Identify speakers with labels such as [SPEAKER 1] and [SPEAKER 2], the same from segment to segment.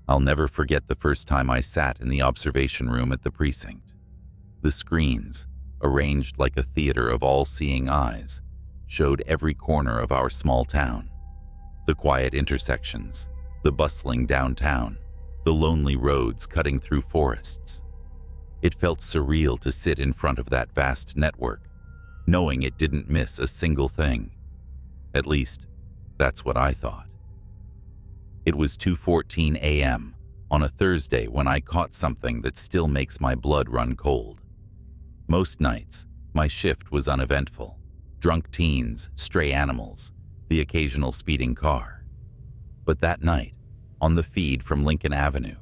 [SPEAKER 1] I'll never forget the first time I sat in the observation room at the precinct. The screens, arranged like a theater of all-seeing eyes, showed every corner of our small town. The quiet intersections, the bustling downtown, the lonely roads cutting through forests. It felt surreal to sit in front of that vast network, knowing it didn't miss a single thing. At least, that's what I thought. It was 2:14 a.m. on a Thursday when I caught something that still makes my blood run cold. Most nights, my shift was uneventful. Drunk teens, stray animals, the occasional speeding car. But that night, on the feed from Lincoln Avenue,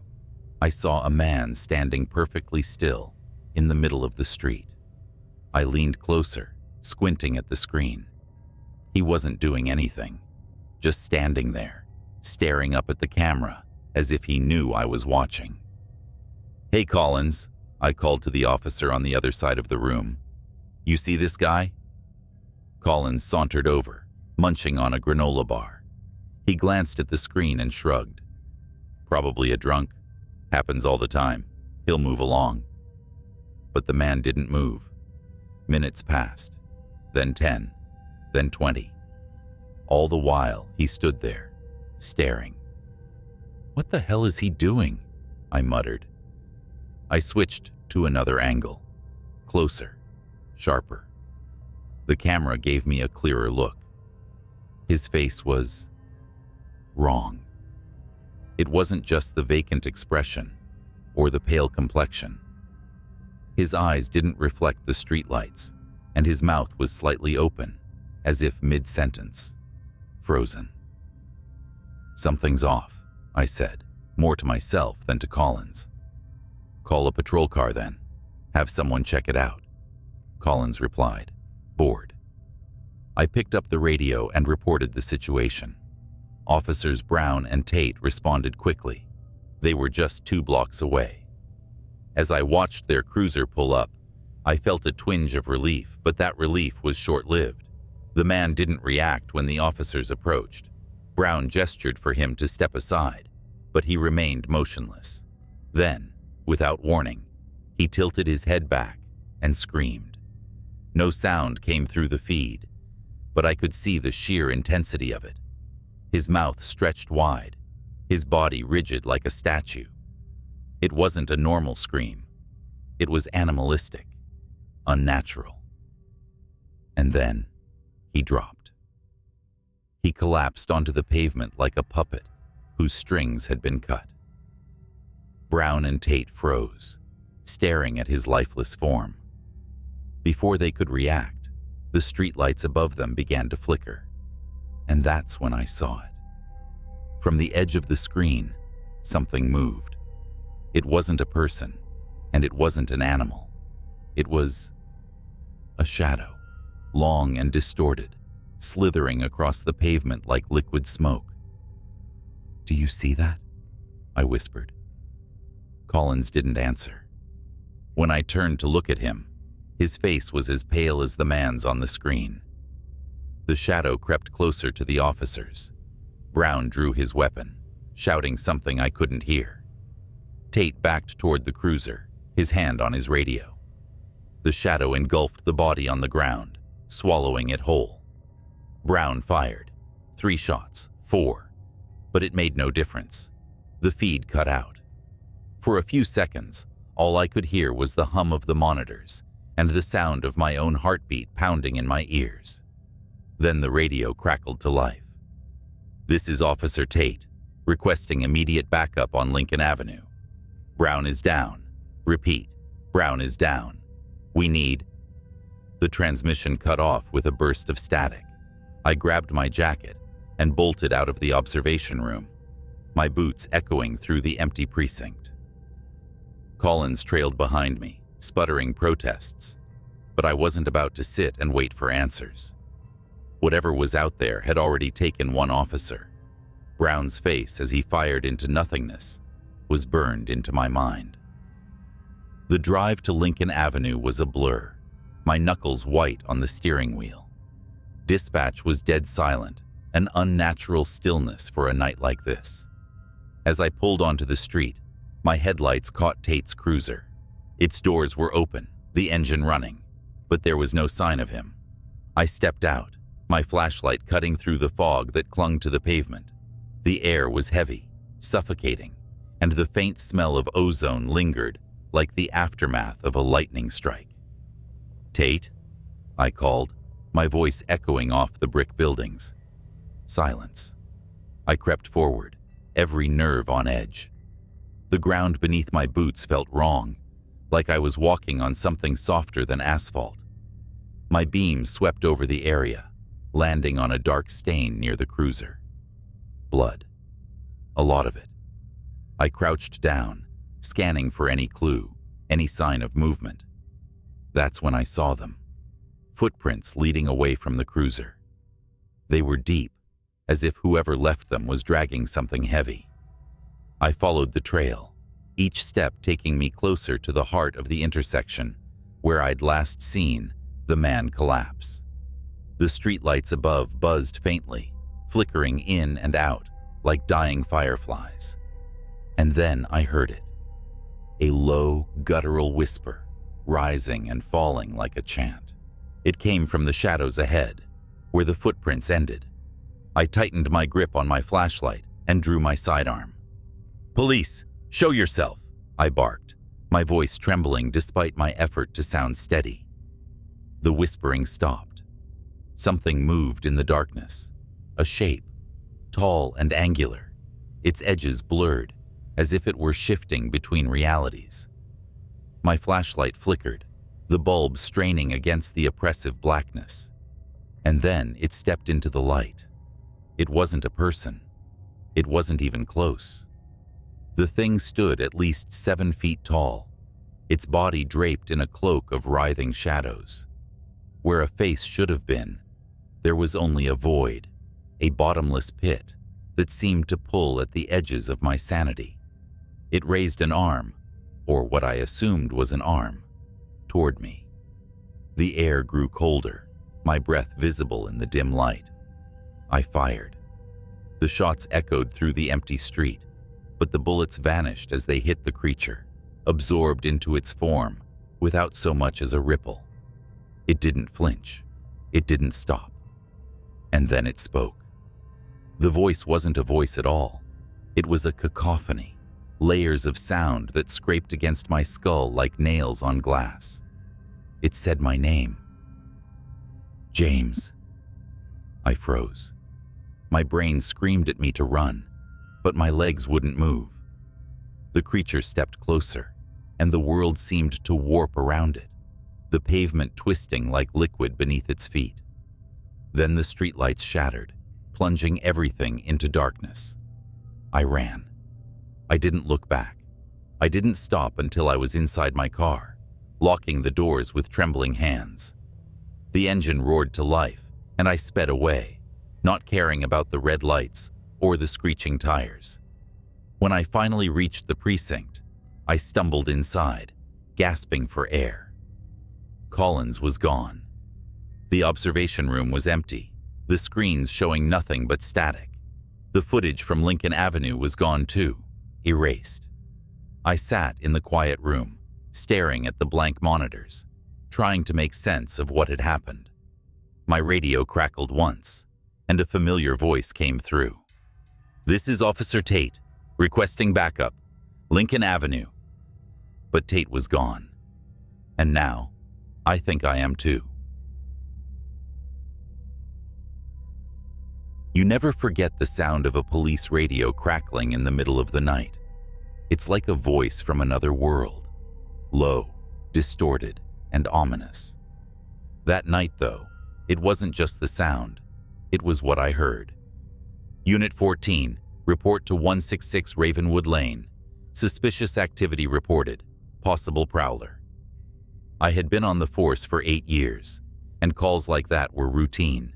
[SPEAKER 1] I saw a man standing perfectly still in the middle of the street. I leaned closer, squinting at the screen. He wasn't doing anything, just standing there, staring up at the camera as if he knew I was watching. "Hey, Collins," I called to the officer on the other side of the room. "You see this guy?" Collins sauntered over, munching on a granola bar. He glanced at the screen and shrugged. "Probably a drunk. Happens all the time. He'll move along." But the man didn't move. Minutes passed, then 10, then 20. All the while, he stood there, staring. "What the hell is he doing?" I muttered. I switched to another angle, closer, sharper. The camera gave me a clearer look. His face was wrong. It wasn't just the vacant expression or the pale complexion. His eyes didn't reflect the streetlights, and his mouth was slightly open, as if mid-sentence, frozen. "Something's off," I said, more to myself than to Collins. "Call a patrol car then. Have someone check it out," Collins replied, bored. I picked up the radio and reported the situation. Officers Brown and Tate responded quickly. They were just 2 blocks away. As I watched their cruiser pull up, I felt a twinge of relief, but that relief was short-lived. The man didn't react when the officers approached. Brown gestured for him to step aside, but he remained motionless. Then, without warning, he tilted his head back and screamed. No sound came through the feed, but I could see the sheer intensity of it. His mouth stretched wide, his body rigid like a statue. It wasn't a normal scream. It was animalistic, unnatural. And then, he dropped. He collapsed onto the pavement like a puppet whose strings had been cut. Brown and Tate froze, staring at his lifeless form. Before they could react, the streetlights above them began to flicker. And that's when I saw it. From the edge of the screen, something moved. It wasn't a person, and it wasn't an animal. It was a shadow, long and distorted, slithering across the pavement like liquid smoke. "Do you see that?" I whispered. Collins didn't answer. When I turned to look at him, his face was as pale as the man's on the screen. The shadow crept closer to the officers. Brown drew his weapon, shouting something I couldn't hear. Tate backed toward the cruiser, his hand on his radio. The shadow engulfed the body on the ground, swallowing it whole. Brown fired. 3 shots, 4. But it made no difference. The feed cut out. For a few seconds, all I could hear was the hum of the monitors and the sound of my own heartbeat pounding in my ears. Then the radio crackled to life. "This is Officer Tate, requesting immediate backup on Lincoln Avenue. Brown is down. Repeat, Brown is down. We need..." The transmission cut off with a burst of static. I grabbed my jacket and bolted out of the observation room, my boots echoing through the empty precinct. Collins trailed behind me, sputtering protests, but I wasn't about to sit and wait for answers. Whatever was out there had already taken one officer. Brown's face as he fired into nothingness was burned into my mind. The drive to Lincoln Avenue was a blur, my knuckles white on the steering wheel. Dispatch was dead silent, an unnatural stillness for a night like this. As I pulled onto the street, my headlights caught Tate's cruiser. Its doors were open, the engine running, but there was no sign of him. I stepped out, my flashlight cutting through the fog that clung to the pavement. The air was heavy, suffocating, and the faint smell of ozone lingered like the aftermath of a lightning strike. "Tate?" I called, my voice echoing off the brick buildings. Silence. I crept forward, every nerve on edge. The ground beneath my boots felt wrong, like I was walking on something softer than asphalt. My beam swept over the area, landing on a dark stain near the cruiser. Blood. A lot of it. I crouched down, scanning for any clue, any sign of movement. That's when I saw them. Footprints leading away from the cruiser. They were deep, as if whoever left them was dragging something heavy. I followed the trail, each step taking me closer to the heart of the intersection where I'd last seen the man collapse. The streetlights above buzzed faintly, flickering in and out like dying fireflies. And then I heard it. A low, guttural whisper, rising and falling like a chant. It came from the shadows ahead, where the footprints ended. I tightened my grip on my flashlight and drew my sidearm. "Police, show yourself," I barked, my voice trembling despite my effort to sound steady. The whispering stopped. Something moved in the darkness. A shape, tall and angular, its edges blurred, as if it were shifting between realities. My flashlight flickered, the bulb straining against the oppressive blackness. And then it stepped into the light. It wasn't a person. It wasn't even close. The thing stood at least 7 feet tall, its body draped in a cloak of writhing shadows. Where a face should have been, there was only a void, a bottomless pit that seemed to pull at the edges of my sanity. It raised an arm, or what I assumed was an arm, toward me. The air grew colder, my breath visible in the dim light. I fired. The shots echoed through the empty street, but the bullets vanished as they hit the creature, absorbed into its form without so much as a ripple. It didn't flinch. It didn't stop. And then it spoke. The voice wasn't a voice at all. It was a cacophony, layers of sound that scraped against my skull like nails on glass. It said my name. "James." I froze. My brain screamed at me to run, but my legs wouldn't move. The creature stepped closer, and the world seemed to warp around it, the pavement twisting like liquid beneath its feet. Then the streetlights shattered, plunging everything into darkness. I ran. I didn't look back. I didn't stop until I was inside my car, locking the doors with trembling hands. The engine roared to life, and I sped away, not caring about the red lights or the screeching tires. When I finally reached the precinct, I stumbled inside, gasping for air. Collins was gone. The observation room was empty, the screens showing nothing but static. The footage from Lincoln Avenue was gone too, erased. I sat in the quiet room, staring at the blank monitors, trying to make sense of what had happened. My radio crackled once, and a familiar voice came through. "This is Officer Tate, requesting backup. Lincoln Avenue." But Tate was gone. And now, I think I am too. You never forget the sound of a police radio crackling in the middle of the night. It's like a voice from another world, low, distorted, and ominous. That night, though, it wasn't just the sound, it was what I heard. "Unit 14, report to 166 Ravenwood Lane. Suspicious activity reported, possible prowler." I had been on the force for 8 years, and calls like that were routine.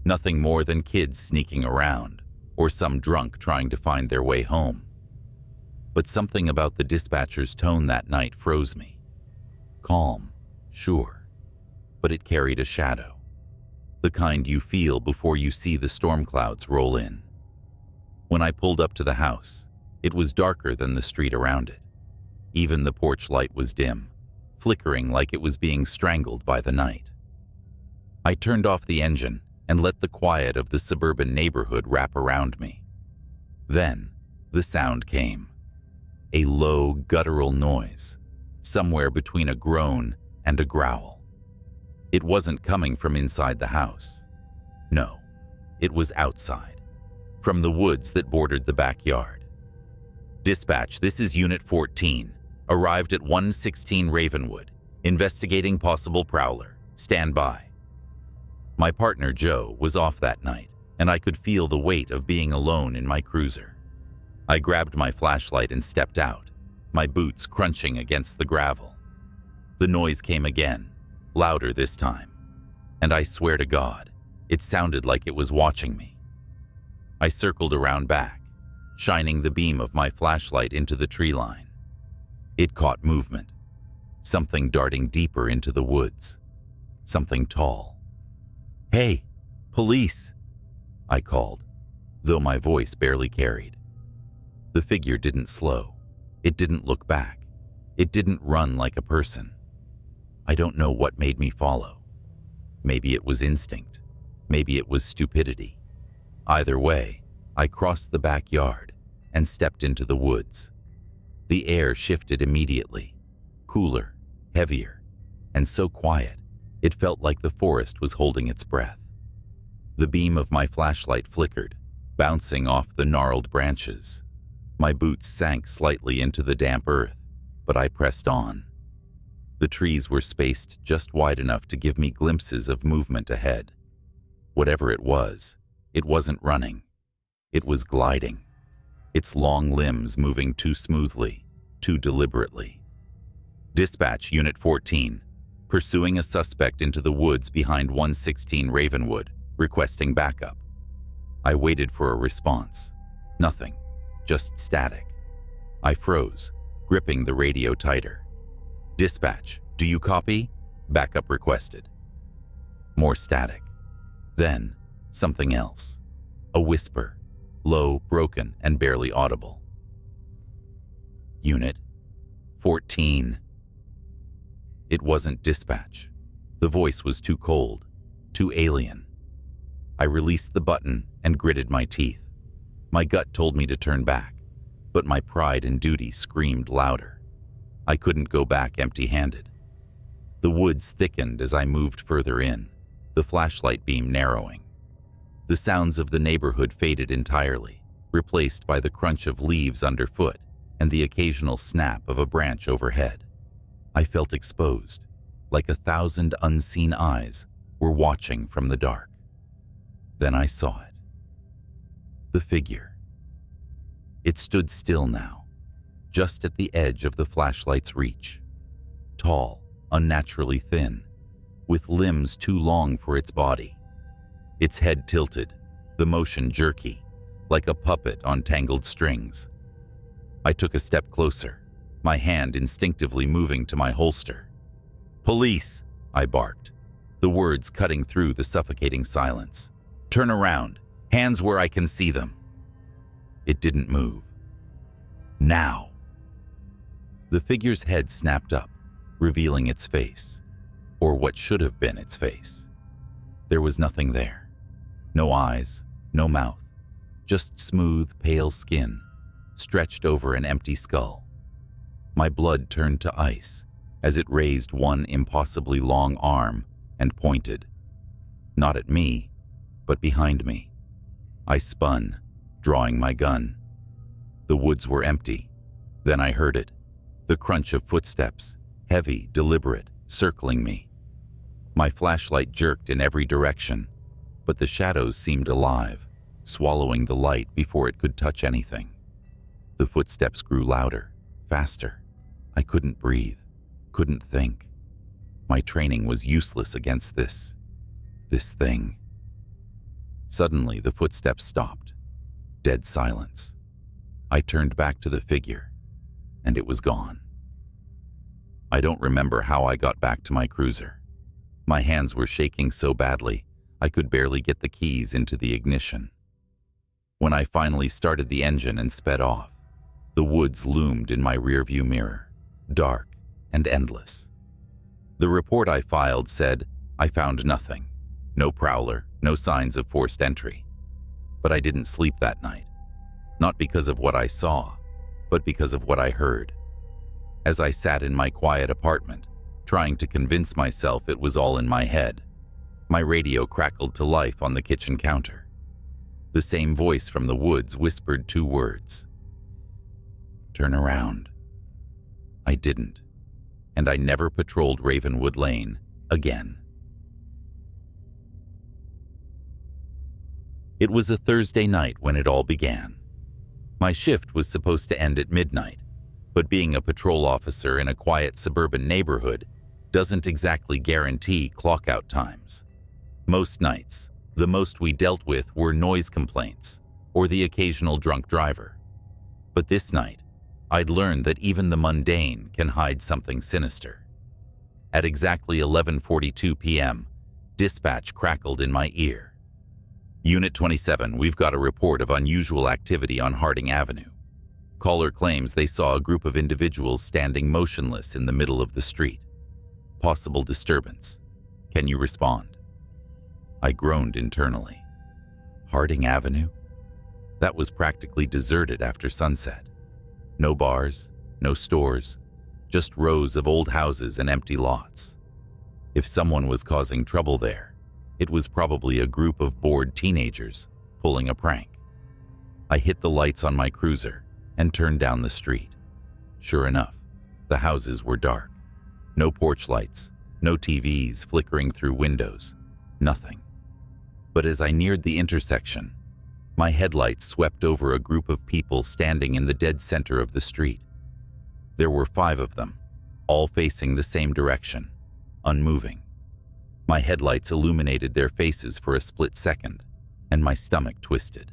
[SPEAKER 1] Nothing more than kids sneaking around, or some drunk trying to find their way home. But something about the dispatcher's tone that night froze me. Calm, sure, but it carried a shadow. The kind you feel before you see the storm clouds roll in. When I pulled up to the house, It was darker than the street around it. Even the porch light was dim, flickering like it was being strangled by the night. I turned off the engine and let the quiet of the suburban neighborhood wrap around me. Then, the sound came. A low, guttural noise, somewhere between a groan and a growl. It wasn't coming from inside the house. No, it was outside, from the woods that bordered the backyard. Dispatch, this is Unit 14. Arrived at 116 Ravenwood, investigating possible prowler. Stand by. My partner, Joe, was off that night, and I could feel the weight of being alone in my cruiser. I grabbed my flashlight and stepped out, my boots crunching against the gravel. The noise came again, louder this time, and I swear to God, it sounded like it was watching me. I circled around back, shining the beam of my flashlight into the tree line. It caught movement, something darting deeper into the woods, something tall. "Hey, police!" I called, though my voice barely carried. The figure didn't slow. It didn't look back. It didn't run like a person. I don't know what made me follow. Maybe it was instinct. Maybe it was stupidity. Either way, I crossed the backyard and stepped into the woods. The air shifted immediately, cooler, heavier, and so quiet, it felt like the forest was holding its breath. The beam of my flashlight flickered, bouncing off the gnarled branches. My boots sank slightly into the damp earth, but I pressed on. The trees were spaced just wide enough to give me glimpses of movement ahead. Whatever it wasn't running. It was gliding, its long limbs moving too smoothly, too deliberately. Dispatch, Unit 14, pursuing a suspect into the woods behind 116 Ravenwood, requesting backup. I waited for a response. Nothing, just static. I froze, gripping the radio tighter. Dispatch, do you copy? Backup requested. More static. Then, something else. A whisper, low, broken, and barely audible. Unit 14. It wasn't dispatch. The voice was too cold, too alien. I released the button and gritted my teeth. My gut told me to turn back, but my pride and duty screamed louder. I couldn't go back empty-handed. The woods thickened as I moved further in, the flashlight beam narrowing. The sounds of the neighborhood faded entirely, replaced by the crunch of leaves underfoot and the occasional snap of a branch overhead. I felt exposed, like 1,000 unseen eyes were watching from the dark. Then I saw it. The figure. It stood still now, just at the edge of the flashlight's reach. Tall, unnaturally thin, with limbs too long for its body. Its head tilted, the motion jerky, like a puppet on tangled strings. I took a step closer, my hand instinctively moving to my holster. "Police!" I barked, the words cutting through the suffocating silence. "Turn around, hands where I can see them." It didn't move. Now. The figure's head snapped up, revealing its face, or what should have been its face. There was nothing there. No eyes, no mouth, just smooth, pale skin, stretched over an empty skull. My blood turned to ice as it raised one impossibly long arm and pointed. Not at me, but behind me. I spun, drawing my gun. The woods were empty. Then I heard it, the crunch of footsteps, heavy, deliberate, circling me. My flashlight jerked in every direction, but the shadows seemed alive, swallowing the light before it could touch anything. The footsteps grew louder, faster. I couldn't breathe, couldn't think. My training was useless against this thing. Suddenly, the footsteps stopped. Dead silence. I turned back to the figure, and it was gone. I don't remember how I got back to my cruiser. My hands were shaking so badly, I could barely get the keys into the ignition. When I finally started the engine and sped off, The woods loomed in my rearview mirror, dark and endless. The report I filed said I found nothing. No prowler, no signs of forced entry. But I didn't sleep that night. Not because of what I saw, but because of what I heard. As I sat in my quiet apartment, trying to convince myself it was all in my head, my radio crackled to life on the kitchen counter. The same voice from the woods whispered 2 words. Turn around. I didn't, and I never patrolled Ravenwood Lane again. It was a Thursday night when it all began. My shift was supposed to end at midnight, but being a patrol officer in a quiet suburban neighborhood doesn't exactly guarantee clock-out times. Most nights, the most we dealt with were noise complaints or the occasional drunk driver. But this night, I'd learned that even the mundane can hide something sinister. At exactly 11:42 p.m., dispatch crackled in my ear. Unit 27, we've got a report of unusual activity on Harding Avenue. Caller claims they saw a group of individuals standing motionless in the middle of the street. Possible disturbance. Can you respond? I groaned internally. Harding Avenue? That was practically deserted after sunset. No bars, no stores, just rows of old houses and empty lots. If someone was causing trouble there, it was probably a group of bored teenagers pulling a prank. I hit the lights on my cruiser and turned down the street. Sure enough, the houses were dark. No porch lights, no TVs flickering through windows, nothing. But as I neared the intersection, my headlights swept over a group of people standing in the dead center of the street. There were 5 of them, all facing the same direction, unmoving. My headlights illuminated their faces for a split second, and my stomach twisted.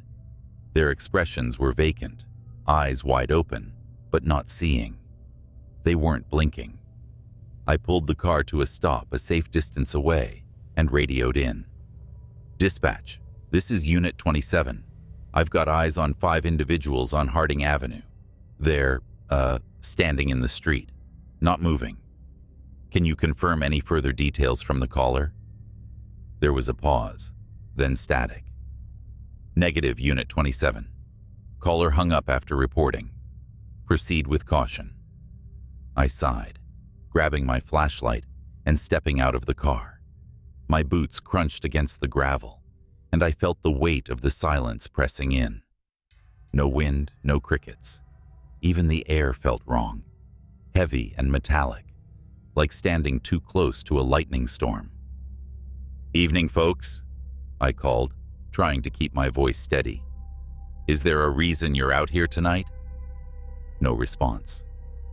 [SPEAKER 1] Their expressions were vacant, eyes wide open, but not seeing. They weren't blinking. I pulled the car to a stop a safe distance away and radioed in. Dispatch, this is Unit 27. I've got eyes on 5 individuals on Harding Avenue. They're, standing in the street, not moving. Can you confirm any further details from the caller? There was a pause, then static. Negative, Unit 27. Caller hung up after reporting. Proceed with caution. I sighed, grabbing my flashlight and stepping out of the car. My boots crunched against the gravel, and I felt the weight of the silence pressing in. No wind, no crickets. Even the air felt wrong, heavy and metallic, like standing too close to a lightning storm. Evening, folks, I called, trying to keep my voice steady. Is there a reason you're out here tonight? No response,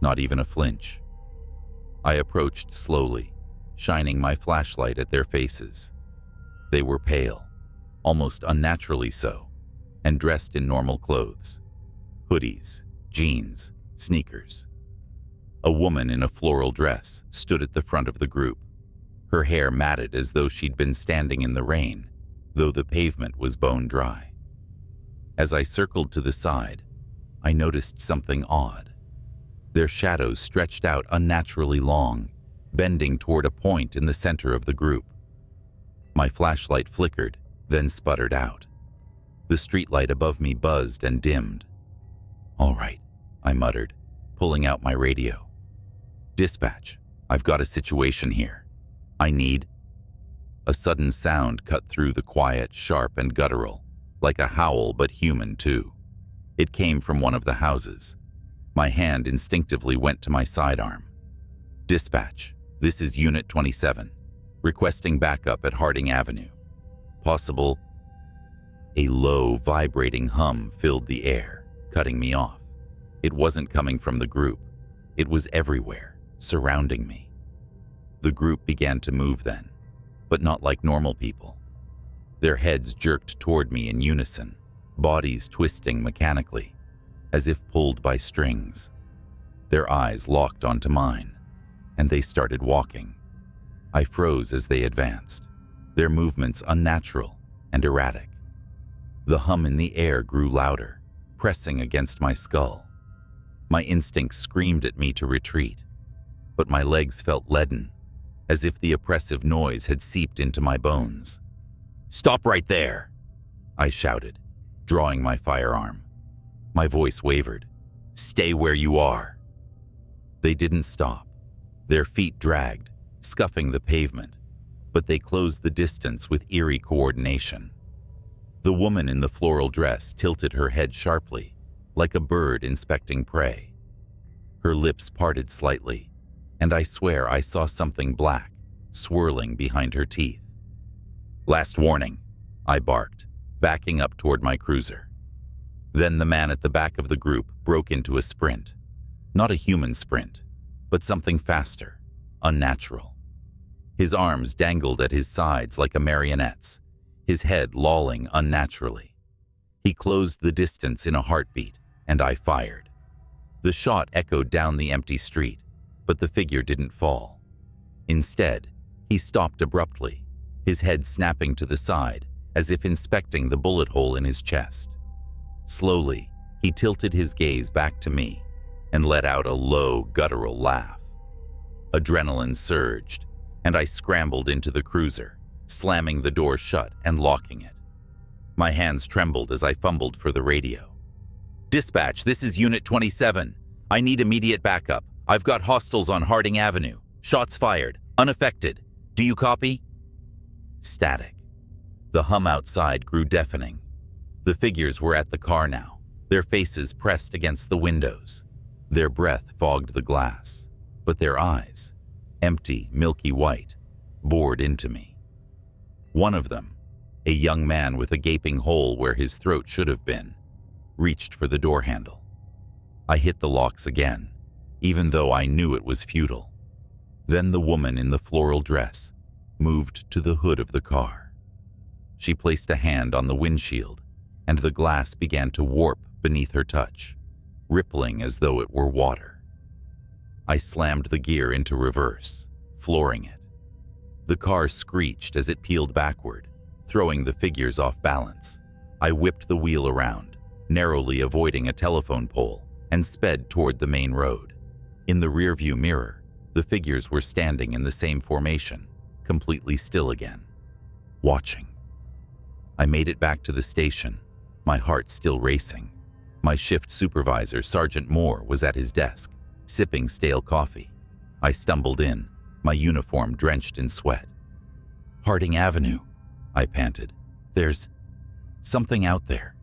[SPEAKER 1] not even a flinch. I approached slowly, shining my flashlight at their faces. They were pale, almost unnaturally so, and dressed in normal clothes. Hoodies, jeans, sneakers. A woman in a floral dress stood at the front of the group, her hair matted as though she'd been standing in the rain, though the pavement was bone dry. As I circled to the side, I noticed something odd. Their shadows stretched out unnaturally long, bending toward a point in the center of the group. My flashlight flickered, then sputtered out. The streetlight above me buzzed and dimmed. All right, I muttered, pulling out my radio. Dispatch, I've got a situation here. I need... A sudden sound cut through the quiet, sharp and guttural, like a howl but human too. It came from one of the houses. My hand instinctively went to my sidearm. Dispatch, this is Unit 27, requesting backup at Harding Avenue. Possible... A low, vibrating hum filled the air, cutting me off. It wasn't coming from the group. It was everywhere, surrounding me. The group began to move then, but not like normal people. Their heads jerked toward me in unison, bodies twisting mechanically, as if pulled by strings. Their eyes locked onto mine, and they started walking. I froze as they advanced, their movements unnatural and erratic. The hum in the air grew louder, pressing against my skull. My instincts screamed at me to retreat, but my legs felt leaden, as if the oppressive noise had seeped into my bones. "Stop right there!" I shouted, drawing my firearm. My voice wavered. "Stay where you are." They didn't stop. Their feet dragged, scuffing the pavement, but they closed the distance with eerie coordination. The woman in the floral dress tilted her head sharply, like a bird inspecting prey. Her lips parted slightly, and I swear I saw something black swirling behind her teeth. "Last warning," I barked, backing up toward my cruiser. Then the man at the back of the group broke into a sprint. Not a human sprint, but something faster, unnatural. His arms dangled at his sides like a marionette's, his head lolling unnaturally. He closed the distance in a heartbeat, and I fired. The shot echoed down the empty street, but the figure didn't fall. Instead, he stopped abruptly, his head snapping to the side as if inspecting the bullet hole in his chest. Slowly, he tilted his gaze back to me and let out a low, guttural laugh. Adrenaline surged, and I scrambled into the cruiser, slamming the door shut and locking it. My hands trembled as I fumbled for the radio. "Dispatch, this is Unit 27. I need immediate backup. I've got hostiles on Harding Avenue. Shots fired. Unaffected. Do you copy?" Static. The hum outside grew deafening. The figures were at the car now, their faces pressed against the windows. Their breath fogged the glass, but their eyes, empty, milky white, bored into me. One of them, a young man with a gaping hole where his throat should have been, reached for the door handle. I hit the locks again, even though I knew it was futile. Then the woman in the floral dress moved to the hood of the car. She placed a hand on the windshield, and the glass began to warp beneath her touch, rippling as though it were water. I slammed the gear into reverse, flooring it. The car screeched as it peeled backward, throwing the figures off balance. I whipped the wheel around, narrowly avoiding a telephone pole, and sped toward the main road. In the rearview mirror, the figures were standing in the same formation, completely still again, watching. I made it back to the station, my heart still racing. My shift supervisor, Sergeant Moore, was at his desk, sipping stale coffee. I stumbled in, my uniform drenched in sweat. "Harding Avenue," I panted. "There's something out there.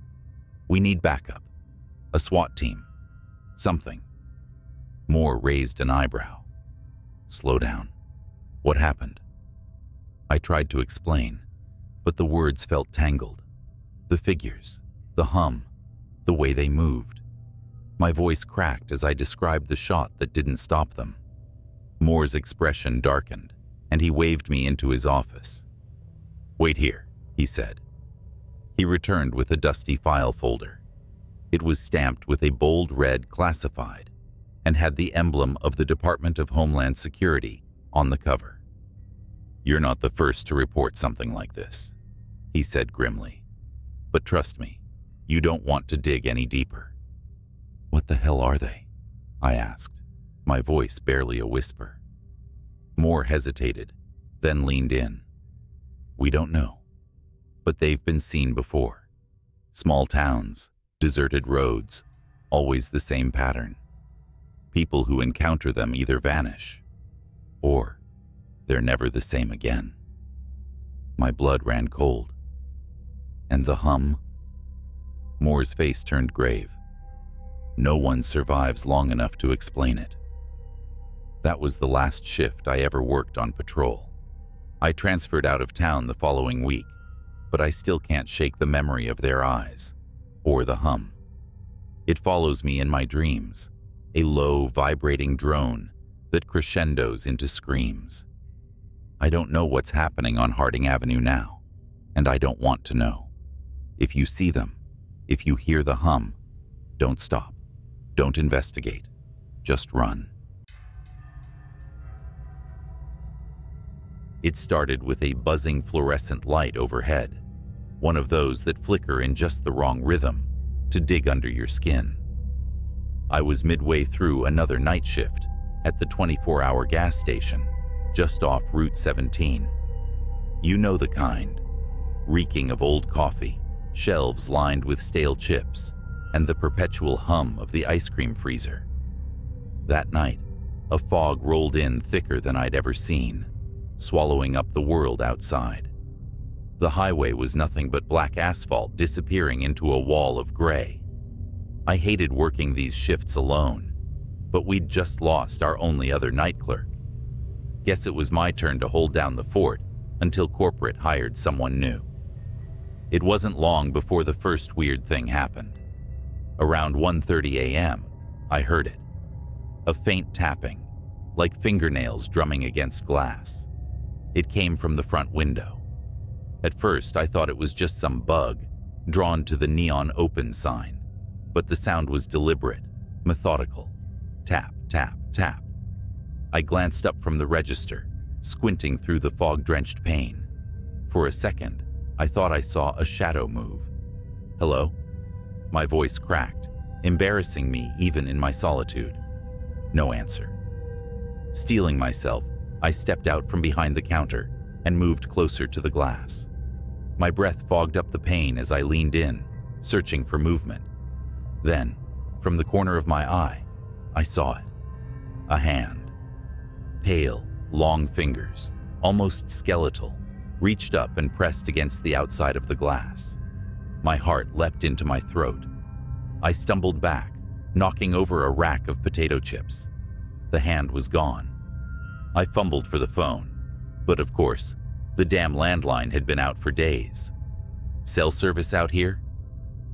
[SPEAKER 1] We need backup. A SWAT team. Something." Moore raised an eyebrow. "Slow down. What happened?" I tried to explain, but the words felt tangled. The figures, the hum, the way they moved. My voice cracked as I described the shot that didn't stop them. Moore's expression darkened, and he waved me into his office. "Wait here," he said. He returned with a dusty file folder. It was stamped with a bold red classified and had the emblem of the Department of Homeland Security on the cover. "You're not the first to report something like this," he said grimly. "But trust me, you don't want to dig any deeper." "What the hell are they?" I asked, my voice barely a whisper. Moore hesitated, then leaned in. "We don't know, but they've been seen before. Small towns, deserted roads, always the same pattern. People who encounter them either vanish, or they're never the same again." My blood ran cold. "And the hum?" Moore's face turned grave. "No one survives long enough to explain it. That was the last shift I ever worked on patrol. I transferred out of town the following week, but I still can't shake the memory of their eyes, or the hum. It follows me in my dreams, a low, vibrating drone that crescendos into screams. I don't know what's happening on Harding Avenue now, and I don't want to know. If you see them, if you hear the hum, don't stop. Don't investigate. Just run." It started with a buzzing fluorescent light overhead, one of those that flicker in just the wrong rhythm to dig under your skin. I was midway through another night shift at the 24-hour gas station just off Route 17. You know the kind, reeking of old coffee, shelves lined with stale chips, and the perpetual hum of the ice cream freezer. That night, a fog rolled in thicker than I'd ever seen, swallowing up the world outside. The highway was nothing but black asphalt disappearing into a wall of gray. I hated working these shifts alone, but we'd just lost our only other night clerk. Guess it was my turn to hold down the fort until corporate hired someone new. It wasn't long before the first weird thing happened. Around 1:30 a.m., I heard it. A faint tapping, like fingernails drumming against glass. It came from the front window. At first, I thought it was just some bug drawn to the neon open sign, but the sound was deliberate, methodical. Tap, tap, tap. I glanced up from the register, squinting through the fog-drenched pane. For a second, I thought I saw a shadow move. Hello? My voice cracked, embarrassing me even in my solitude. No answer. Steeling myself, I stepped out from behind the counter and moved closer to the glass. My breath fogged up the pane as I leaned in, searching for movement. Then, from the corner of my eye, I saw it. A hand. Pale, long fingers, almost skeletal, reached up and pressed against the outside of the glass. My heart leapt into my throat. I stumbled back, knocking over a rack of potato chips. The hand was gone. I fumbled for the phone, but of course, the damn landline had been out for days. Cell service out here?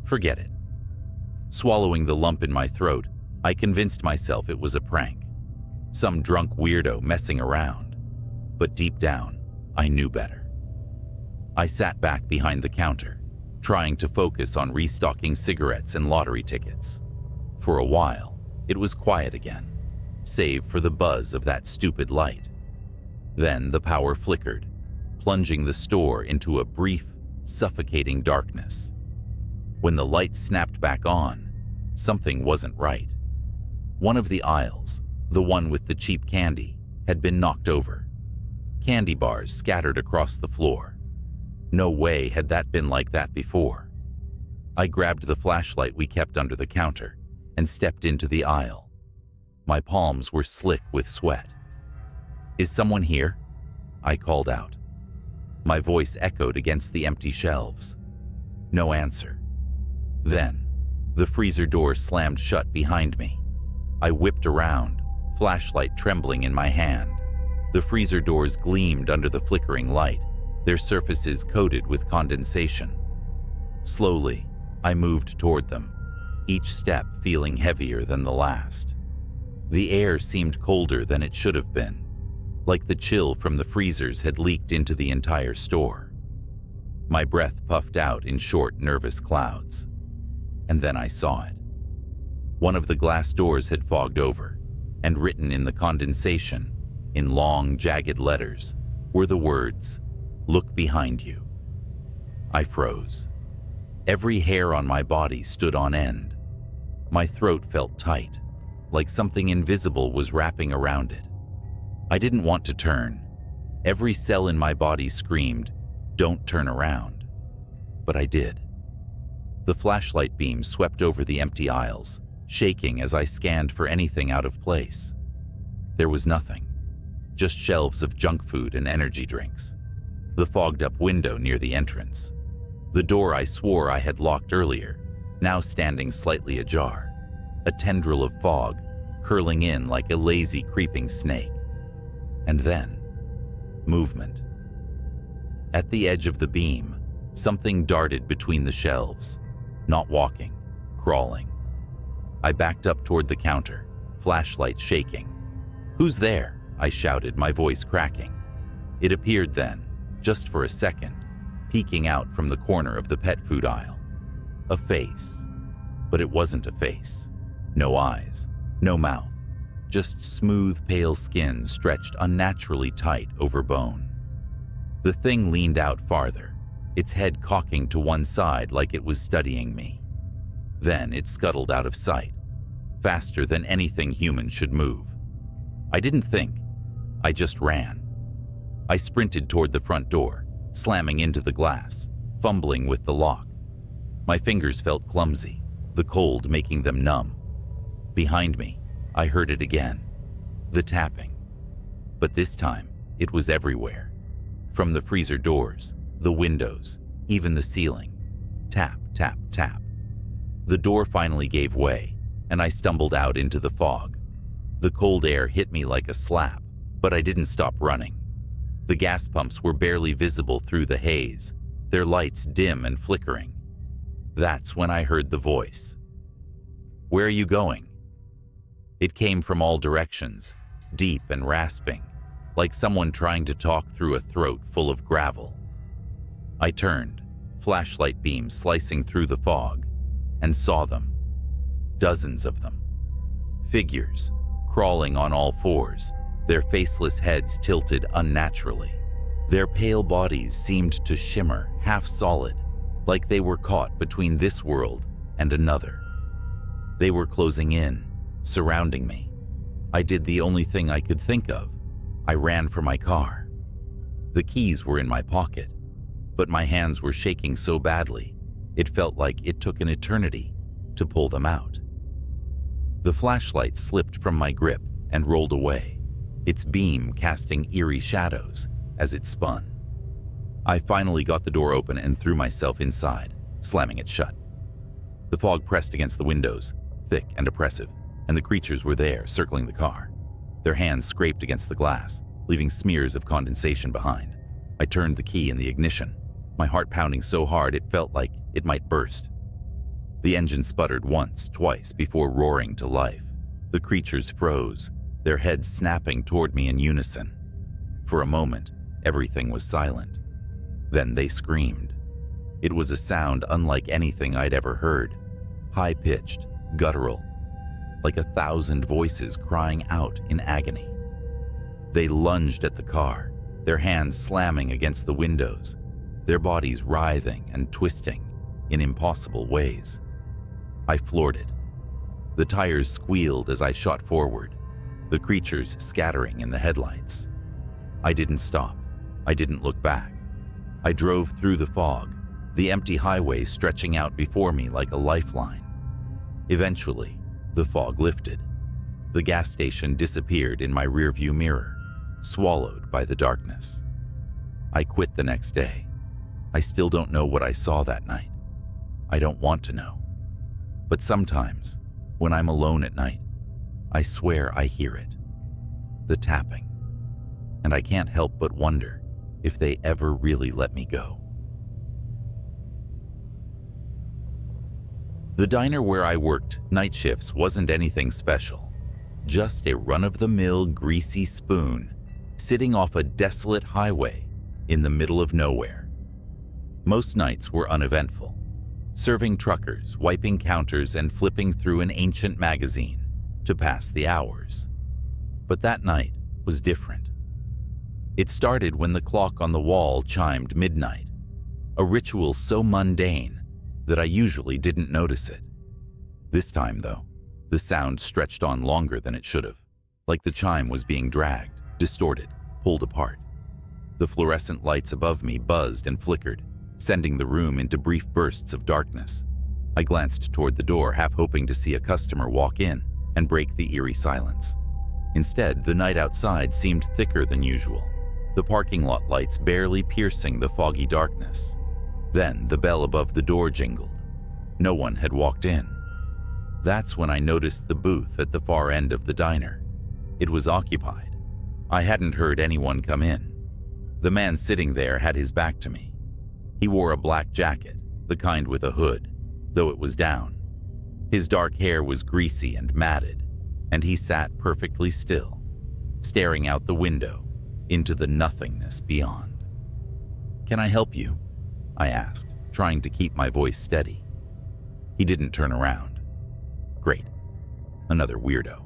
[SPEAKER 1] Forget it. Swallowing the lump in my throat, I convinced myself it was a prank. Some drunk weirdo messing around. But deep down, I knew better. I sat back behind the counter, trying to focus on restocking cigarettes and lottery tickets. For a while, it was quiet again, save for the buzz of that stupid light. Then the power flickered, plunging the store into a brief, suffocating darkness. When the light snapped back on, something wasn't right. One of the aisles, the one with the cheap candy, had been knocked over. Candy bars scattered across the floor. No way had that been like that before. I grabbed the flashlight we kept under the counter and stepped into the aisle. My palms were slick with sweat. "Is someone here?" I called out. My voice echoed against the empty shelves. No answer. Then, the freezer door slammed shut behind me. I whipped around, flashlight trembling in my hand. The freezer doors gleamed under the flickering light, their surfaces coated with condensation. Slowly, I moved toward them, each step feeling heavier than the last. The air seemed colder than it should have been, like the chill from the freezers had leaked into the entire store. My breath puffed out in short, nervous clouds. And then I saw it. One of the glass doors had fogged over, and written in the condensation, in long, jagged letters, were the words, "Look behind you." I froze. Every hair on my body stood on end. My throat felt tight, like something invisible was wrapping around it. I didn't want to turn. Every cell in my body screamed, "Don't turn around." But I did. The flashlight beam swept over the empty aisles, shaking as I scanned for anything out of place. There was nothing, just shelves of junk food and energy drinks. The fogged-up window near the entrance. The door I swore I had locked earlier, now standing slightly ajar. A tendril of fog, curling in like a lazy, creeping snake. And then, movement. At the edge of the beam, something darted between the shelves. Not walking, crawling. I backed up toward the counter, flashlight shaking. "Who's there?" I shouted, my voice cracking. It appeared then, just for a second, peeking out from the corner of the pet food aisle. A face. But it wasn't a face. No eyes, no mouth. Just smooth, pale skin stretched unnaturally tight over bone. The thing leaned out farther, its head cocking to one side like it was studying me. Then it scuttled out of sight, faster than anything human should move. I didn't think, I just ran. I sprinted toward the front door, slamming into the glass, fumbling with the lock. My fingers felt clumsy, the cold making them numb. Behind me, I heard it again, the tapping. But this time, it was everywhere. From the freezer doors, the windows, even the ceiling. Tap, tap, tap. The door finally gave way, and I stumbled out into the fog. The cold air hit me like a slap, but I didn't stop running. The gas pumps were barely visible through the haze, their lights dim and flickering. That's when I heard the voice. "Where are you going?" It came from all directions, deep and rasping, like someone trying to talk through a throat full of gravel. I turned, flashlight beams slicing through the fog, and saw them. Dozens of them. Figures, crawling on all fours, their faceless heads tilted unnaturally. Their pale bodies seemed to shimmer half solid, like they were caught between this world and another. They were closing in, surrounding me. I did the only thing I could think of. I ran for my car. The keys were in my pocket, but my hands were shaking so badly, it felt like it took an eternity to pull them out. The flashlight slipped from my grip and rolled away, its beam casting eerie shadows as it spun. I finally got the door open and threw myself inside, slamming it shut. The fog pressed against the windows, thick and oppressive, and the creatures were there, circling the car. Their hands scraped against the glass, leaving smears of condensation behind. I turned the key in the ignition, my heart pounding so hard it felt like it might burst. The engine sputtered once, twice, before roaring to life. The creatures froze, their heads snapping toward me in unison. For a moment, everything was silent. Then they screamed. It was a sound unlike anything I'd ever heard, high-pitched, guttural, like 1,000 voices crying out in agony. They lunged at the car, their hands slamming against the windows, their bodies writhing and twisting in impossible ways. I floored it. The tires squealed as I shot forward, the creatures scattering in the headlights. I didn't stop. I didn't look back. I drove through the fog, the empty highway stretching out before me like a lifeline. Eventually, the fog lifted. The gas station disappeared in my rearview mirror, swallowed by the darkness. I quit the next day. I still don't know what I saw that night. I don't want to know. But sometimes, when I'm alone at night, I swear I hear it. The tapping. And I can't help but wonder if they ever really let me go. The diner where I worked night shifts wasn't anything special. Just a run-of-the-mill greasy spoon sitting off a desolate highway in the middle of nowhere. Most nights were uneventful, serving truckers, wiping counters, and flipping through an ancient magazine to pass the hours. But that night was different. It started when the clock on the wall chimed midnight, a ritual so mundane that I usually didn't notice it. This time, though, the sound stretched on longer than it should have, like the chime was being dragged, distorted, pulled apart. The fluorescent lights above me buzzed and flickered, sending the room into brief bursts of darkness. I glanced toward the door, half hoping to see a customer walk in and break the eerie silence. Instead, the night outside seemed thicker than usual, the parking lot lights barely piercing the foggy darkness. Then the bell above the door jingled. No one had walked in. That's when I noticed the booth at the far end of the diner. It was occupied. I hadn't heard anyone come in. The man sitting there had his back to me. He wore a black jacket, the kind with a hood, though it was down. His dark hair was greasy and matted, and he sat perfectly still, staring out the window into the nothingness beyond. "Can I help you?" I asked, trying to keep my voice steady. He didn't turn around. Great. Another weirdo.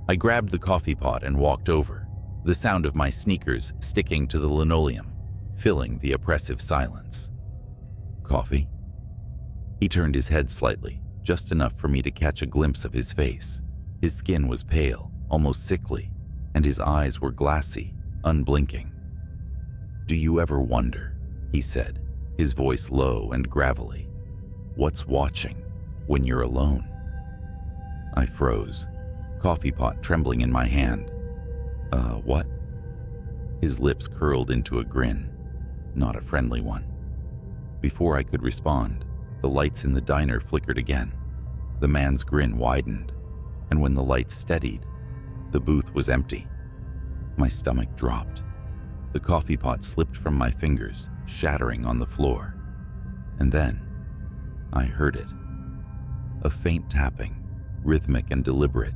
[SPEAKER 1] I grabbed the coffee pot and walked over, the sound of my sneakers sticking to the linoleum, filling the oppressive silence. "Coffee?" He turned his head slightly, just enough for me to catch a glimpse of his face. His skin was pale, almost sickly, and his eyes were glassy, unblinking. "Do you ever wonder," he said, his voice low and gravelly, "what's watching when you're alone?" I froze, coffee pot trembling in my hand. What?" His lips curled into a grin, not a friendly one. Before I could respond, the lights in the diner flickered again. The man's grin widened, and when the lights steadied, the booth was empty. My stomach dropped. The coffee pot slipped from my fingers, shattering on the floor. And then, I heard it. A faint tapping, rhythmic and deliberate,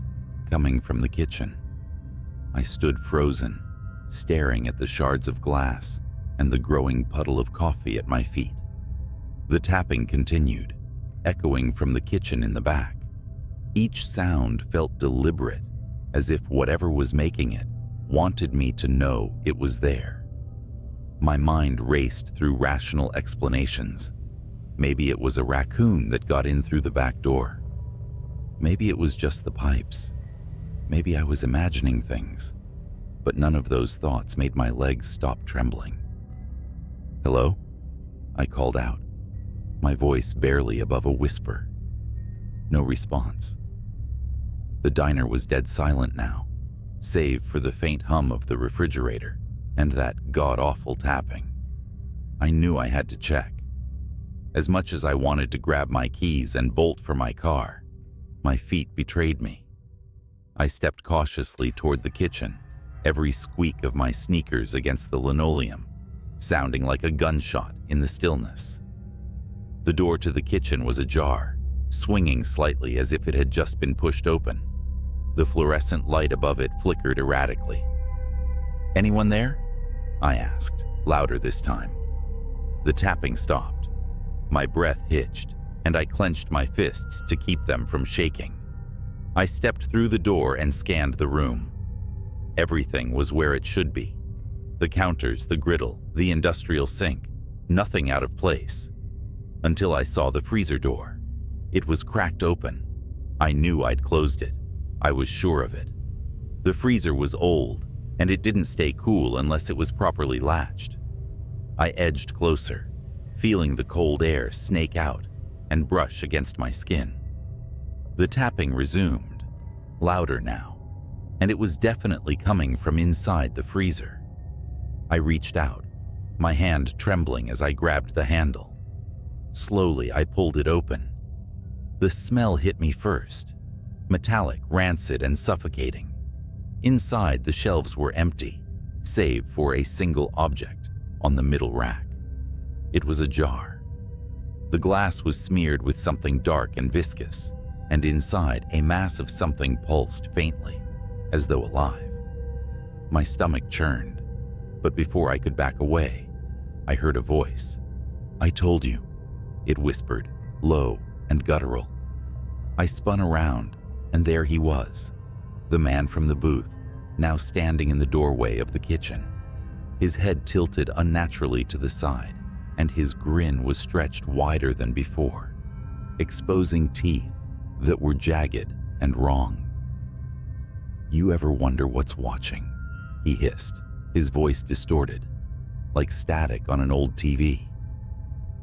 [SPEAKER 1] coming from the kitchen. I stood frozen, staring at the shards of glass and the growing puddle of coffee at my feet. The tapping continued, echoing from the kitchen in the back. Each sound felt deliberate, as if whatever was making it wanted me to know it was there. My mind raced through rational explanations. Maybe it was a raccoon that got in through the back door. Maybe it was just the pipes. Maybe I was imagining things. But none of those thoughts made my legs stop trembling. "Hello?" I called out, my voice barely above a whisper. No response. The diner was dead silent now, save for the faint hum of the refrigerator and that god-awful tapping. I knew I had to check. As much as I wanted to grab my keys and bolt for my car, my feet betrayed me. I stepped cautiously toward the kitchen, every squeak of my sneakers against the linoleum, sounding like a gunshot in the stillness. The door to the kitchen was ajar, swinging slightly as if it had just been pushed open. The fluorescent light above it flickered erratically. "Anyone there?" I asked, louder this time. The tapping stopped. My breath hitched, and I clenched my fists to keep them from shaking. I stepped through the door and scanned the room. Everything was where it should be. The counters, the griddle, the industrial sink, nothing out of place. Until I saw the freezer door. It was cracked open. I knew I'd closed it. I was sure of it. The freezer was old, and it didn't stay cool unless it was properly latched. I edged closer, feeling the cold air snake out and brush against my skin. The tapping resumed, louder now, and it was definitely coming from inside the freezer. I reached out, my hand trembling as I grabbed the handle. Slowly, I pulled it open. The smell hit me first, metallic, rancid, and suffocating. Inside, the shelves were empty, save for a single object on the middle rack. It was a jar. The glass was smeared with something dark and viscous, and inside, a mass of something pulsed faintly, as though alive. My stomach churned, but before I could back away, I heard a voice. "I told you," it whispered, low and guttural. I spun around, and there he was, the man from the booth, now standing in the doorway of the kitchen. His head tilted unnaturally to the side, and his grin was stretched wider than before, exposing teeth that were jagged and wrong. "You ever wonder what's watching?" he hissed, his voice distorted, like static on an old TV.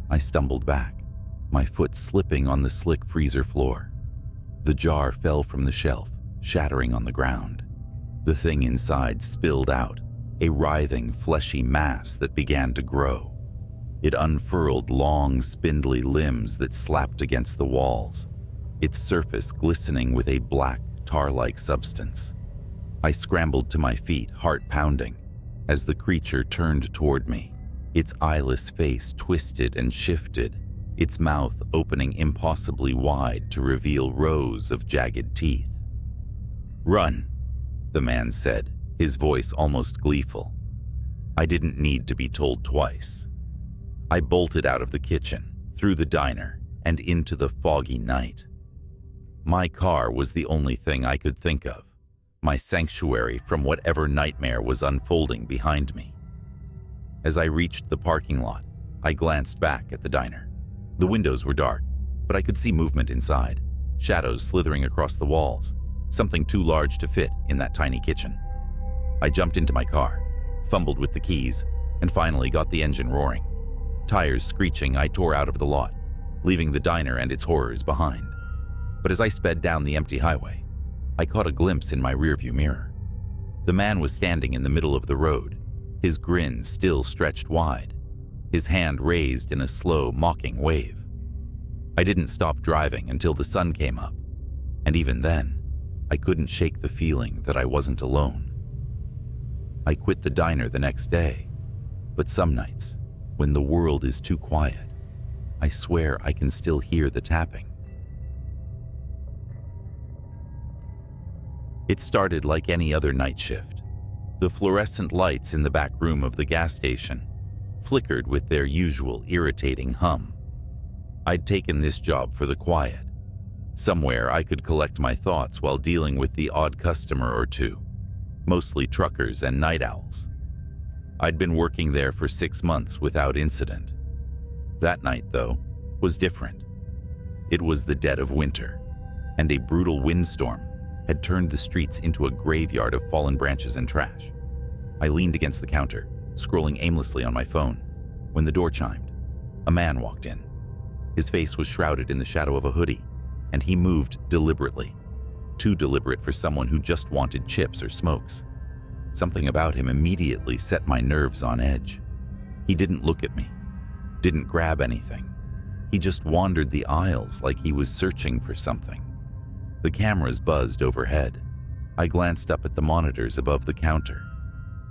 [SPEAKER 1] I stumbled back, my foot slipping on the slick freezer floor. The jar fell from the shelf, shattering on the ground. The thing inside spilled out, a writhing, fleshy mass that began to grow. It unfurled long, spindly limbs that slapped against the walls, its surface glistening with a black, tar-like substance. I scrambled to my feet, heart pounding, as the creature turned toward me, its eyeless face twisted and shifted, its mouth opening impossibly wide to reveal rows of jagged teeth. "Run," the man said, his voice almost gleeful. I didn't need to be told twice. I bolted out of the kitchen, through the diner, and into the foggy night. My car was the only thing I could think of, my sanctuary from whatever nightmare was unfolding behind me. As I reached the parking lot, I glanced back at the diner. The windows were dark, but I could see movement inside, shadows slithering across the walls, something too large to fit in that tiny kitchen. I jumped into my car, fumbled with the keys, and finally got the engine roaring. Tires screeching, I tore out of the lot, leaving the diner and its horrors behind. But as I sped down the empty highway, I caught a glimpse in my rearview mirror. The man was standing in the middle of the road, his grin still stretched wide, his hand raised in a slow, mocking wave. I didn't stop driving until the sun came up, and even then, I couldn't shake the feeling that I wasn't alone. I quit the diner the next day, but some nights, when the world is too quiet, I swear I can still hear the tapping. It started like any other night shift. The fluorescent lights in the back room of the gas station flickered with their usual irritating hum. I'd taken this job for the quiet. Somewhere I could collect my thoughts while dealing with the odd customer or two, mostly truckers and night owls. I'd been working there for 6 months without incident. That night, though, was different. It was the dead of winter, and a brutal windstorm had turned the streets into a graveyard of fallen branches and trash. I leaned against the counter, scrolling aimlessly on my phone, when the door chimed. A man walked in. His face was shrouded in the shadow of a hoodie, and he moved deliberately. Too deliberate for someone who just wanted chips or smokes. Something about him immediately set my nerves on edge. He didn't look at me, didn't grab anything. He just wandered the aisles like he was searching for something. The cameras buzzed overhead. I glanced up at the monitors above the counter.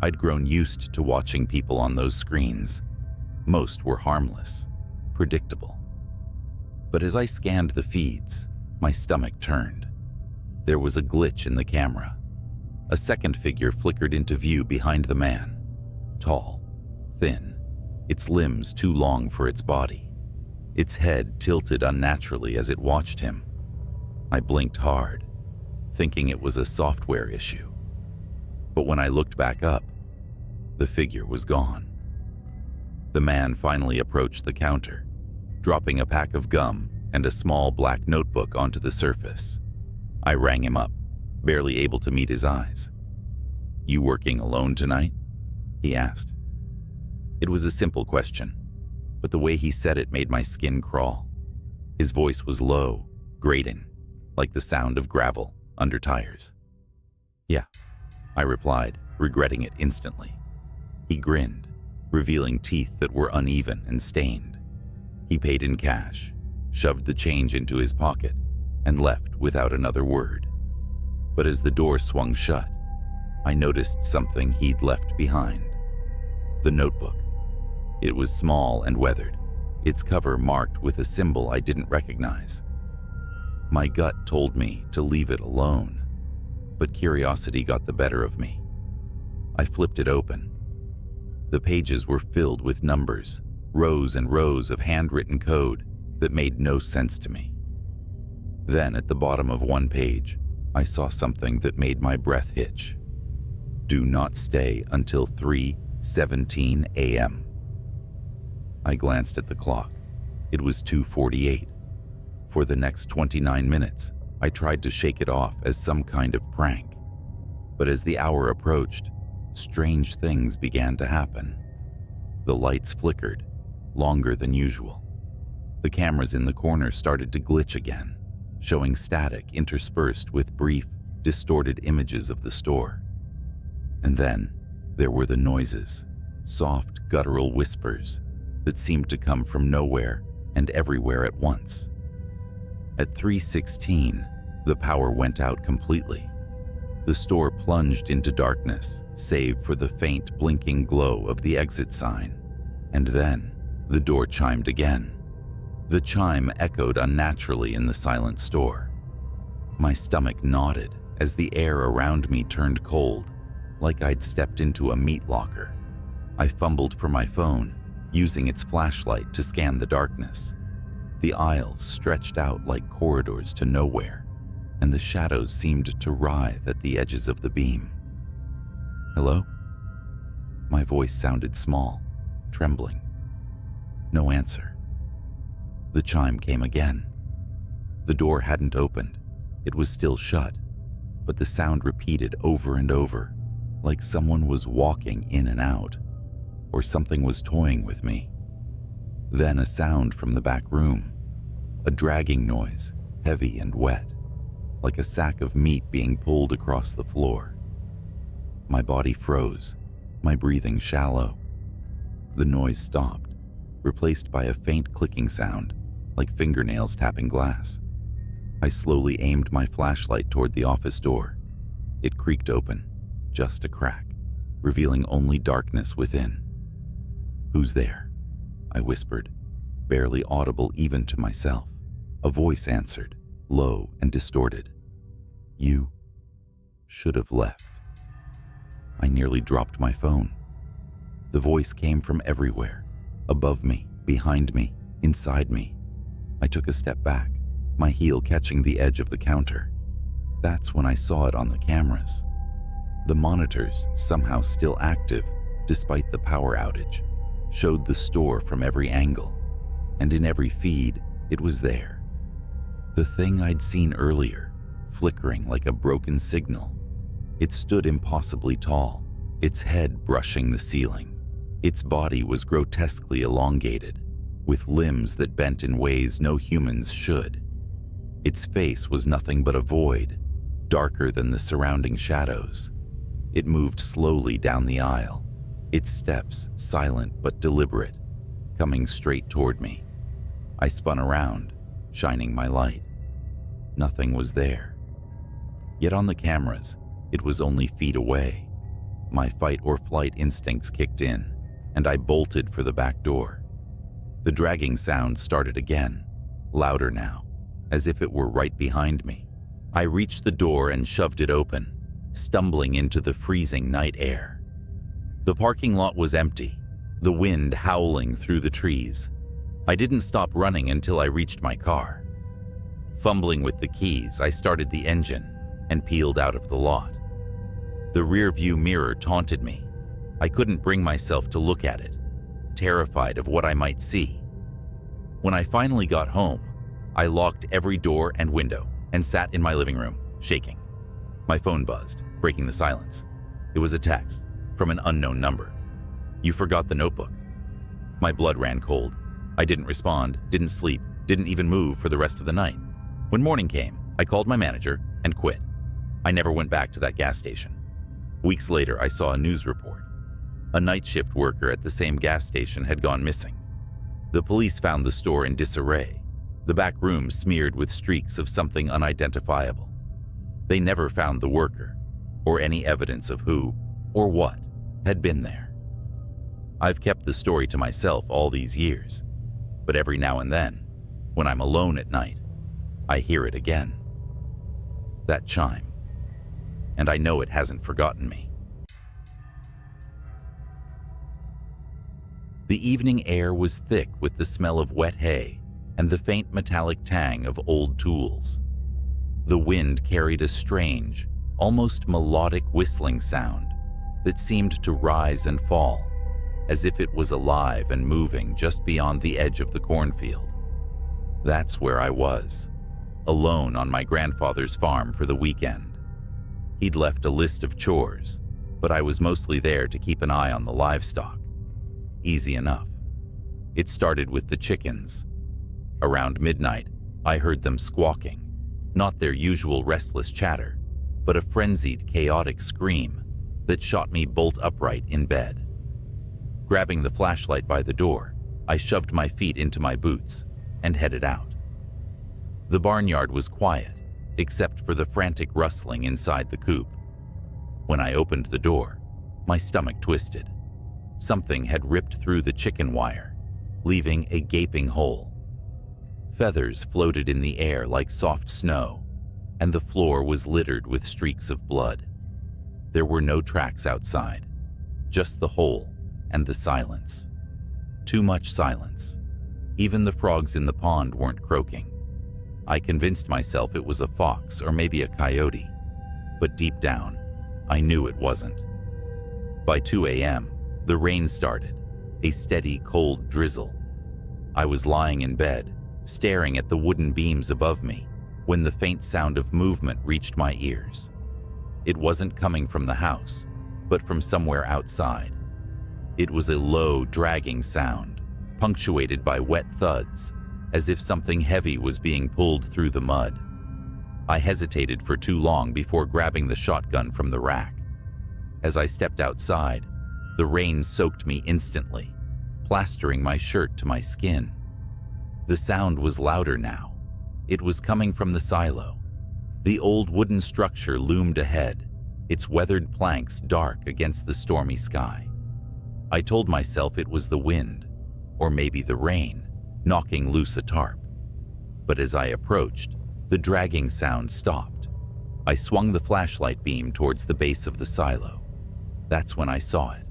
[SPEAKER 1] I'd grown used to watching people on those screens. Most were harmless, predictable. But as I scanned the feeds, my stomach turned. There was a glitch in the camera. A second figure flickered into view behind the man. Tall, thin, its limbs too long for its body. Its head tilted unnaturally as it watched him. I blinked hard, thinking it was a software issue. But when I looked back up, the figure was gone. The man finally approached the counter, dropping a pack of gum and a small black notebook onto the surface. I rang him up, barely able to meet his eyes. "You working alone tonight?" he asked. It was a simple question, but the way he said it made my skin crawl. His voice was low, grating, like the sound of gravel under tires. "Yeah," I replied, regretting it instantly. He grinned, revealing teeth that were uneven and stained. He paid in cash, shoved the change into his pocket, and left without another word. But as the door swung shut, I noticed something he'd left behind. The notebook. It was small and weathered, its cover marked with a symbol I didn't recognize. My gut told me to leave it alone, but curiosity got the better of me. I flipped it open. The pages were filled with numbers, rows and rows of handwritten code that made no sense to me. Then at the bottom of one page, I saw something that made my breath hitch. "Do not stay until 3:17 a.m. I glanced at the clock. It was 2:48. For the next 29 minutes, I tried to shake it off as some kind of prank. But as the hour approached, strange things began to happen. The lights flickered, longer than usual. The cameras in the corner started to glitch again, showing static interspersed with brief, distorted images of the store. And then there were the noises, soft, guttural whispers that seemed to come from nowhere and everywhere at once. At 3:16, the power went out completely. The store plunged into darkness, save for the faint blinking glow of the exit sign. And then the door chimed again. The chime echoed unnaturally in the silent store. My stomach knotted as the air around me turned cold, like I'd stepped into a meat locker. I fumbled for my phone, using its flashlight to scan the darkness. The aisles stretched out like corridors to nowhere, and the shadows seemed to writhe at the edges of the beam. "Hello?" My voice sounded small, trembling. No answer. The chime came again, The door hadn't opened. It was still shut, but the sound repeated over and over, like someone was walking in and out, or something was toying with me. Then a sound from the back room, a dragging noise, heavy and wet, like a sack of meat being pulled across the floor. My body froze, my breathing shallow. The noise stopped, replaced by a faint clicking sound, like fingernails tapping glass. I slowly aimed my flashlight toward the office door. It creaked open, just a crack, revealing only darkness within. "Who's there?" I whispered, barely audible even to myself. A voice answered, low and distorted. "You should have left." I nearly dropped my phone. The voice came from everywhere, above me, behind me, inside me. I took a step back, my heel catching the edge of the counter. That's when I saw it on the cameras. The monitors, somehow still active despite the power outage, showed the store from every angle, and in every feed, it was there. The thing I'd seen earlier, flickering like a broken signal. It stood impossibly tall, its head brushing the ceiling. Its body was grotesquely elongated, with limbs that bent in ways no humans should. Its face was nothing but a void, darker than the surrounding shadows. It moved slowly down the aisle, its steps silent but deliberate, coming straight toward me. I spun around, shining my light. Nothing was there. Yet on the cameras, it was only feet away. My fight or flight instincts kicked in, and I bolted for the back door. The dragging sound started again, louder now, as if it were right behind me. I reached the door and shoved it open, stumbling into the freezing night air. The parking lot was empty, the wind howling through the trees. I didn't stop running until I reached my car. Fumbling with the keys, I started the engine and peeled out of the lot. The rear-view mirror taunted me. I couldn't bring myself to look at it, terrified of what I might see. When I finally got home, I locked every door and window and sat in my living room, shaking. My phone buzzed, breaking the silence. It was a text from an unknown number. "You forgot the notebook." My blood ran cold. I didn't respond, didn't sleep, didn't even move for the rest of the night. When morning came, I called my manager and quit. I never went back to that gas station. Weeks later, I saw a news report. A night shift worker at the same gas station had gone missing. The police found the store in disarray, the back room smeared with streaks of something unidentifiable. They never found the worker, or any evidence of who or what had been there. I've kept the story to myself all these years, but every now and then, when I'm alone at night, I hear it again. That chime. And I know it hasn't forgotten me. The evening air was thick with the smell of wet hay and the faint metallic tang of old tools. The wind carried a strange, almost melodic whistling sound that seemed to rise and fall, as if it was alive and moving just beyond the edge of the cornfield. That's where I was, alone on my grandfather's farm for the weekend. He'd left a list of chores, but I was mostly there to keep an eye on the livestock. Easy enough. It started with the chickens. Around midnight, I heard them squawking, not their usual restless chatter, but a frenzied, chaotic scream that shot me bolt upright in bed. Grabbing the flashlight by the door, I shoved my feet into my boots and headed out. The barnyard was quiet, except for the frantic rustling inside the coop. When I opened the door, my stomach twisted. Something had ripped through the chicken wire, leaving a gaping hole. Feathers floated in the air like soft snow, and the floor was littered with streaks of blood. There were no tracks outside, just the hole and the silence. Too much silence. Even the frogs in the pond weren't croaking. I convinced myself it was a fox or maybe a coyote, but deep down, I knew it wasn't. By 2 a.m., the rain started, a steady, cold drizzle. I was lying in bed, staring at the wooden beams above me, when the faint sound of movement reached my ears. It wasn't coming from the house, but from somewhere outside. It was a low, dragging sound, punctuated by wet thuds, as if something heavy was being pulled through the mud. I hesitated for too long before grabbing the shotgun from the rack. As I stepped outside, the rain soaked me instantly, plastering my shirt to my skin. The sound was louder now. It was coming from the silo. The old wooden structure loomed ahead, its weathered planks dark against the stormy sky. I told myself it was the wind, or maybe the rain, knocking loose a tarp. But as I approached, the dragging sound stopped. I swung the flashlight beam towards the base of the silo. That's when I saw it.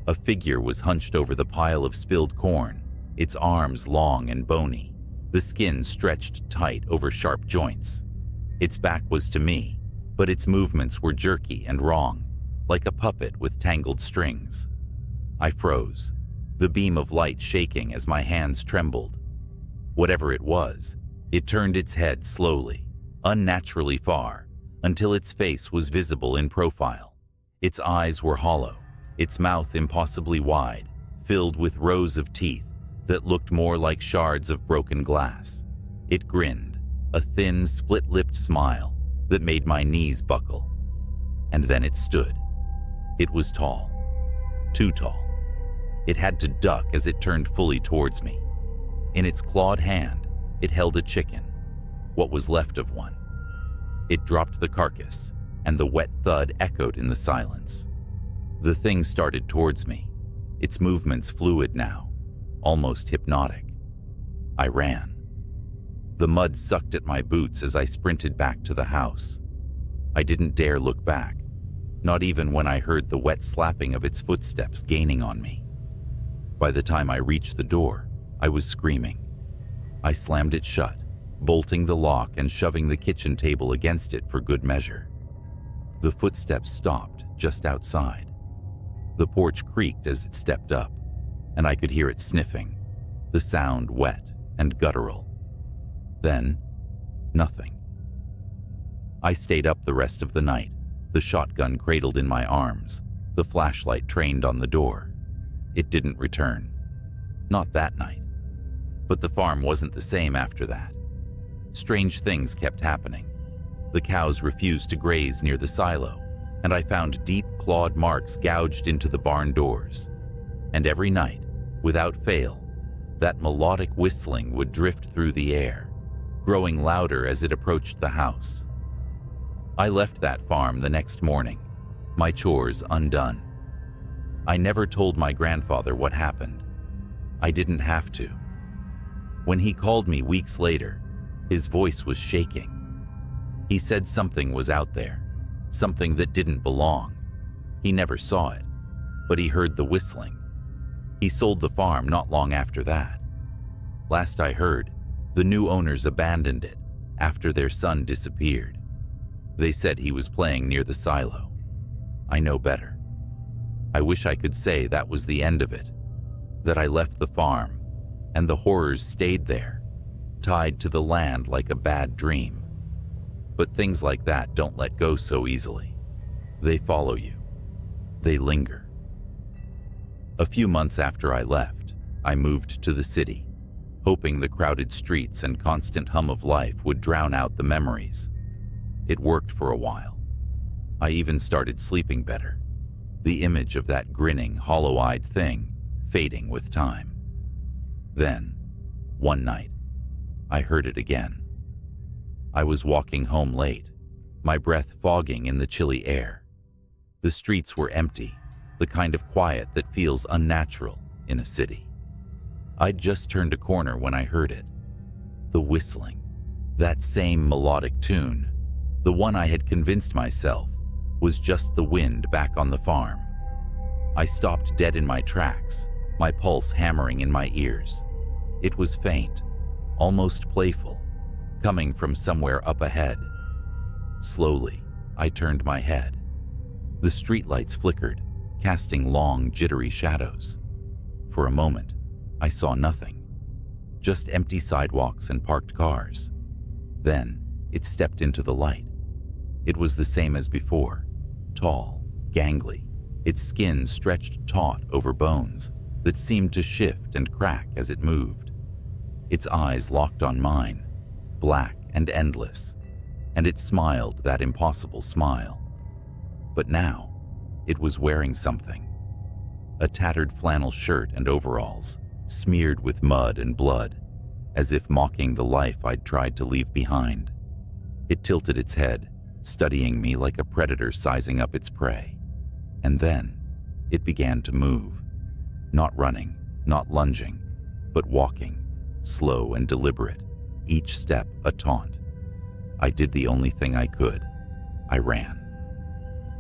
[SPEAKER 1] A figure was hunched over the pile of spilled corn, its arms long and bony, the skin stretched tight over sharp joints. Its back was to me, but its movements were jerky and wrong, like a puppet with tangled strings. I froze, the beam of light shaking as my hands trembled. Whatever it was, it turned its head slowly, unnaturally far, until its face was visible in profile. Its eyes were hollow, its mouth impossibly wide, filled with rows of teeth that looked more like shards of broken glass. It grinned, a thin, split-lipped smile that made my knees buckle. And then it stood. It was tall, too tall. It had to duck as it turned fully towards me. In its clawed hand, it held a chicken, what was left of one. It dropped the carcass, and the wet thud echoed in the silence. The thing started towards me, its movements fluid now, almost hypnotic. I ran. The mud sucked at my boots as I sprinted back to the house. I didn't dare look back, not even when I heard the wet slapping of its footsteps gaining on me. By the time I reached the door, I was screaming. I slammed it shut, bolting the lock and shoving the kitchen table against it for good measure. The footsteps stopped just outside. The porch creaked as it stepped up, and I could hear it sniffing, the sound wet and guttural. Then, nothing. I stayed up the rest of the night, the shotgun cradled in my arms, the flashlight trained on the door. It didn't return. Not that night. But the farm wasn't the same after that. Strange things kept happening. The cows refused to graze near the silo, and I found deep clawed marks gouged into the barn doors. And every night, without fail, that melodic whistling would drift through the air, growing louder as it approached the house. I left that farm the next morning, my chores undone. I never told my grandfather what happened. I didn't have to. When he called me weeks later, his voice was shaking. He said something was out there, something that didn't belong. He never saw it, but he heard the whistling. He sold the farm not long after that. Last I heard, the new owners abandoned it after their son disappeared. They said he was playing near the silo. I know better. I wish I could say that was the end of it, that I left the farm and the horrors stayed there, tied to the land like a bad dream. But things like that don't let go so easily. They follow you. They linger. A few months after I left, I moved to the city, hoping the crowded streets and constant hum of life would drown out the memories. It worked for a while. I even started sleeping better, the image of that grinning, hollow-eyed thing fading with time. Then, one night, I heard it again. I was walking home late, my breath fogging in the chilly air. The streets were empty, the kind of quiet that feels unnatural in a city. I'd just turned a corner when I heard it. The whistling, that same melodic tune, the one I had convinced myself was just the wind back on the farm. I stopped dead in my tracks, my pulse hammering in my ears. It was faint, almost playful, coming from somewhere up ahead. Slowly, I turned my head. The streetlights flickered, casting long, jittery shadows. For a moment, I saw nothing, just empty sidewalks and parked cars. Then, it stepped into the light. It was the same as before, tall, gangly, its skin stretched taut over bones that seemed to shift and crack as it moved. Its eyes locked on mine, black and endless, and it smiled that impossible smile. But now, it was wearing something. A tattered flannel shirt and overalls, smeared with mud and blood, as if mocking the life I'd tried to leave behind. It tilted its head, studying me like a predator sizing up its prey. And then, it began to move. Not running, not lunging, but walking, slow and deliberate, each step a taunt. I did the only thing I could. I ran.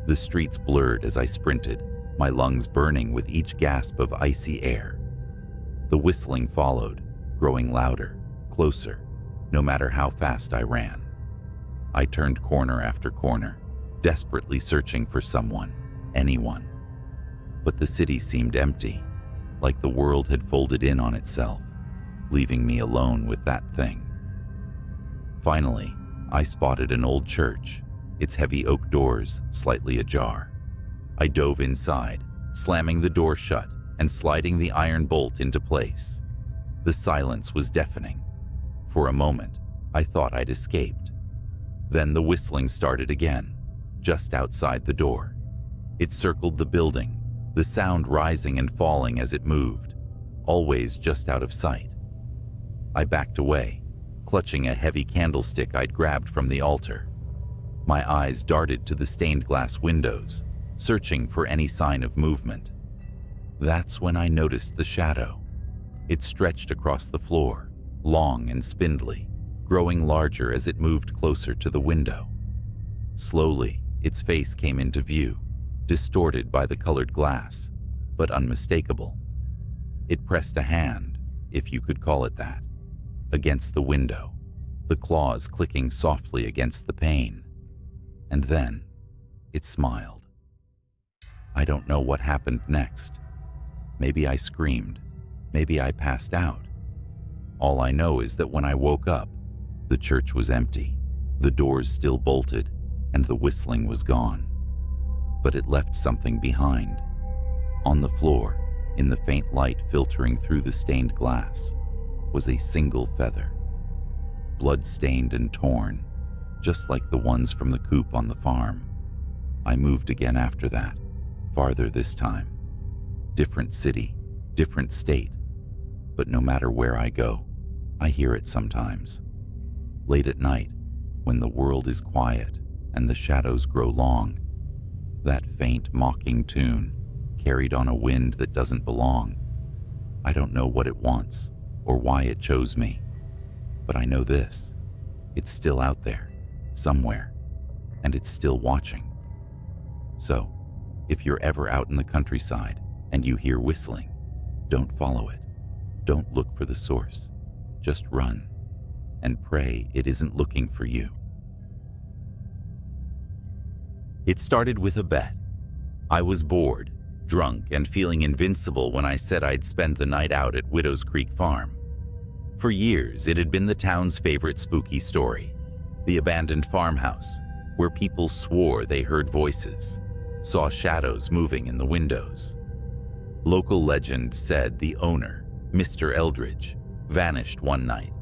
[SPEAKER 1] The streets blurred as I sprinted, my lungs burning with each gasp of icy air. The whistling followed, growing louder, closer, no matter how fast I ran. I turned corner after corner, desperately searching for someone, anyone. But the city seemed empty, like the world had folded in on itself, leaving me alone with that thing. Finally, I spotted an old church, its heavy oak doors slightly ajar. I dove inside, slamming the door shut and sliding the iron bolt into place. The silence was deafening. For a moment, I thought I'd escaped. Then the whistling started again, just outside the door. It circled the building, the sound rising and falling as it moved, always just out of sight. I backed away, clutching a heavy candlestick I'd grabbed from the altar. My eyes darted to the stained glass windows, searching for any sign of movement. That's when I noticed the shadow. It stretched across the floor, long and spindly, growing larger as it moved closer to the window. Slowly, its face came into view, distorted by the colored glass, but unmistakable. It pressed a hand, if you could call it that, against the window, the claws clicking softly against the pane. And then, it smiled. I don't know what happened next. Maybe I screamed. Maybe I passed out. All I know is that when I woke up, the church was empty, the doors still bolted, and the whistling was gone. But it left something behind. On the floor, in the faint light filtering through the stained glass, was a single feather, blood-stained and torn, just like the ones from the coop on the farm. I moved again after that, farther this time. Different city, different state, but no matter where I go, I hear it sometimes. Late at night, when the world is quiet and the shadows grow long, that faint, mocking tune, carried on a wind that doesn't belong. I don't know what it wants or why it chose me, but I know this: it's still out there, somewhere, and it's still watching. So, if you're ever out in the countryside and you hear whistling, don't follow it. Don't look for the source. Just run and pray it isn't looking for you. It started with a bet. I was bored, drunk, and feeling invincible when I said I'd spend the night out at Widow's Creek Farm. For years, it had been the town's favorite spooky story, the abandoned farmhouse, where people swore they heard voices, saw shadows moving in the windows. Local legend said the owner, Mr. Eldridge, vanished one night,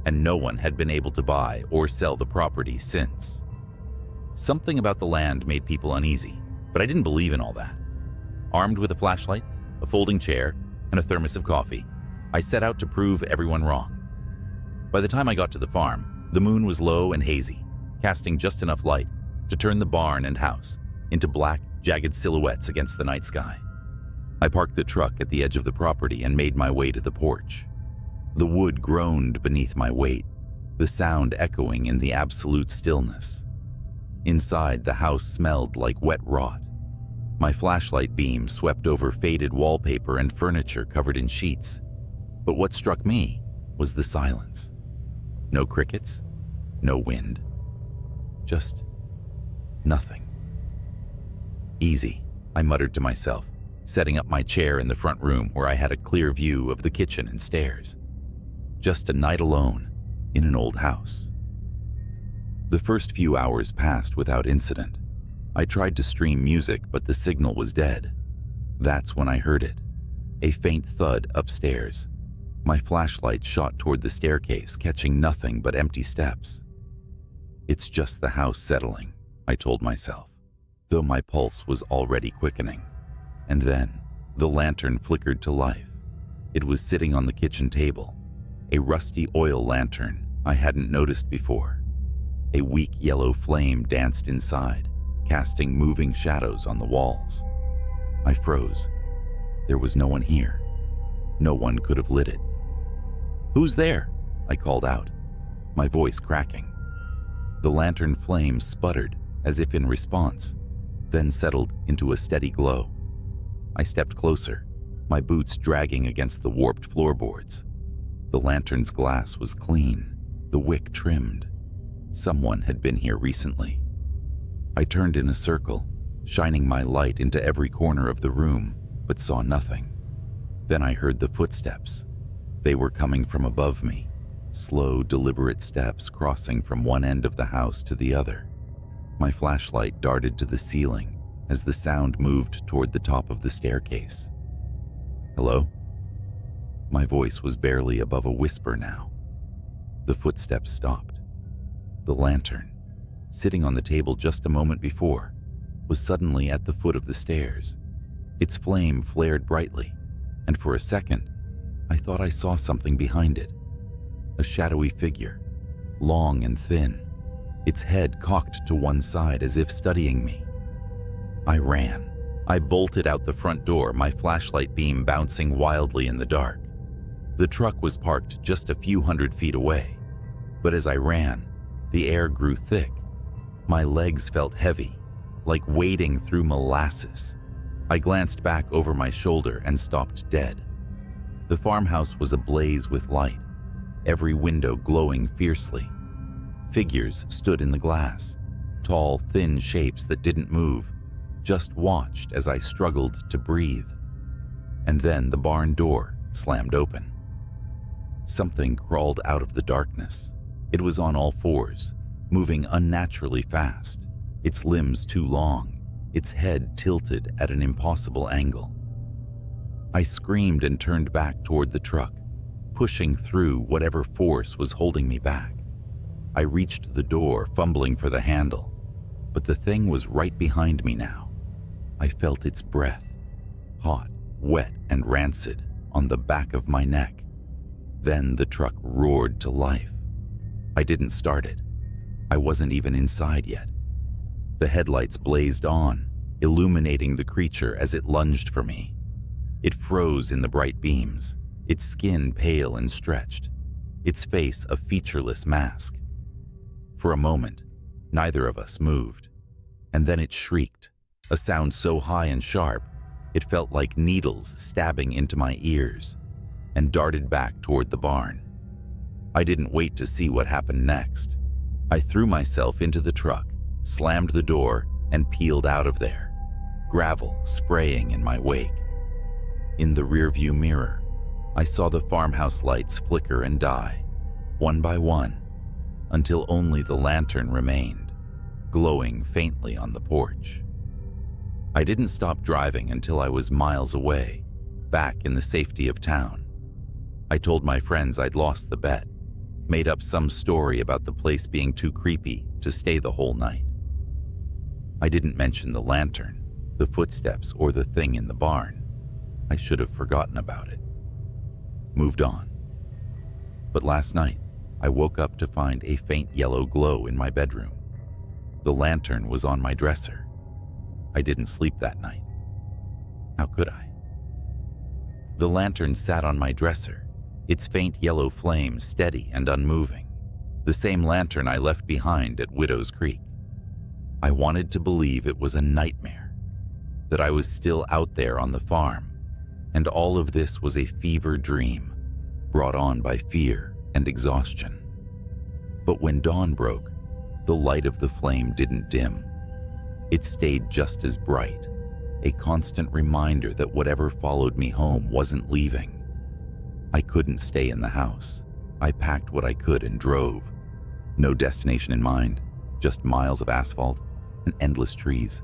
[SPEAKER 1] and no one had been able to buy or sell the property since. Something about the land made people uneasy, but I didn't believe in all that. Armed with a flashlight, a folding chair, and a thermos of coffee, I set out to prove everyone wrong. By the time I got to the farm, the moon was low and hazy, casting just enough light to turn the barn and house into black, jagged silhouettes against the night sky. I parked the truck at the edge of the property and made my way to the porch. The wood groaned beneath my weight, the sound echoing in the absolute stillness. Inside, the house smelled like wet rot. My flashlight beam swept over faded wallpaper and furniture covered in sheets. But what struck me was the silence. No crickets, no wind, just nothing. Easy, I muttered to myself, setting up my chair in the front room where I had a clear view of the kitchen and stairs. Just a night alone in an old house. The first few hours passed without incident. I tried to stream music, but the signal was dead. That's when I heard it. A faint thud upstairs. My flashlight shot toward the staircase, catching nothing but empty steps. It's just the house settling, I told myself, though my pulse was already quickening. And then, the lantern flickered to life. It was sitting on the kitchen table, a rusty oil lantern I hadn't noticed before. A weak yellow flame danced inside, casting moving shadows on the walls. I froze. There was no one here. No one could have lit it. "Who's there?" I called out, my voice cracking. The lantern flame sputtered as if in response, then settled into a steady glow. I stepped closer, my boots dragging against the warped floorboards. The lantern's glass was clean, the wick trimmed. Someone had been here recently. I turned in a circle, shining my light into every corner of the room, but saw nothing. Then I heard the footsteps. They were coming from above me, slow, deliberate steps crossing from one end of the house to the other. My flashlight darted to the ceiling as the sound moved toward the top of the staircase. "Hello?" My voice was barely above a whisper now. The footsteps stopped. The lantern, sitting on the table just a moment before, was suddenly at the foot of the stairs. Its flame flared brightly, and for a second, I thought I saw something behind it. A shadowy figure, long and thin, its head cocked to one side as if studying me. I ran. I bolted out the front door, my flashlight beam bouncing wildly in the dark. The truck was parked just a few hundred feet away, but as I ran, the air grew thick. My legs felt heavy, like wading through molasses. I glanced back over my shoulder and stopped dead. The farmhouse was ablaze with light, every window glowing fiercely. Figures stood in the glass, tall, thin shapes that didn't move, just watched as I struggled to breathe. And then the barn door slammed open. Something crawled out of the darkness. It was on all fours, moving unnaturally fast, its limbs too long, its head tilted at an impossible angle. I screamed and turned back toward the truck, pushing through whatever force was holding me back. I reached the door, fumbling for the handle, but the thing was right behind me now. I felt its breath, hot, wet, and rancid, on the back of my neck. Then the truck roared to life. I didn't start it. I wasn't even inside yet. The headlights blazed on, illuminating the creature as it lunged for me. It froze in the bright beams, its skin pale and stretched, its face a featureless mask. For a moment, neither of us moved, and then it shrieked, a sound so high and sharp, it felt like needles stabbing into my ears, and darted back toward the barn. I didn't wait to see what happened next. I threw myself into the truck, slammed the door, and peeled out of there, gravel spraying in my wake. In the rearview mirror, I saw the farmhouse lights flicker and die, one by one, until only the lantern remained, glowing faintly on the porch. I didn't stop driving until I was miles away, back in the safety of town. I told my friends I'd lost the bet, made up some story about the place being too creepy to stay the whole night. I didn't mention the lantern, the footsteps, or the thing in the barn. I should have forgotten about it. Moved on. But last night, I woke up to find a faint yellow glow in my bedroom. The lantern was on my dresser. I didn't sleep that night. How could I? The lantern sat on my dresser, its faint yellow flame steady and unmoving, the same lantern I left behind at Widow's Creek. I wanted to believe it was a nightmare, that I was still out there on the farm, and all of this was a fever dream, brought on by fear and exhaustion. But when dawn broke, the light of the flame didn't dim. It stayed just as bright, a constant reminder that whatever followed me home wasn't leaving. I couldn't stay in the house. I packed what I could and drove. No destination in mind, just miles of asphalt and endless trees.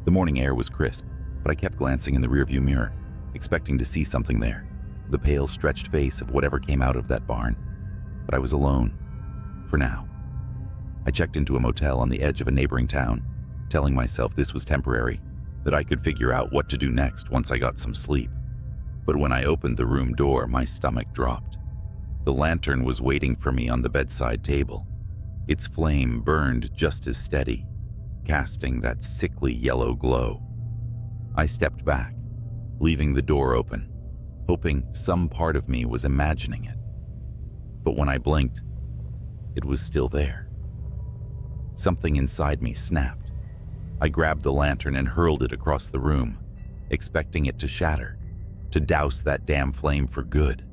[SPEAKER 1] The morning air was crisp, but I kept glancing in the rearview mirror, expecting to see something there, the pale, stretched face of whatever came out of that barn. But I was alone, for now. I checked into a motel on the edge of a neighboring town, telling myself this was temporary, that I could figure out what to do next once I got some sleep. But when I opened the room door, my stomach dropped. The lantern was waiting for me on the bedside table. Its flame burned just as steady, casting that sickly yellow glow. I stepped back, leaving the door open, hoping some part of me was imagining it. But when I blinked, it was still there. Something inside me snapped. I grabbed the lantern and hurled it across the room, expecting it to shatter, to douse that damn flame for good.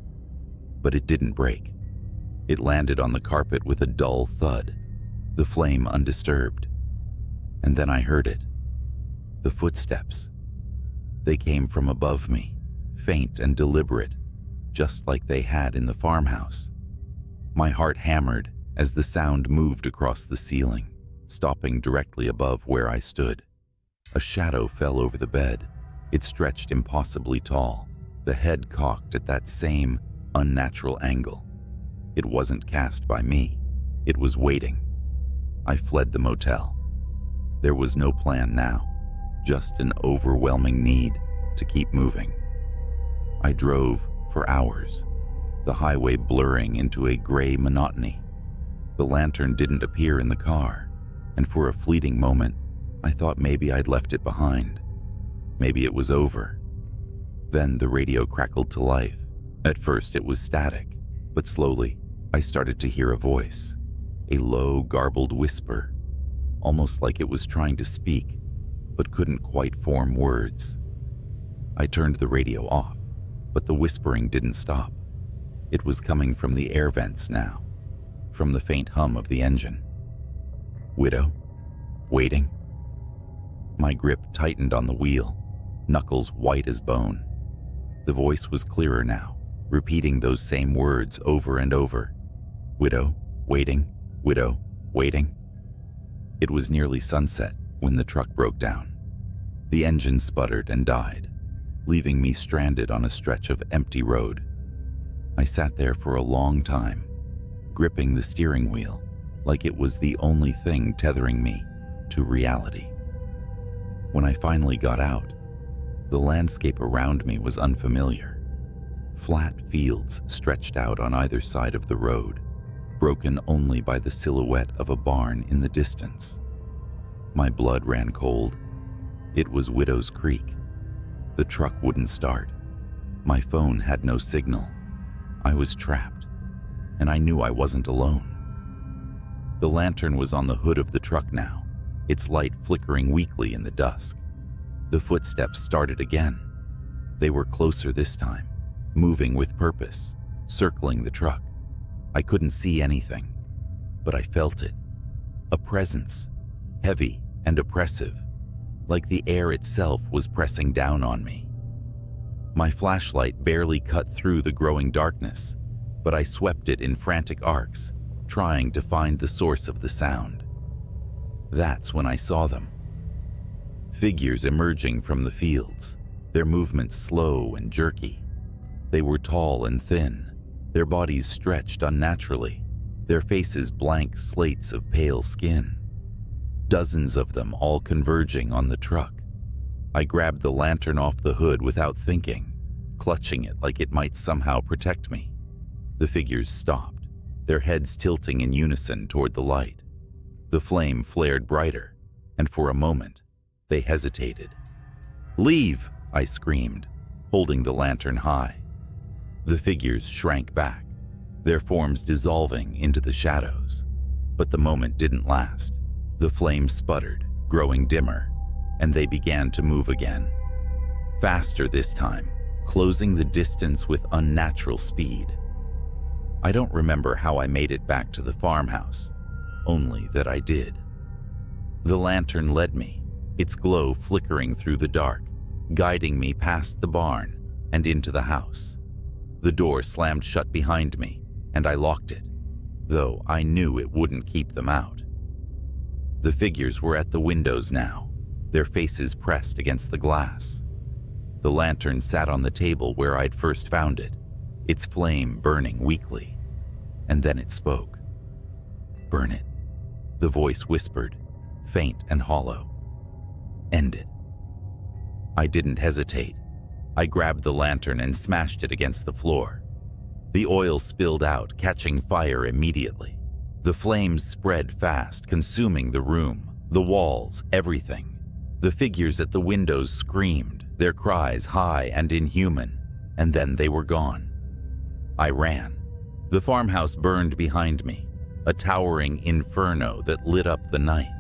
[SPEAKER 1] But it didn't break. It landed on the carpet with a dull thud, the flame undisturbed. And then I heard it. The footsteps. They came from above me, faint and deliberate, just like they had in the farmhouse. My heart hammered as the sound moved across the ceiling, stopping directly above where I stood. A shadow fell over the bed. It stretched impossibly tall, the head cocked at that same unnatural angle. It wasn't cast by me. It was waiting. I fled the motel. There was no plan now, just an overwhelming need to keep moving. I drove for hours, the highway blurring into a gray monotony. The lantern didn't appear in the car, and for a fleeting moment, I thought maybe I'd left it behind. Maybe it was over. Then the radio crackled to life. At first it was static, but slowly I started to hear a voice, a low, garbled whisper, almost like it was trying to speak, but couldn't quite form words. I turned the radio off, but the whispering didn't stop. It was coming from the air vents now, from the faint hum of the engine. Widow? Waiting? My grip tightened on the wheel, knuckles white as bone. The voice was clearer now, repeating those same words over and over. Widow, waiting, widow, waiting. It was nearly sunset when the truck broke down. The engine sputtered and died, leaving me stranded on a stretch of empty road. I sat there for a long time, gripping the steering wheel like it was the only thing tethering me to reality. When I finally got out, the landscape around me was unfamiliar. Flat fields stretched out on either side of the road, broken only by the silhouette of a barn in the distance. My blood ran cold. It was Widow's Creek. The truck wouldn't start. My phone had no signal. I was trapped, and I knew I wasn't alone. The lantern was on the hood of the truck now, its light flickering weakly in the dusk. The footsteps started again. They were closer this time, moving with purpose, circling the truck. I couldn't see anything, but I felt it. A presence, heavy and oppressive, like the air itself was pressing down on me. My flashlight barely cut through the growing darkness, but I swept it in frantic arcs, trying to find the source of the sound. That's when I saw them. Figures emerging from the fields, their movements slow and jerky. They were tall and thin, their bodies stretched unnaturally, their faces blank slates of pale skin. Dozens of them all converging on the truck. I grabbed the lantern off the hood without thinking, clutching it like it might somehow protect me. The figures stopped, their heads tilting in unison toward the light. The flame flared brighter, and for a moment, they hesitated. "Leave!" I screamed, holding the lantern high. The figures shrank back, their forms dissolving into the shadows. But the moment didn't last. The flame sputtered, growing dimmer, and they began to move again. Faster this time, closing the distance with unnatural speed. I don't remember how I made it back to the farmhouse, only that I did. The lantern led me, its glow flickering through the dark, guiding me past the barn and into the house. The door slammed shut behind me, and I locked it, though I knew it wouldn't keep them out. The figures were at the windows now, their faces pressed against the glass. The lantern sat on the table where I'd first found it, its flame burning weakly. And then it spoke. "Burn it," the voice whispered, faint and hollow. "End it." I didn't hesitate. I grabbed the lantern and smashed it against the floor. The oil spilled out, catching fire immediately. The flames spread fast, consuming the room, the walls, everything. The figures at the windows screamed, their cries high and inhuman, and then they were gone. I ran. The farmhouse burned behind me, a towering inferno that lit up the night.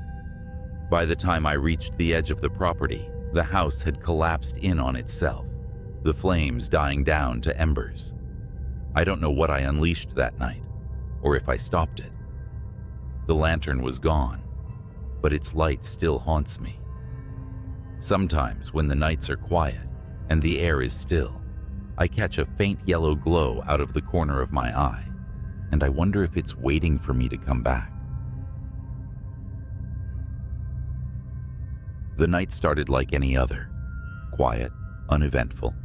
[SPEAKER 1] By the time I reached the edge of the property, the house had collapsed in on itself, the flames dying down to embers. I don't know what I unleashed that night, or if I stopped it. The lantern was gone, but its light still haunts me. Sometimes when the nights are quiet and the air is still, I catch a faint yellow glow out of the corner of my eye, and I wonder if it's waiting for me to come back. The night started like any other, quiet, uneventful,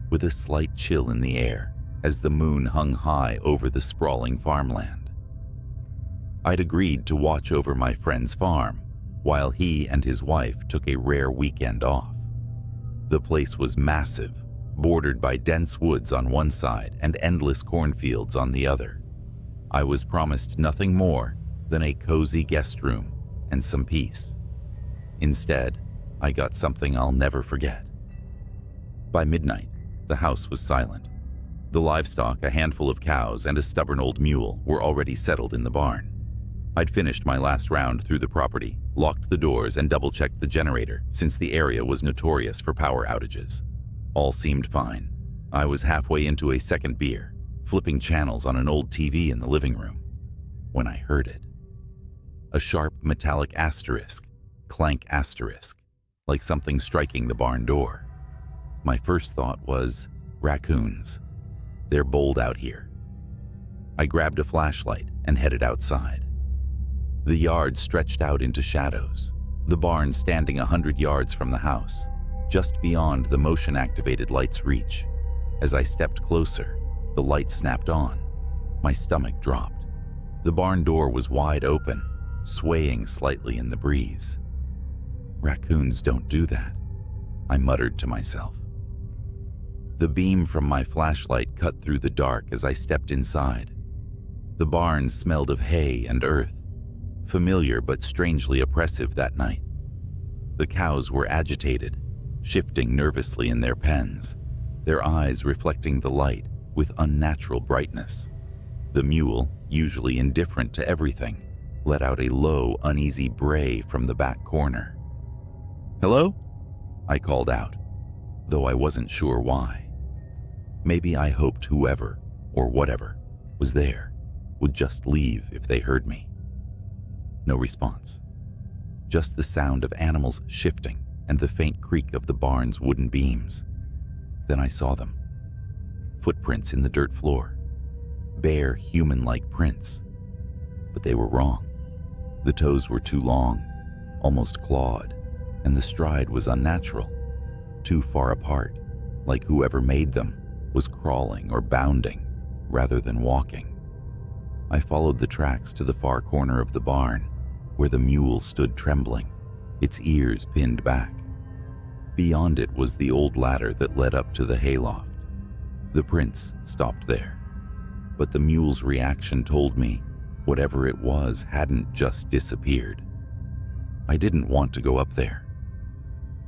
[SPEAKER 1] with a slight chill in the air as the moon hung high over the sprawling farmland. I'd agreed to watch over my friend's farm while he and his wife took a rare weekend off. The place was massive, bordered by dense woods on one side and endless cornfields on the other. I was promised nothing more than a cozy guest room and some peace. Instead, I got something I'll never forget. By midnight, the house was silent. The livestock, a handful of cows and a stubborn old mule, were already settled in the barn. I'd finished my last round through the property, locked the doors, and double-checked the generator, since the area was notorious for power outages. All seemed fine. I was halfway into a second beer, flipping channels on an old TV in the living room, when I heard it. A sharp metallic asterisk, clank asterisk, like something striking the barn door. My first thought was, raccoons. They're bold out here. I grabbed a flashlight and headed outside. The yard stretched out into shadows, the barn standing 100 yards from the house, just beyond the motion-activated light's reach. As I stepped closer, the light snapped on. My stomach dropped. The barn door was wide open, swaying slightly in the breeze. Raccoons don't do that, I muttered to myself. The beam from my flashlight cut through the dark as I stepped inside. The barn smelled of hay and earth, familiar but strangely oppressive that night. The cows were agitated, shifting nervously in their pens, their eyes reflecting the light with unnatural brightness. The mule, usually indifferent to everything, let out a low, uneasy bray from the back corner. "Hello?" I called out, though I wasn't sure why. Maybe I hoped whoever, or whatever, was there would just leave if they heard me. No response. Just the sound of animals shifting and the faint creak of the barn's wooden beams. Then I saw them. Footprints in the dirt floor. Bare, human-like prints. But they were wrong. The toes were too long, almost clawed, and the stride was unnatural, too far apart, like whoever made them was crawling or bounding rather than walking. I followed the tracks to the far corner of the barn, where the mule stood trembling, its ears pinned back. Beyond it was the old ladder that led up to the hayloft. The prints stopped there, but the mule's reaction told me whatever it was hadn't just disappeared. I didn't want to go up there.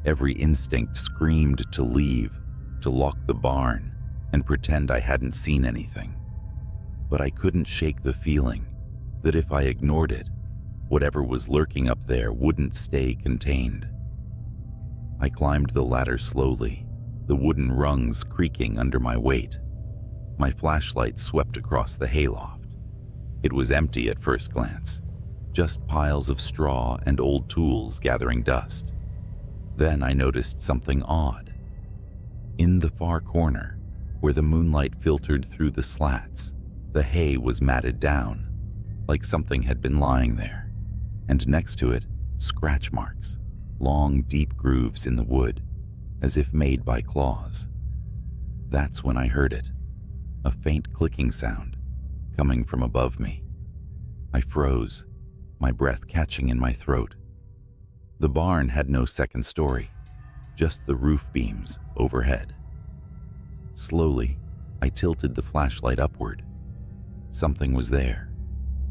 [SPEAKER 1] Every instinct screamed to leave, to lock the barn, and pretend I hadn't seen anything. But I couldn't shake the feeling that if I ignored it, whatever was lurking up there wouldn't stay contained. I climbed the ladder slowly, the wooden rungs creaking under my weight. My flashlight swept across the hayloft. It was empty at first glance, just piles of straw and old tools gathering dust. Then I noticed something odd. In the far corner, where the moonlight filtered through the slats, the hay was matted down, like something had been lying there, and next to it, scratch marks, long, deep grooves in the wood, as if made by claws. That's when I heard it, a faint clicking sound coming from above me. I froze, my breath catching in my throat. The barn had no second story, just the roof beams overhead. Slowly, I tilted the flashlight upward. Something was there,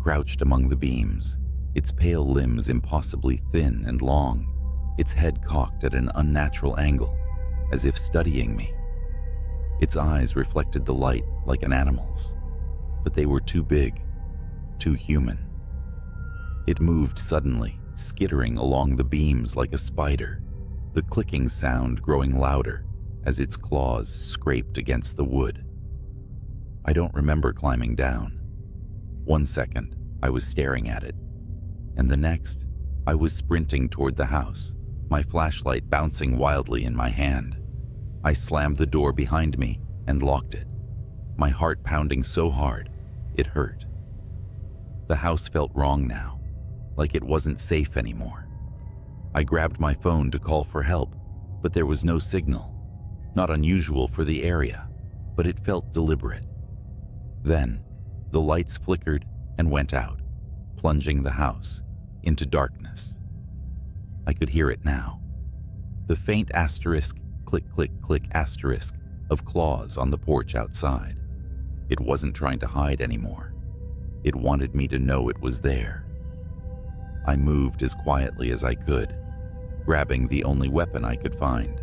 [SPEAKER 1] crouched among the beams, its pale limbs impossibly thin and long, its head cocked at an unnatural angle, as if studying me. Its eyes reflected the light like an animal's, but they were too big, too human. It moved suddenly, skittering along the beams like a spider, the clicking sound growing louder as its claws scraped against the wood. I don't remember climbing down. 1 second, I was staring at it, and the next, I was sprinting toward the house, my flashlight bouncing wildly in my hand. I slammed the door behind me and locked it, my heart pounding so hard, it hurt. The house felt wrong now, like it wasn't safe anymore. I grabbed my phone to call for help, but there was no signal. Not unusual for the area, but it felt deliberate. Then, the lights flickered and went out, plunging the house into darkness. I could hear it now. The faint asterisk, click, click, click asterisk of claws on the porch outside. It wasn't trying to hide anymore. It wanted me to know it was there. I moved as quietly as I could, grabbing the only weapon I could find,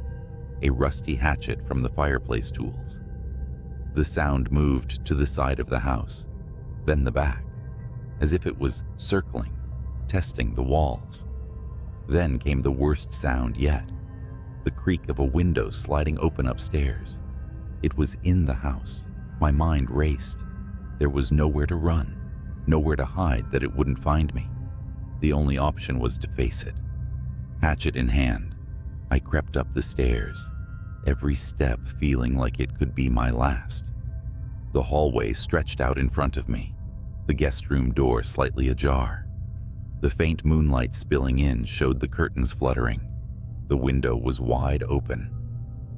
[SPEAKER 1] a rusty hatchet from the fireplace tools. The sound moved to the side of the house, then the back, as if it was circling, testing the walls. Then came the worst sound yet, the creak of a window sliding open upstairs. It was in the house. My mind raced. There was nowhere to run, nowhere to hide that it wouldn't find me. The only option was to face it. Hatchet in hand, I crept up the stairs, every step feeling like it could be my last. The hallway stretched out in front of me, the guest room door slightly ajar. The faint moonlight spilling in showed the curtains fluttering. The window was wide open.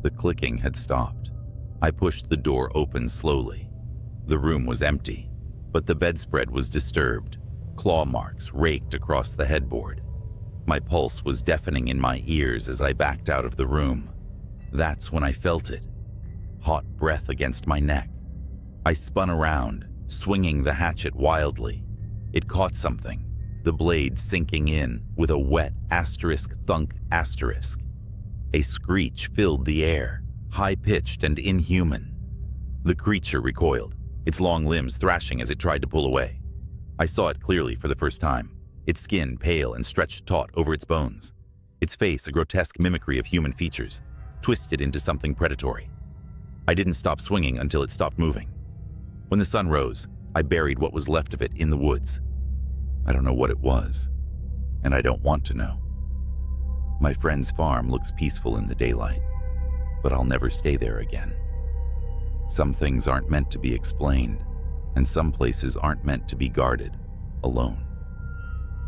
[SPEAKER 1] The clicking had stopped. I pushed the door open slowly. The room was empty, but the bedspread was disturbed. Claw marks raked across the headboard. My pulse was deafening in my ears as I backed out of the room. That's when I felt it. Hot breath against my neck. I spun around, swinging the hatchet wildly. It caught something, the blade sinking in with a wet asterisk thunk asterisk. A screech filled the air, high-pitched and inhuman. The creature recoiled, its long limbs thrashing as it tried to pull away. I saw it clearly for the first time, its skin pale and stretched taut over its bones, its face a grotesque mimicry of human features, twisted into something predatory. I didn't stop swinging until it stopped moving. When the sun rose, I buried what was left of it in the woods. I don't know what it was, and I don't want to know. My friend's farm looks peaceful in the daylight, but I'll never stay there again. Some things aren't meant to be explained, and some places aren't meant to be guarded alone.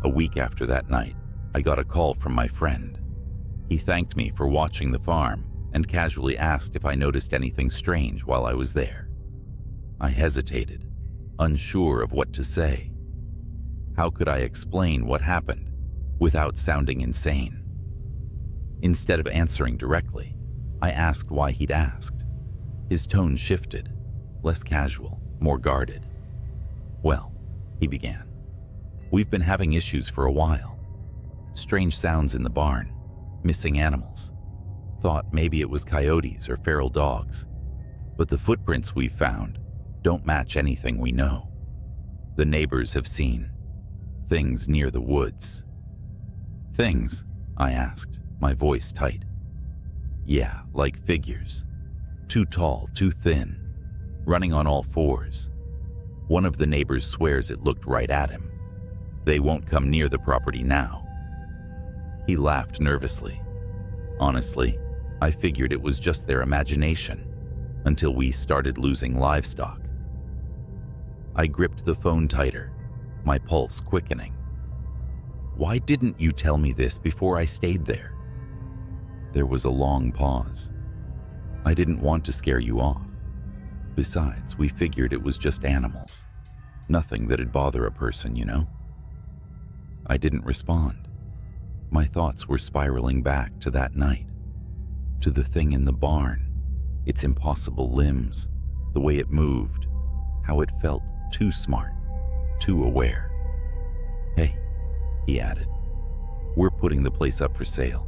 [SPEAKER 1] A week after that night, I got a call from my friend. He thanked me for watching the farm and casually asked if I noticed anything strange while I was there. I hesitated, unsure of what to say. How could I explain what happened without sounding insane? Instead of answering directly, I asked why he'd asked. His tone shifted, less casual, more guarded. Well, he began. We've been having issues for a while. Strange sounds in the barn, missing animals. Thought maybe it was coyotes or feral dogs. But the footprints we've found don't match anything we know. The neighbors have seen things near the woods. Things? I asked, my voice tight. Yeah, like figures. Too tall, too thin, running on all fours. One of the neighbors swears it looked right at him. They won't come near the property now. He laughed nervously. Honestly, I figured it was just their imagination, until we started losing livestock. I gripped the phone tighter, my pulse quickening. Why didn't you tell me this before I stayed there?" There was a long pause. "I didn't want to scare you off. Besides, we figured it was just animals. Nothing that'd bother a person, you know?" I didn't respond. My thoughts were spiraling back to that night, to the thing in the barn, its impossible limbs, the way it moved, how it felt too smart, too aware. "Hey," he added, "we're putting the place up for sale.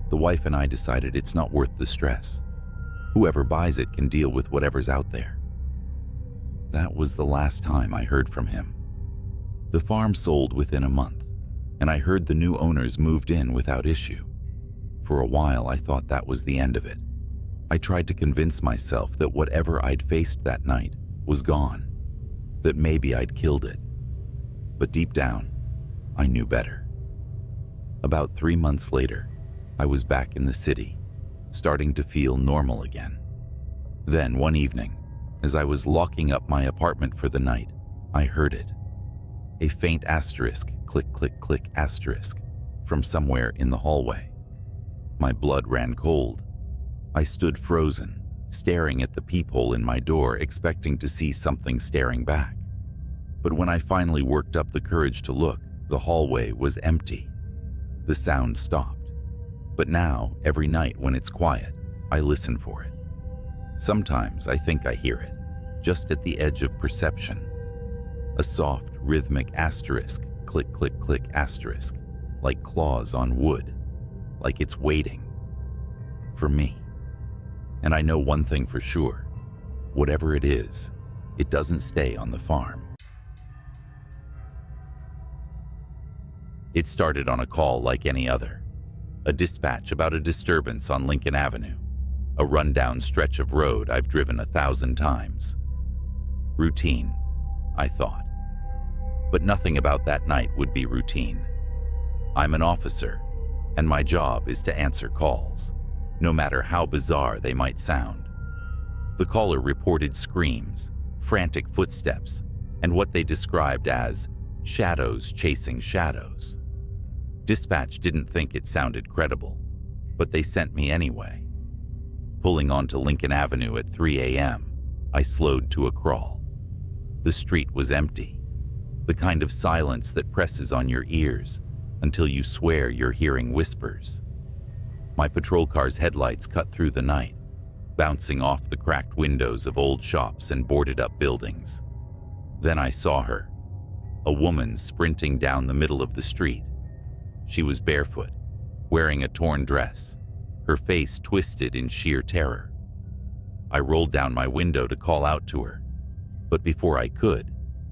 [SPEAKER 1] The wife and I decided it's not worth the stress. Whoever buys it can deal with whatever's out there." That was the last time I heard from him. The farm sold within a month, and I heard the new owners moved in without issue. For a while, I thought that was the end of it. I tried to convince myself that whatever I'd faced that night was gone, that maybe I'd killed it. But deep down, I knew better. About 3 months later, I was back in the city, starting to feel normal again. Then one evening, as I was locking up my apartment for the night, I heard it. A faint asterisk, click, click, click, asterisk, from somewhere in the hallway. My blood ran cold. I stood frozen, staring at the peephole in my door, expecting to see something staring back. But when I finally worked up the courage to look, the hallway was empty. The sound stopped. But now, every night when it's quiet, I listen for it. Sometimes I think I hear it, just at the edge of perception. A soft, rhythmic asterisk, click, click, click, asterisk, like claws on wood, like it's waiting for me. And I know one thing for sure: whatever it is, it doesn't stay on the farm. It started on a call like any other. A dispatch about a disturbance on Lincoln Avenue, a rundown stretch of road I've driven 1,000 times. Routine, I thought. But nothing about that night would be routine. I'm an officer, and my job is to answer calls, no matter how bizarre they might sound. The caller reported screams, frantic footsteps, and what they described as shadows chasing shadows. Dispatch didn't think it sounded credible, but they sent me anyway. Pulling onto Lincoln Avenue at 3 a.m., I slowed to a crawl. The street was empty, the kind of silence that presses on your ears until you swear you're hearing whispers. My patrol car's headlights cut through the night, bouncing off the cracked windows of old shops and boarded-up buildings. Then I saw her, a woman sprinting down the middle of the street. She was barefoot, wearing a torn dress, her face twisted in sheer terror. I rolled down my window to call out to her, but before I could,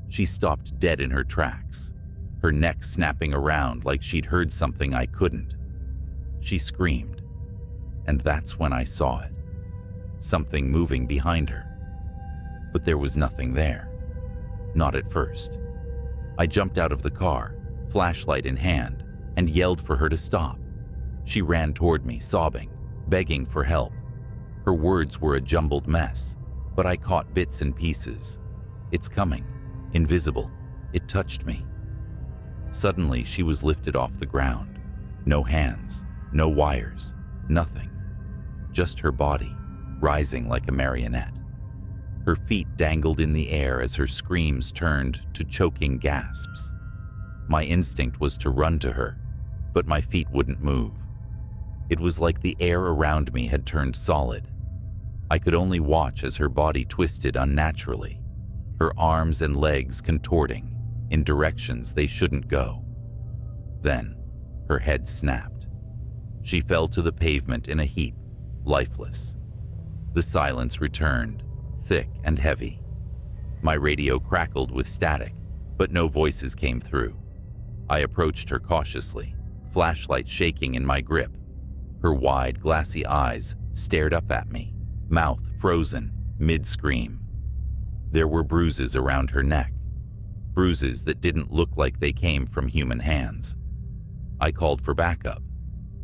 [SPEAKER 1] she stopped dead in her tracks, her neck snapping around like she'd heard something I couldn't. She screamed, and that's when I saw it. Something moving behind her. But there was nothing there. Not at first. I jumped out of the car, flashlight in hand, and yelled for her to stop. She ran toward me, sobbing, begging for help. Her words were a jumbled mess, but I caught bits and pieces. "It's coming. Invisible. It touched me." Suddenly, she was lifted off the ground. No hands, no wires, nothing. Just her body, rising like a marionette. Her feet dangled in the air as her screams turned to choking gasps. My instinct was to run to her, but my feet wouldn't move. It was like the air around me had turned solid. I could only watch as her body twisted unnaturally, her arms and legs contorting in directions they shouldn't go. Then, her head snapped. She fell to the pavement in a heap, lifeless. The silence returned, thick and heavy. My radio crackled with static, but no voices came through. I approached her cautiously, flashlight shaking in my grip. Her wide, glassy eyes stared up at me, mouth frozen, mid-scream. There were bruises around her neck, bruises that didn't look like they came from human hands. I called for backup,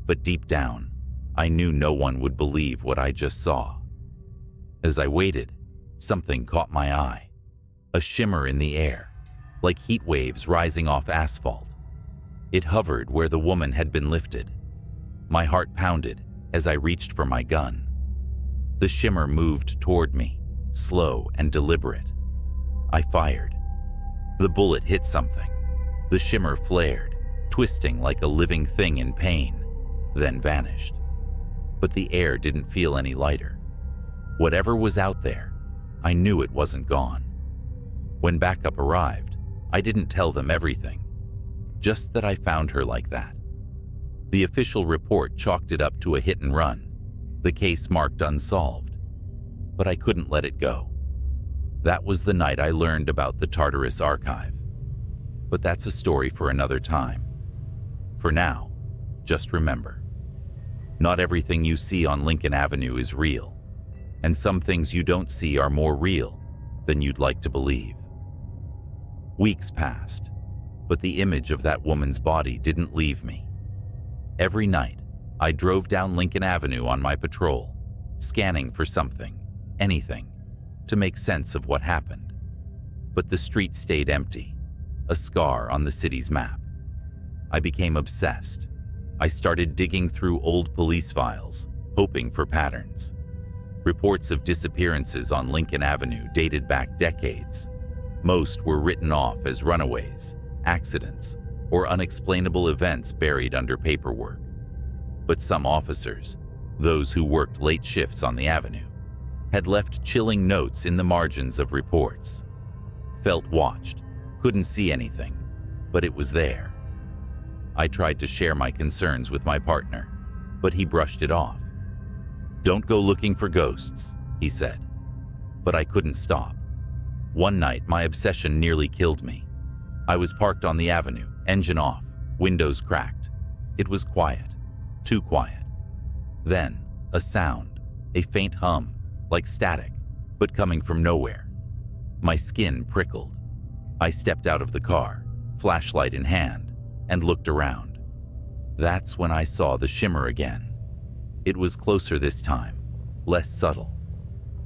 [SPEAKER 1] but deep down, I knew no one would believe what I just saw. As I waited, something caught my eye, a shimmer in the air, like heat waves rising off asphalt. It hovered where the woman had been lifted. My heart pounded as I reached for my gun. The shimmer moved toward me, slow and deliberate. I fired. The bullet hit something. The shimmer flared, twisting like a living thing in pain, then vanished. But the air didn't feel any lighter. Whatever was out there, I knew it wasn't gone. When backup arrived, I didn't tell them everything, just that I found her like that. The official report chalked it up to a hit and run, the case marked unsolved. But I couldn't let it go. That was the night I learned about the Tartarus Archive. But that's a story for another time. For now, just remember, not everything you see on Lincoln Avenue is real, and some things you don't see are more real than you'd like to believe. Weeks passed, but the image of that woman's body didn't leave me. Every night, I drove down Lincoln Avenue on my patrol, scanning for something, anything, to make sense of what happened. But the street stayed empty, a scar on the city's map. I became obsessed. I started digging through old police files, hoping for patterns. Reports of disappearances on Lincoln Avenue dated back decades. Most were written off as runaways, accidents, or unexplainable events buried under paperwork. But some officers, those who worked late shifts on the avenue, had left chilling notes in the margins of reports. Felt watched, couldn't see anything, but it was there. I tried to share my concerns with my partner, but he brushed it off. "Don't go looking for ghosts," he said. But I couldn't stop. One night, my obsession nearly killed me. I was parked on the avenue, engine off, windows cracked. It was quiet, too quiet. Then, a sound, a faint hum, like static, but coming from nowhere. My skin prickled. I stepped out of the car, flashlight in hand, and looked around. That's when I saw the shimmer again. It was closer this time, less subtle.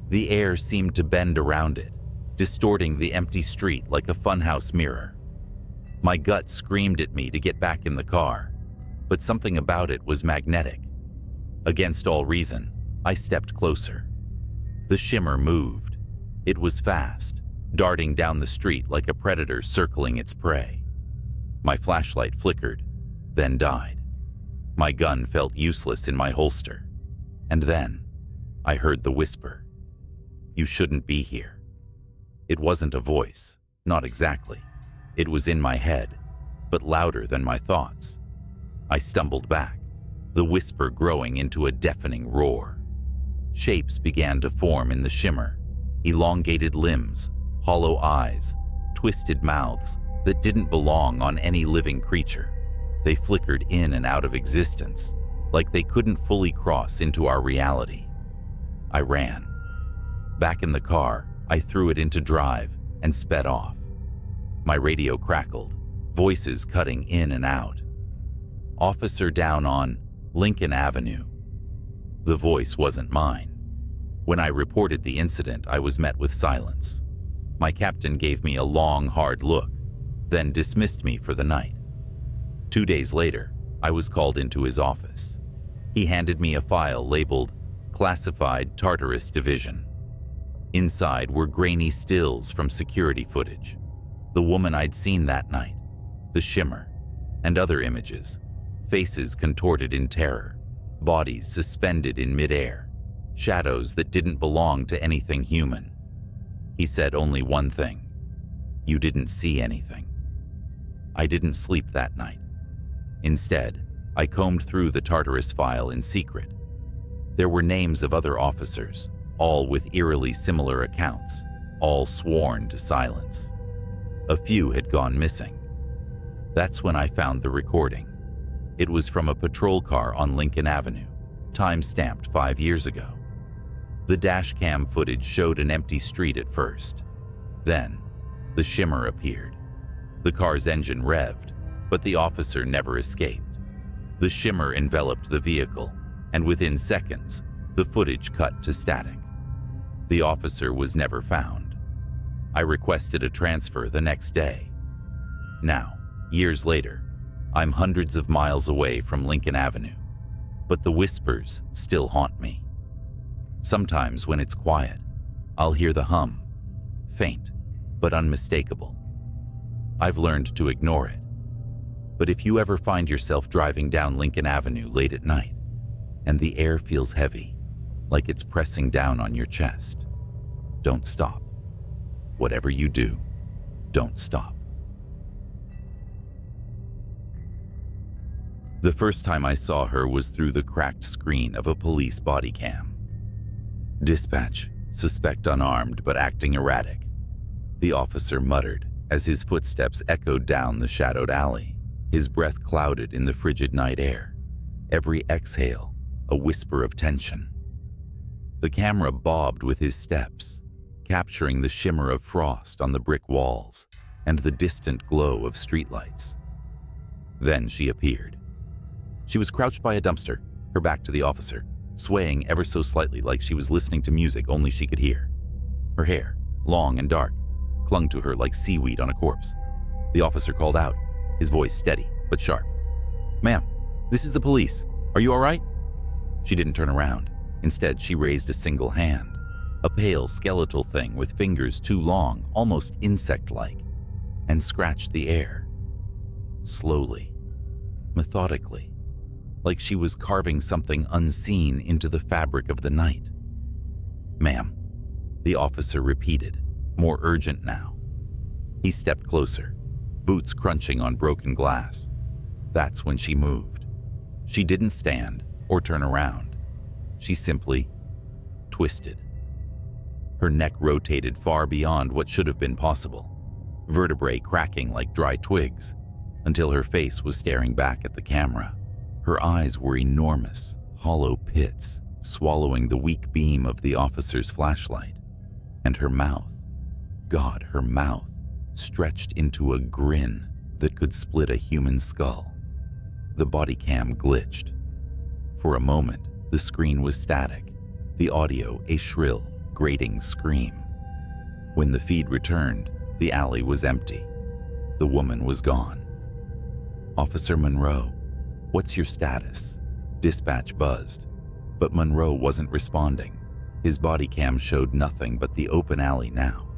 [SPEAKER 1] The air seemed to bend around it, distorting the empty street like a funhouse mirror. My gut screamed at me to get back in the car, but something about it was magnetic. Against all reason, I stepped closer. The shimmer moved. It was fast, darting down the street like a predator circling its prey. My flashlight flickered, then died. My gun felt useless in my holster. And then, I heard the whisper, "You shouldn't be here." It wasn't a voice, not exactly. It was in my head, but louder than my thoughts. I stumbled back, the whisper growing into a deafening roar. Shapes began to form in the shimmer, elongated limbs, hollow eyes, twisted mouths that didn't belong on any living creature. They flickered in and out of existence, like they couldn't fully cross into our reality. I ran. Back in the car, I threw it into drive and sped off. My radio crackled, voices cutting in and out. "Officer down on Lincoln Avenue." The voice wasn't mine. When I reported the incident, I was met with silence. My captain gave me a long, hard look, then dismissed me for the night. 2 days later, I was called into his office. He handed me a file labeled Classified Tartarus Division. Inside were grainy stills from security footage, the woman I'd seen that night, the shimmer, and other images, faces contorted in terror, bodies suspended in midair, shadows that didn't belong to anything human. He said only one thing: "You didn't see anything." I didn't sleep that night. Instead, I combed through the Tartarus file in secret. There were names of other officers, all with eerily similar accounts, all sworn to silence. A few had gone missing. That's when I found the recording. It was from a patrol car on Lincoln Avenue, time-stamped 5 years ago. The dash cam footage showed an empty street at first. Then, the shimmer appeared. The car's engine revved, but the officer never escaped. The shimmer enveloped the vehicle, and within seconds, the footage cut to static. The officer was never found. I requested a transfer the next day. Now, years later, I'm hundreds of miles away from Lincoln Avenue, but the whispers still haunt me. Sometimes when it's quiet, I'll hear the hum, faint but unmistakable. I've learned to ignore it. But if you ever find yourself driving down Lincoln Avenue late at night, and the air feels heavy, like it's pressing down on your chest, don't stop. Whatever you do, don't stop. The first time I saw her was through the cracked screen of a police body cam. Dispatch, suspect unarmed but acting erratic, the officer muttered as his footsteps echoed down the shadowed alley, his breath clouded in the frigid night air, every exhale a whisper of tension. The camera bobbed with his steps, capturing the shimmer of frost on the brick walls and the distant glow of streetlights. Then she appeared. She was crouched by a dumpster, her back to the officer, swaying ever so slightly like she was listening to music only she could hear. Her hair, long and dark, clung to her like seaweed on a corpse. The officer called out, his voice steady but sharp. "Ma'am, this is the police. Are you all right?" She didn't turn around. Instead, she raised a single hand, a pale skeletal thing with fingers too long, almost insect-like, and scratched the air. Slowly, methodically, like she was carving something unseen into the fabric of the night. "Ma'am," the officer repeated, more urgent now. He stepped closer, boots crunching on broken glass. That's when she moved. She didn't stand or turn around. She simply twisted. Her neck rotated far beyond what should have been possible, vertebrae cracking like dry twigs, until her face was staring back at the camera. Her eyes were enormous, hollow pits, swallowing the weak beam of the officer's flashlight. And her mouth, God, her mouth, stretched into a grin that could split a human skull. The body cam glitched. For a moment, the screen was static, the audio a shrill, grating scream. When the feed returned, the alley was empty. The woman was gone. "Officer Monroe, what's your status?" Dispatch buzzed, but Monroe wasn't responding. His body cam showed nothing but the open alley now,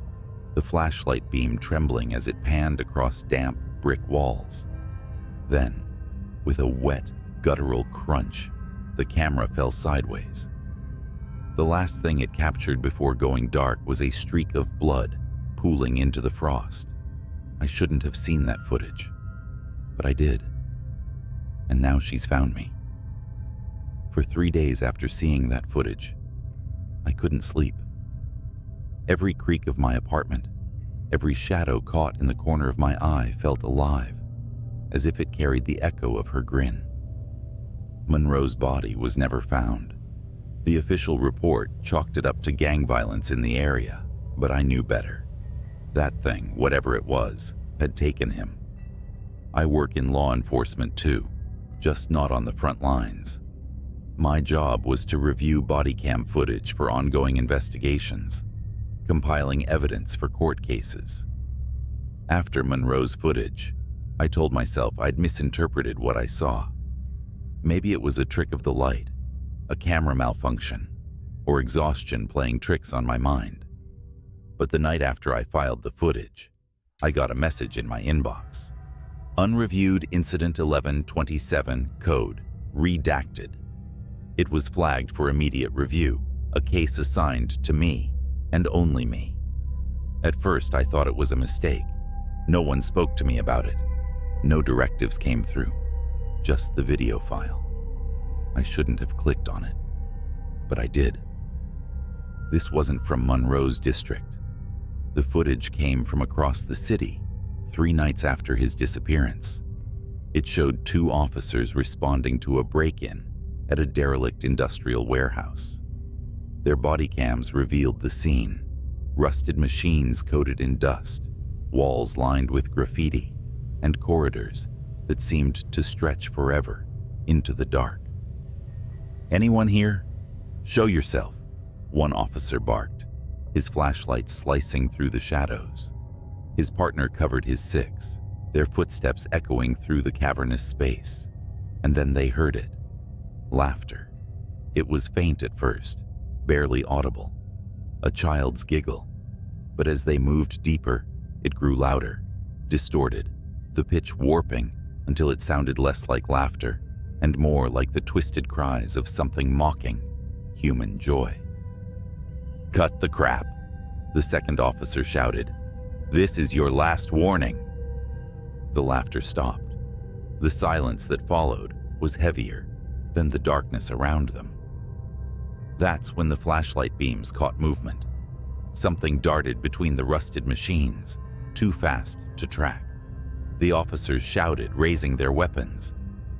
[SPEAKER 1] the flashlight beam trembling as it panned across damp brick walls. Then, with a wet, guttural crunch, the camera fell sideways. The last thing it captured before going dark was a streak of blood pooling into the frost. I shouldn't have seen that footage, but I did. And now she's found me. For 3 days after seeing that footage, I couldn't sleep. Every creak of my apartment, every shadow caught in the corner of my eye felt alive, as if it carried the echo of her grin. Monroe's body was never found. The official report chalked it up to gang violence in the area, but I knew better. That thing, whatever it was, had taken him. I work in law enforcement too, just not on the front lines. My job was to review body cam footage for ongoing investigations, compiling evidence for court cases. After Monroe's footage, I told myself I'd misinterpreted what I saw. Maybe it was a trick of the light, a camera malfunction, or exhaustion playing tricks on my mind. But the night after I filed the footage, I got a message in my inbox. Unreviewed Incident 1127 Code, redacted. It was flagged for immediate review, a case assigned to me, and only me. At first, I thought it was a mistake. No one spoke to me about it. No directives came through, just the video file. I shouldn't have clicked on it, but I did. This wasn't from Monroe's district. The footage came from across the city, 3 nights after his disappearance. It showed 2 officers responding to a break-in at a derelict industrial warehouse. Their body cams revealed the scene: rusted machines coated in dust, walls lined with graffiti, and corridors that seemed to stretch forever into the dark. "Anyone here? Show yourself," one officer barked, his flashlight slicing through the shadows. His partner covered his 6, their footsteps echoing through the cavernous space. And then they heard it. Laughter. It was faint at first, barely audible. A child's giggle. But as they moved deeper, it grew louder, distorted, the pitch warping until it sounded less like laughter and more like the twisted cries of something mocking human joy. "Cut the crap," the second officer shouted. "This is your last warning." The laughter stopped. The silence that followed was heavier than the darkness around them. That's when the flashlight beams caught movement. Something darted between the rusted machines, too fast to track. The officers shouted, raising their weapons,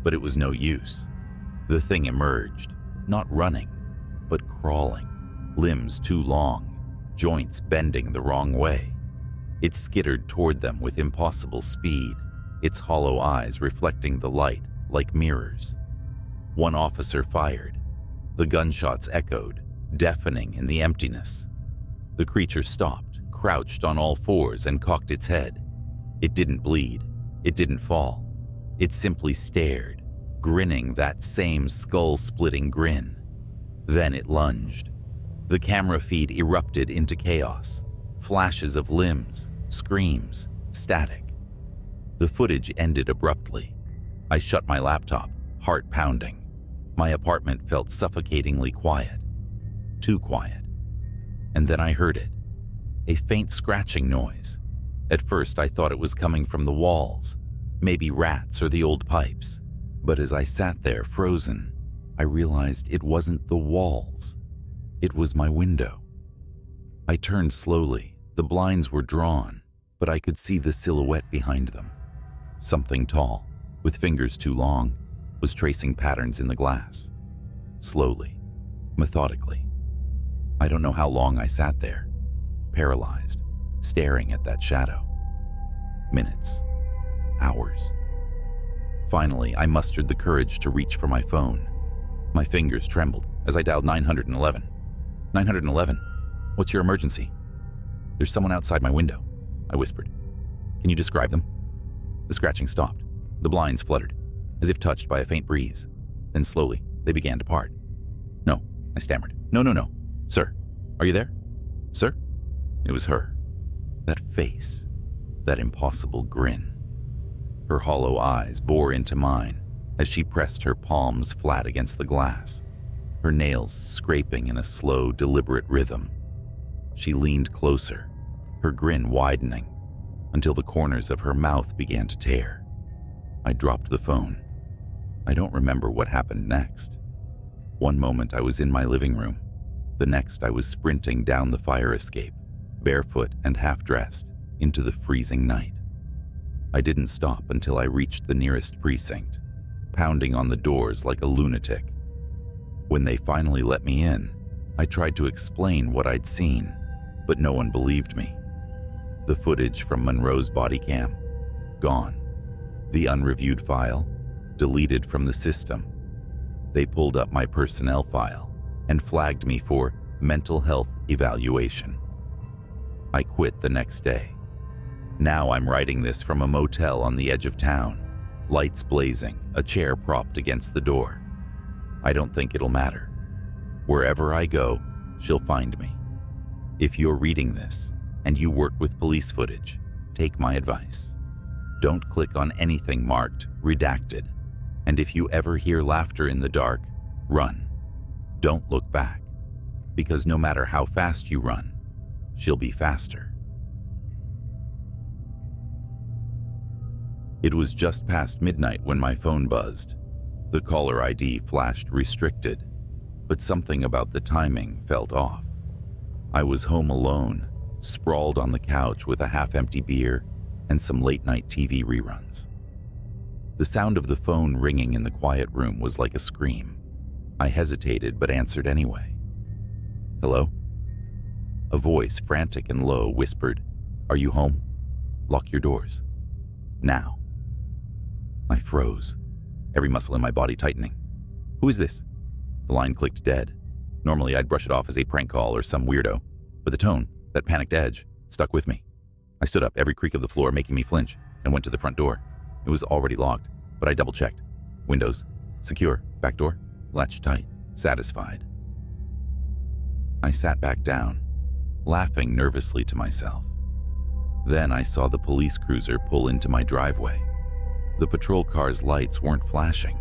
[SPEAKER 1] but it was no use. The thing emerged, not running, but crawling, limbs too long, joints bending the wrong way. It skittered toward them with impossible speed, its hollow eyes reflecting the light like mirrors. One officer fired. The gunshots echoed, deafening in the emptiness. The creature stopped, crouched on all fours, and cocked its head. It didn't bleed. It didn't fall. It simply stared, grinning that same skull-splitting grin. Then it lunged. The camera feed erupted into chaos. Flashes of limbs, screams, static. The footage ended abruptly. I shut my laptop, heart pounding. My apartment felt suffocatingly quiet. Too quiet. And then I heard it. A faint scratching noise. At first I thought it was coming from the walls, maybe rats or the old pipes. But as I sat there frozen, I realized it wasn't the walls. It was my window. I turned slowly. The blinds were drawn, but I could see the silhouette behind them. Something tall, with fingers too long, was tracing patterns in the glass. Slowly, methodically. I don't know how long I sat there, paralyzed, staring at that shadow. Minutes. Hours. Finally, I mustered the courage to reach for my phone. My fingers trembled as I dialed 911. 911? What's your emergency? There's someone outside my window, I whispered. Can you describe them? The scratching stopped. The blinds fluttered, as if touched by a faint breeze. Then slowly, they began to part. No, I stammered. No. Sir, are you there? Sir? It was her. That face. That impossible grin. Her hollow eyes bore into mine as she pressed her palms flat against the glass, her nails scraping in a slow, deliberate rhythm. She leaned closer, her grin widening, until the corners of her mouth began to tear. I dropped the phone. I don't remember what happened next. One moment I was in my living room. The next I was sprinting down the fire escape, barefoot and half-dressed, into the freezing night. I didn't stop until I reached the nearest precinct, pounding on the doors like a lunatic. When they finally let me in, I tried to explain what I'd seen, but no one believed me. The footage from Monroe's body cam, gone. The unreviewed file, deleted from the system. They pulled up my personnel file and flagged me for mental health evaluation. I quit the next day. Now I'm writing this from a motel on the edge of town, lights blazing, a chair propped against the door. I don't think it'll matter. Wherever I go, she'll find me. If you're reading this and you work with police footage, take my advice. Don't click on anything marked redacted. And if you ever hear laughter in the dark, run. Don't look back, because no matter how fast you run, she'll be faster. It was just past midnight when my phone buzzed. The caller ID flashed restricted, but something about the timing felt off. I was home alone, sprawled on the couch with a half-empty beer and some late-night TV reruns. The sound of the phone ringing in the quiet room was like a scream. I hesitated but answered anyway. Hello? A voice, frantic and low, whispered, "Are you home? Lock your doors. Now." I froze, every muscle in my body tightening. Who is this? The line clicked dead. Normally I'd brush it off as a prank call or some weirdo, but the tone, that panicked edge, stuck with me. I stood up, every creak of the floor making me flinch. and went to the front door. It was already locked, but I double-checked. Windows, secure, back door, latched tight, satisfied. I sat back down, laughing nervously to myself. Then I saw the police cruiser pull into my driveway. The patrol car's lights weren't flashing,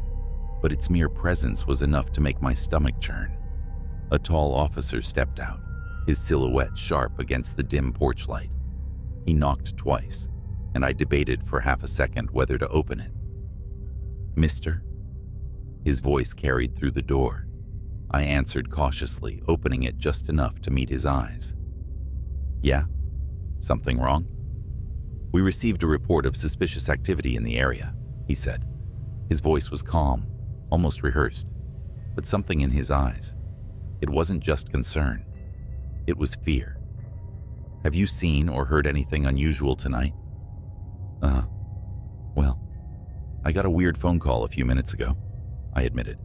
[SPEAKER 1] but its mere presence was enough to make my stomach churn. A tall officer stepped out, his silhouette sharp against the dim porch light. He knocked twice, and I debated for half a second whether to open it. "Mister?" His voice carried through the door. I answered cautiously, opening it just enough to meet his eyes. "Yeah? Something wrong?" "We received a report of suspicious activity in the area," he said. His voice was calm, almost rehearsed, but something in his eyes. It wasn't just concern. It was fear. "Have you seen or heard anything unusual tonight?" Well, I got a weird phone call a few minutes ago," I admitted.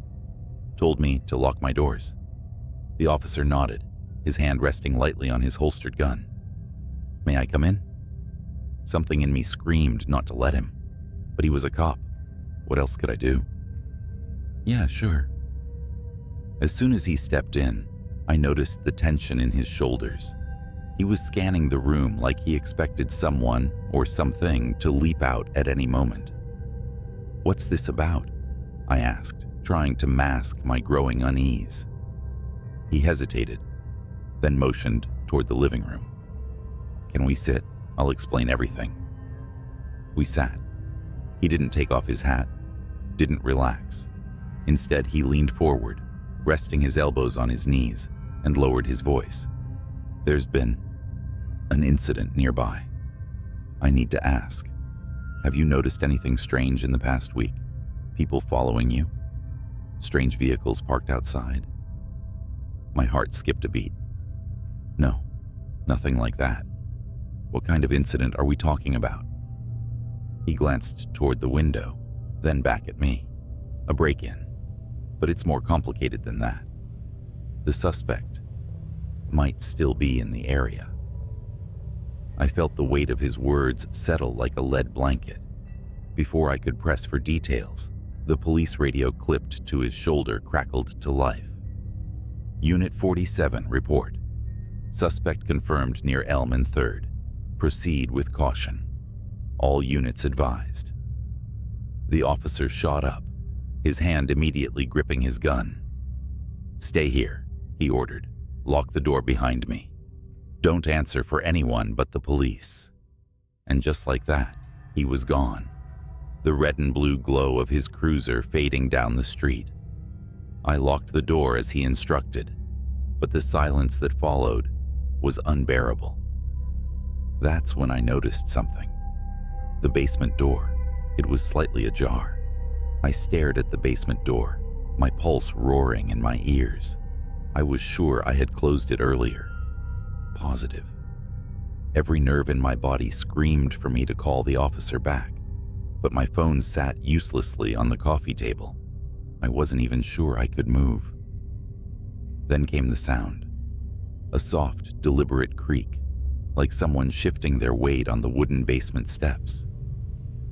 [SPEAKER 1] "Told me to lock my doors." The officer nodded, his hand resting lightly on his holstered gun. "May I come in?" Something in me screamed not to let him, but he was a cop. What else could I do? "Yeah, sure." As soon as he stepped in, I noticed the tension in his shoulders. He was scanning the room like he expected someone or something to leap out at any moment. "What's this about?" I asked, trying to mask my growing unease. He hesitated, then motioned toward the living room. "Can we sit? I'll explain everything." We sat. He didn't take off his hat, didn't relax. Instead, he leaned forward, resting his elbows on his knees, and lowered his voice. "There's been an incident nearby. I need to ask, have you noticed anything strange in the past week? People following you? Strange vehicles parked outside?" My heart skipped a beat. "No, nothing like that. What kind of incident are we talking about?" He glanced toward the window, then back at me. "A break-in. But it's more complicated than that. The suspect might still be in the area." I felt the weight of his words settle like a lead blanket. Before I could press for details, the police radio clipped to his shoulder crackled to life. "Unit 47, report. Suspect confirmed near Elm and 3rd. Proceed with caution. All units advised." The officer shot up, his hand immediately gripping his gun. "Stay here," he ordered. "Lock the door behind me. Don't answer for anyone but the police." And just like that, he was gone, the red and blue glow of his cruiser fading down the street. I locked the door as he instructed, but the silence that followed was unbearable. That's when I noticed something. The basement door. It was slightly ajar. I stared at the basement door, my pulse roaring in my ears. I was sure I had closed it earlier. Positive. Every nerve in my body screamed for me to call the officer back, but my phone sat uselessly on the coffee table. I wasn't even sure I could move. Then came the sound. A soft, deliberate creak, like someone shifting their weight on the wooden basement steps.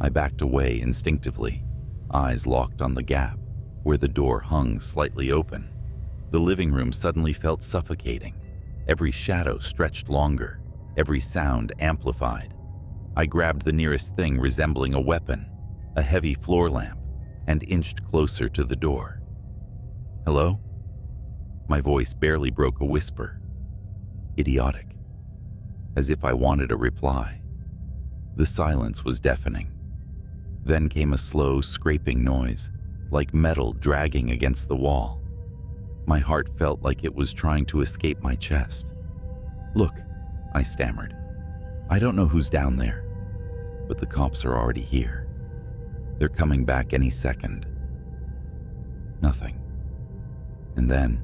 [SPEAKER 1] I backed away instinctively, eyes locked on the gap where the door hung slightly open. The living room suddenly felt suffocating. Every shadow stretched longer, every sound amplified. I grabbed the nearest thing resembling a weapon, a heavy floor lamp, and inched closer to the door. "Hello?" My voice barely broke a whisper. Idiotic. As if I wanted a reply. The silence was deafening. Then came a slow, scraping noise, like metal dragging against the wall. My heart felt like it was trying to escape my chest. "Look," I stammered. "I don't know who's down there, but the cops are already here. They're coming back any second." Nothing. And then,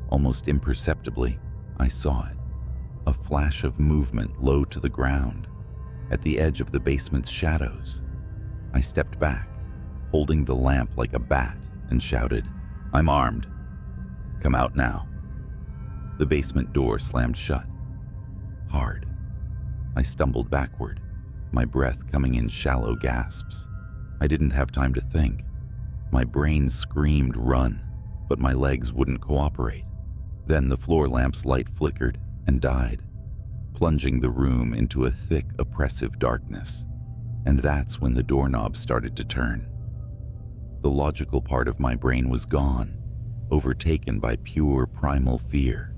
[SPEAKER 1] almost imperceptibly, I saw it. A flash of movement low to the ground, at the edge of the basement's shadows. I stepped back, holding the lamp like a bat, and shouted, "I'm armed. Come out now." The basement door slammed shut. Hard. I stumbled backward, my breath coming in shallow gasps. I didn't have time to think. My brain screamed run, but my legs wouldn't cooperate. Then the floor lamp's light flickered and died, plunging the room into a thick, oppressive darkness. And that's when the doorknob started to turn. The logical part of my brain was gone, overtaken by pure primal fear.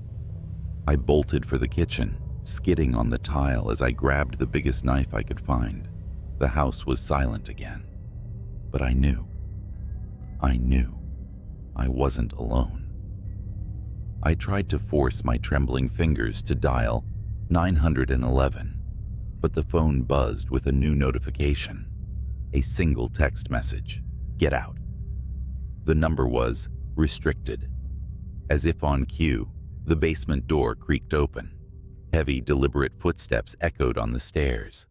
[SPEAKER 1] I bolted for the kitchen, skidding on the tile as I grabbed the biggest knife I could find. The house was silent again. But I knew I wasn't alone. I tried to force my trembling fingers to dial 911, but the phone buzzed with a new notification. A single text message: "Get out." The number was restricted. As if on cue, the basement door creaked open. Heavy, deliberate footsteps echoed on the stairs.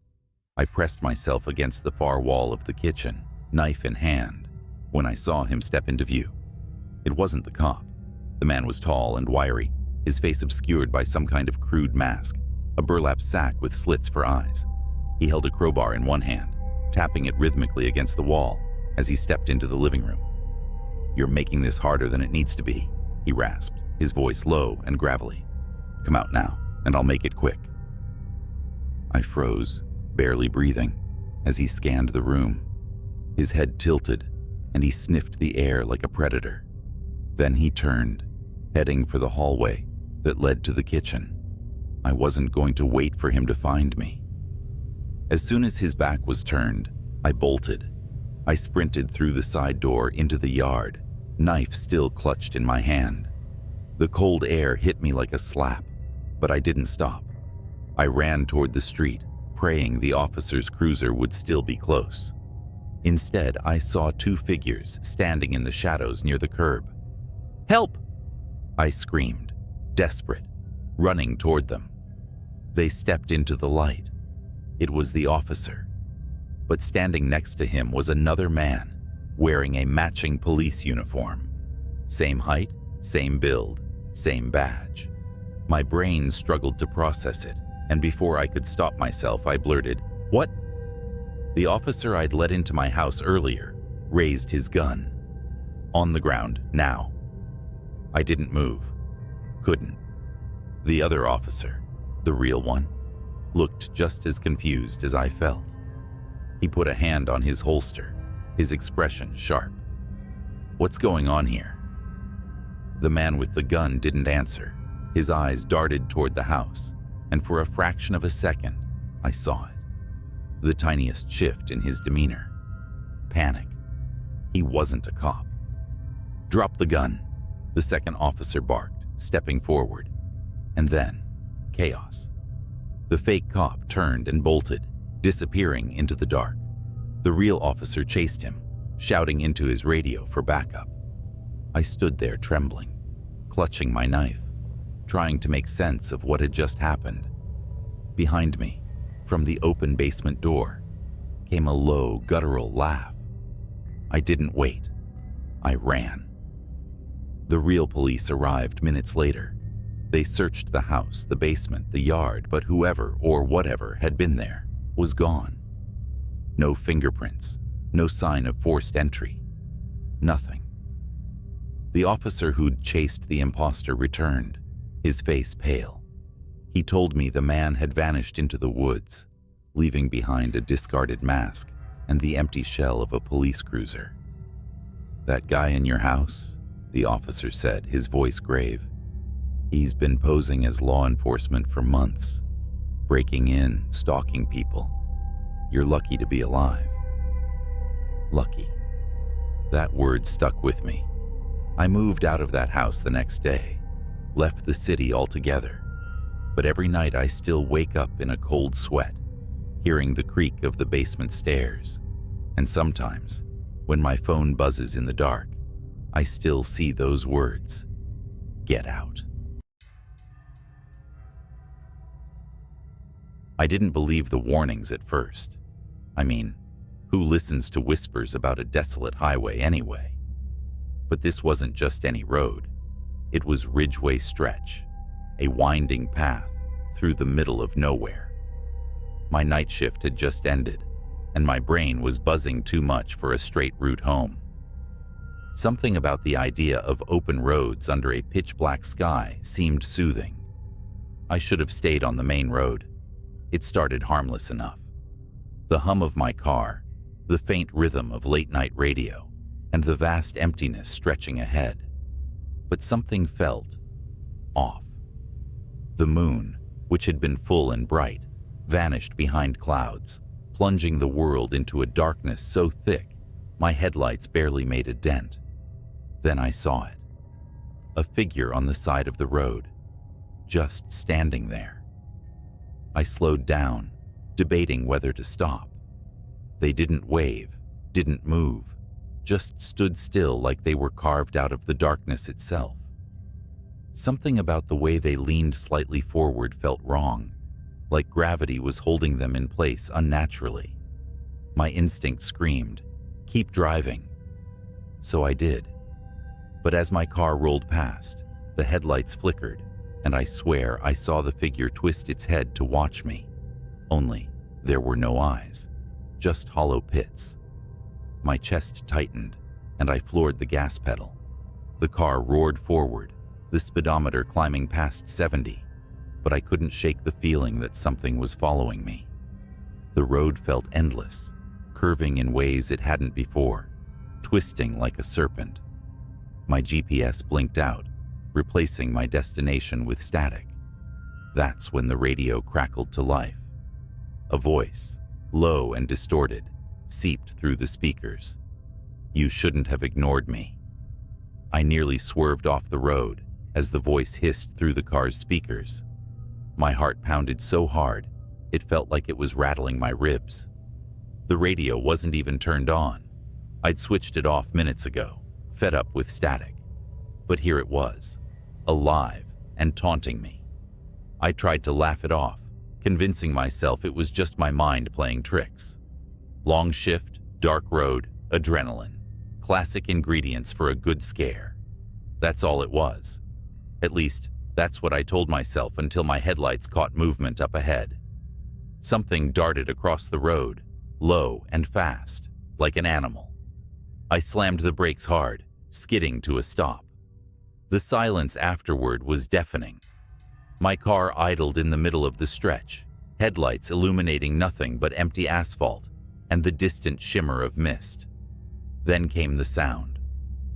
[SPEAKER 1] I pressed myself against the far wall of the kitchen, knife in hand, when I saw him step into view. It wasn't the cop. The man was tall and wiry, his face obscured by some kind of crude mask, a burlap sack with slits for eyes. He held a crowbar in one hand, tapping it rhythmically against the wall as he stepped into the living room. "You're making this harder than it needs to be," he rasped, his voice low and gravelly. "Come out now, and I'll make it quick." I froze, barely breathing, as he scanned the room. His head tilted, and he sniffed the air like a predator. Then he turned, heading for the hallway that led to the kitchen. I wasn't going to wait for him to find me. As soon as his back was turned, I bolted. I sprinted through the side door into the yard, knife still clutched in my hand. The cold air hit me like a slap, but I didn't stop. I ran toward the street, praying the officer's cruiser would still be close. Instead, I saw two figures standing in the shadows near the curb. "Help!" I screamed, desperate, running toward them. They stepped into the light. It was the officer. But standing next to him was another man, wearing a matching police uniform. Same height, same build, same badge. My brain struggled to process it, and before I could stop myself, I blurted, "What?" The officer I'd let into my house earlier raised his gun. "On the ground, now." I didn't move. Couldn't. The other officer, the real one, looked just as confused as I felt. He put a hand on his holster, his expression sharp. "What's going on here?" The man with the gun didn't answer. His eyes darted toward the house, and for a fraction of a second, I saw it. The tiniest shift in his demeanor. Panic. He wasn't a cop. "Drop the gun," the second officer barked, stepping forward. And then, chaos. The fake cop turned and bolted, disappearing into the dark. The real officer chased him, shouting into his radio for backup. I stood there trembling, clutching my knife, trying to make sense of what had just happened. Behind me, from the open basement door, came a low, guttural laugh. I didn't wait. I ran. The real police arrived minutes later. They searched the house, the basement, the yard, but whoever or whatever had been there was gone. No fingerprints, no sign of forced entry. Nothing. The officer who'd chased the imposter returned, his face pale. He told me the man had vanished into the woods, leaving behind a discarded mask and the empty shell of a police cruiser. "That guy in your house?" the officer said, his voice grave. "He's been posing as law enforcement for months, breaking in, stalking people. You're lucky to be alive." Lucky. That word stuck with me. I moved out of that house the next day, left the city altogether. But every night I still wake up in a cold sweat, hearing the creak of the basement stairs. And sometimes, when my phone buzzes in the dark, I still see those words, "Get out." I didn't believe the warnings at first. I mean, who listens to whispers about a desolate highway anyway? But this wasn't just any road. It was Ridgeway Stretch, a winding path through the middle of nowhere. My night shift had just ended, and my brain was buzzing too much for a straight route home. Something about the idea of open roads under a pitch-black sky seemed soothing. I should have stayed on the main road. It started harmless enough. The hum of my car, the faint rhythm of late-night radio, and the vast emptiness stretching ahead. But something felt off. The moon, which had been full and bright, vanished behind clouds, plunging the world into a darkness so thick my headlights barely made a dent. Then I saw it. A figure on the side of the road, just standing there. I slowed down, debating whether to stop. They didn't wave, didn't move, just stood still like they were carved out of the darkness itself. Something about the way they leaned slightly forward felt wrong, like gravity was holding them in place unnaturally. My instinct screamed, "Keep driving." So I did. But as my car rolled past, the headlights flickered, and I swear I saw the figure twist its head to watch me. Only there were no eyes, just hollow pits. My chest tightened, and I floored the gas pedal. The car roared forward, the speedometer climbing past 70, but I couldn't shake the feeling that something was following me. The road felt endless, curving in ways it hadn't before, twisting like a serpent. My GPS blinked out, replacing my destination with static. That's when the radio crackled to life. A voice, low and distorted, seeped through the speakers. "You shouldn't have ignored me." I nearly swerved off the road as the voice hissed through the car's speakers. My heart pounded so hard, it felt like it was rattling my ribs. The radio wasn't even turned on. I'd switched it off minutes ago, fed up with static. But here it was, alive and taunting me. I tried to laugh it off, convincing myself it was just my mind playing tricks. Long shift, dark road, adrenaline. Classic ingredients for a good scare. That's all it was. At least, that's what I told myself until my headlights caught movement up ahead. Something darted across the road, low and fast, like an animal. I slammed the brakes hard, skidding to a stop. The silence afterward was deafening. My car idled in the middle of the stretch, headlights illuminating nothing but empty asphalt and the distant shimmer of mist. Then came the sound,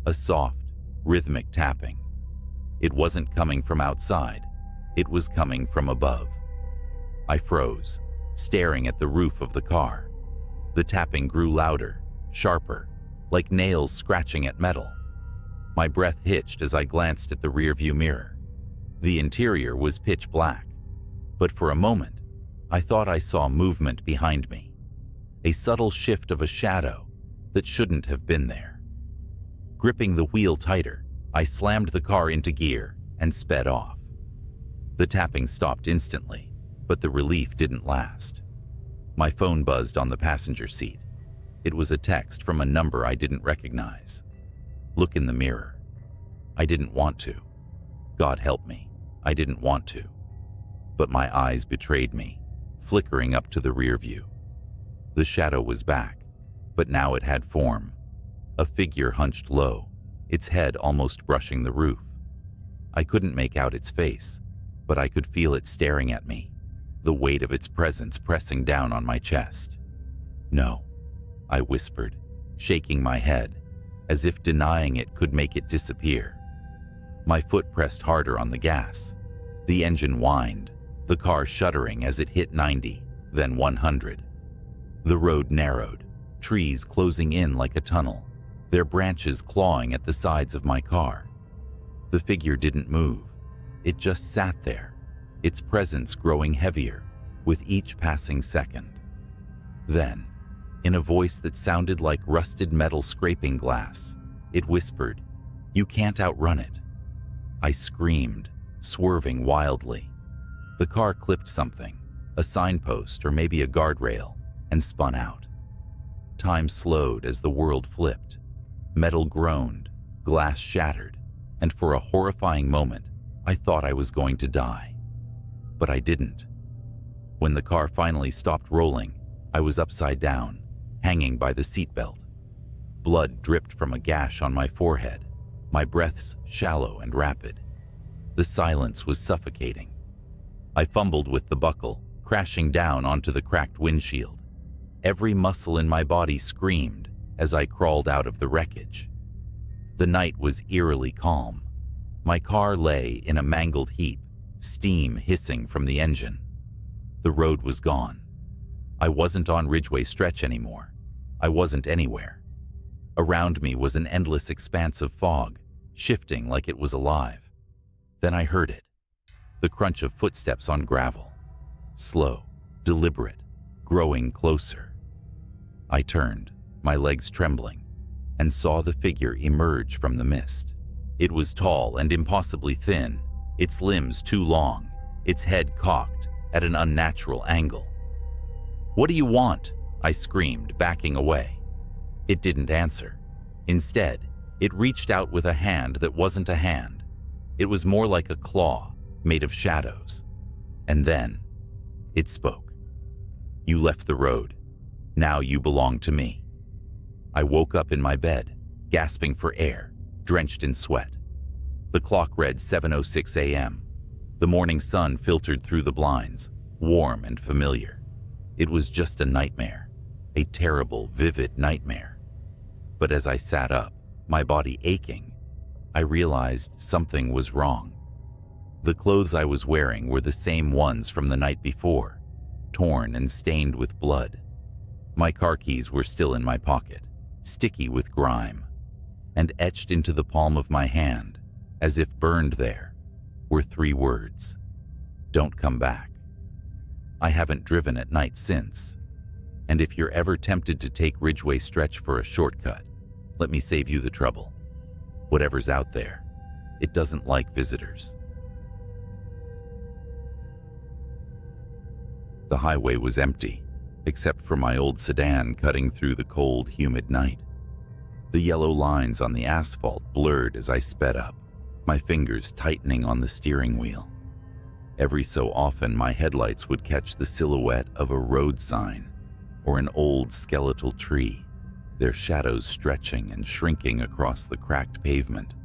[SPEAKER 1] a soft, rhythmic tapping. It wasn't coming from outside, it was coming from above. I froze, staring at the roof of the car. The tapping grew louder, sharper, like nails scratching at metal. My breath hitched as I glanced at the rearview mirror. The interior was pitch black, but for a moment, I thought I saw movement behind me. A subtle shift of a shadow that shouldn't have been there. Gripping the wheel tighter, I slammed the car into gear and sped off. The tapping stopped instantly, but the relief didn't last. My phone buzzed on the passenger seat. It was a text from a number I didn't recognize. Look in the mirror. I didn't want to. God help me, I didn't want to. But my eyes betrayed me, flickering up to the rear view. The shadow was back, but now it had form. A figure hunched low, its head almost brushing the roof. I couldn't make out its face, but I could feel it staring at me, the weight of its presence pressing down on my chest. "No," I whispered, shaking my head, as if denying it could make it disappear. My foot pressed harder on the gas. The engine whined, the car shuddering as it hit 90, then 100. The road narrowed, trees closing in like a tunnel, their branches clawing at the sides of my car. The figure didn't move. It just sat there, its presence growing heavier with each passing second. Then, in a voice that sounded like rusted metal scraping glass, it whispered, "You can't outrun it." I screamed, swerving wildly. The car clipped something, a signpost or maybe a guardrail, and spun out. Time slowed as the world flipped. Metal groaned, glass shattered, and for a horrifying moment, I thought I was going to die. But I didn't. When the car finally stopped rolling, I was upside down, hanging by the seatbelt. Blood dripped from a gash on my forehead, my breaths shallow and rapid. The silence was suffocating. I fumbled with the buckle, crashing down onto the cracked windshield. Every muscle in my body screamed as I crawled out of the wreckage. The night was eerily calm. My car lay in a mangled heap, steam hissing from the engine. The road was gone. I wasn't on Ridgway Stretch anymore. I wasn't anywhere. Around me was an endless expanse of fog, shifting like it was alive. Then I heard it, the crunch of footsteps on gravel. Slow, deliberate, growing closer. I turned, my legs trembling, and saw the figure emerge from the mist. It was tall and impossibly thin, its limbs too long, its head cocked at an unnatural angle. "What do you want?" I screamed, backing away. It didn't answer. Instead, it reached out with a hand that wasn't a hand. It was more like a claw, made of shadows. And then, it spoke. "You left the road. Now you belong to me." I woke up in my bed, gasping for air, drenched in sweat. The clock read 7:06 a.m. The morning sun filtered through the blinds, warm and familiar. It was just a nightmare, a terrible, vivid nightmare. But as I sat up, my body aching, I realized something was wrong. The clothes I was wearing were the same ones from the night before, torn and stained with blood. My car keys were still in my pocket, sticky with grime, and etched into the palm of my hand, as if burned there, were 3 words: "Don't come back." I haven't driven at night since, and if you're ever tempted to take Ridgway Stretch for a shortcut, let me save you the trouble. Whatever's out there, it doesn't like visitors. The highway was empty, except for my old sedan cutting through the cold, humid night. The yellow lines on the asphalt blurred as I sped up, my fingers tightening on the steering wheel. Every so often, my headlights would catch the silhouette of a road sign or an old skeletal tree, their shadows stretching and shrinking across the cracked pavement.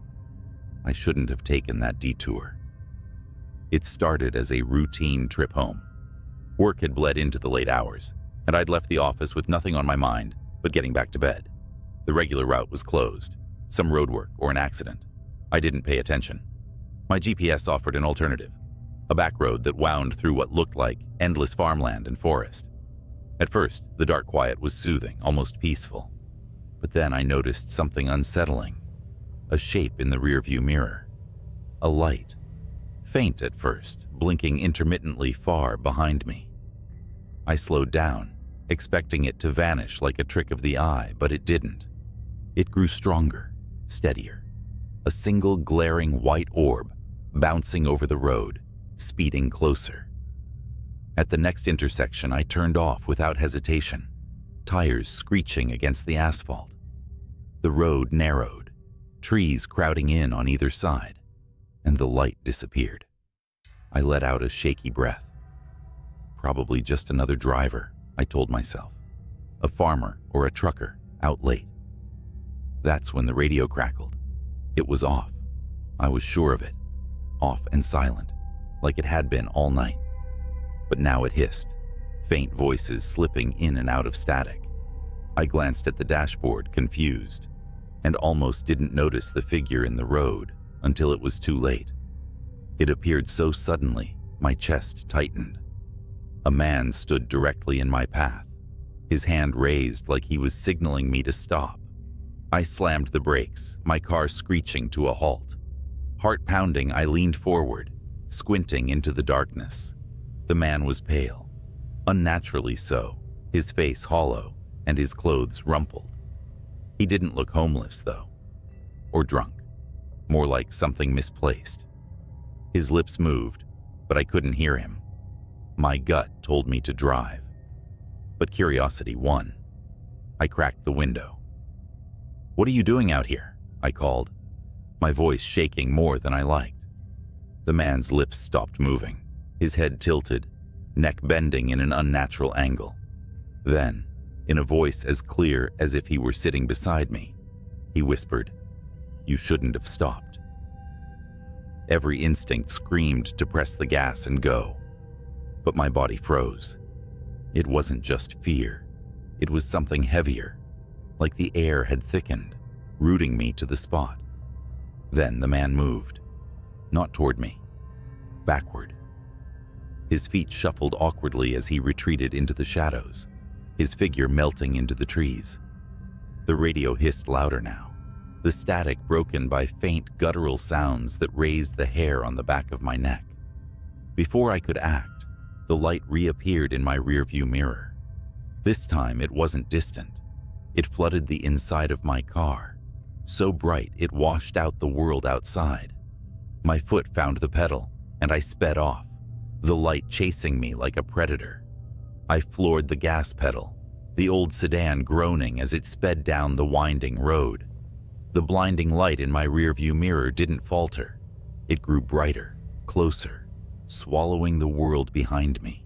[SPEAKER 1] I shouldn't have taken that detour. It started as a routine trip home. Work had bled into the late hours, and I'd left the office with nothing on my mind but getting back to bed. The regular route was closed, some roadwork or an accident. I didn't pay attention. My GPS offered an alternative, a back road that wound through what looked like endless farmland and forest. At first, the dark quiet was soothing, almost peaceful. But then I noticed something unsettling, a shape in the rearview mirror, a light, faint at first, blinking intermittently far behind me. I slowed down, expecting it to vanish like a trick of the eye, but it didn't. It grew stronger, steadier, a single glaring white orb bouncing over the road, speeding closer. At the next intersection, I turned off without hesitation, tires screeching against the asphalt. The road narrowed, trees crowding in on either side, and the light disappeared. I let out a shaky breath. Probably just another driver, I told myself. A farmer or a trucker, out late. That's when the radio crackled. It was off. I was sure of it. Off and silent, like it had been all night. But now it hissed, faint voices slipping in and out of static. I glanced at the dashboard, confused, and almost didn't notice the figure in the road until it was too late. It appeared so suddenly, my chest tightened. A man stood directly in my path, his hand raised like he was signaling me to stop. I slammed the brakes, my car screeching to a halt. Heart pounding, I leaned forward, squinting into the darkness. The man was pale, unnaturally so, his face hollow and his clothes rumpled. He didn't look homeless, though, or drunk, more like something misplaced. His lips moved, but I couldn't hear him. My gut told me to drive, but curiosity won. I cracked the window. "What are you doing out here?" I called, my voice shaking more than I liked. The man's lips stopped moving, his head tilted, neck bending in an unnatural angle. Then, in a voice as clear as if he were sitting beside me, he whispered, "You shouldn't have stopped." Every instinct screamed to press the gas and go, but my body froze. It wasn't just fear. It was something heavier, like the air had thickened, rooting me to the spot. Then the man moved, not toward me, backward. His feet shuffled awkwardly as he retreated into the shadows, his figure melting into the trees. The radio hissed louder now, the static broken by faint guttural sounds that raised the hair on the back of my neck. Before I could act, the light reappeared in my rearview mirror. This time it wasn't distant. It flooded the inside of my car, so bright it washed out the world outside. My foot found the pedal, and I sped off, the light chasing me like a predator. I floored the gas pedal, the old sedan groaning as it sped down the winding road. The blinding light in my rearview mirror didn't falter. It grew brighter, closer, swallowing the world behind me.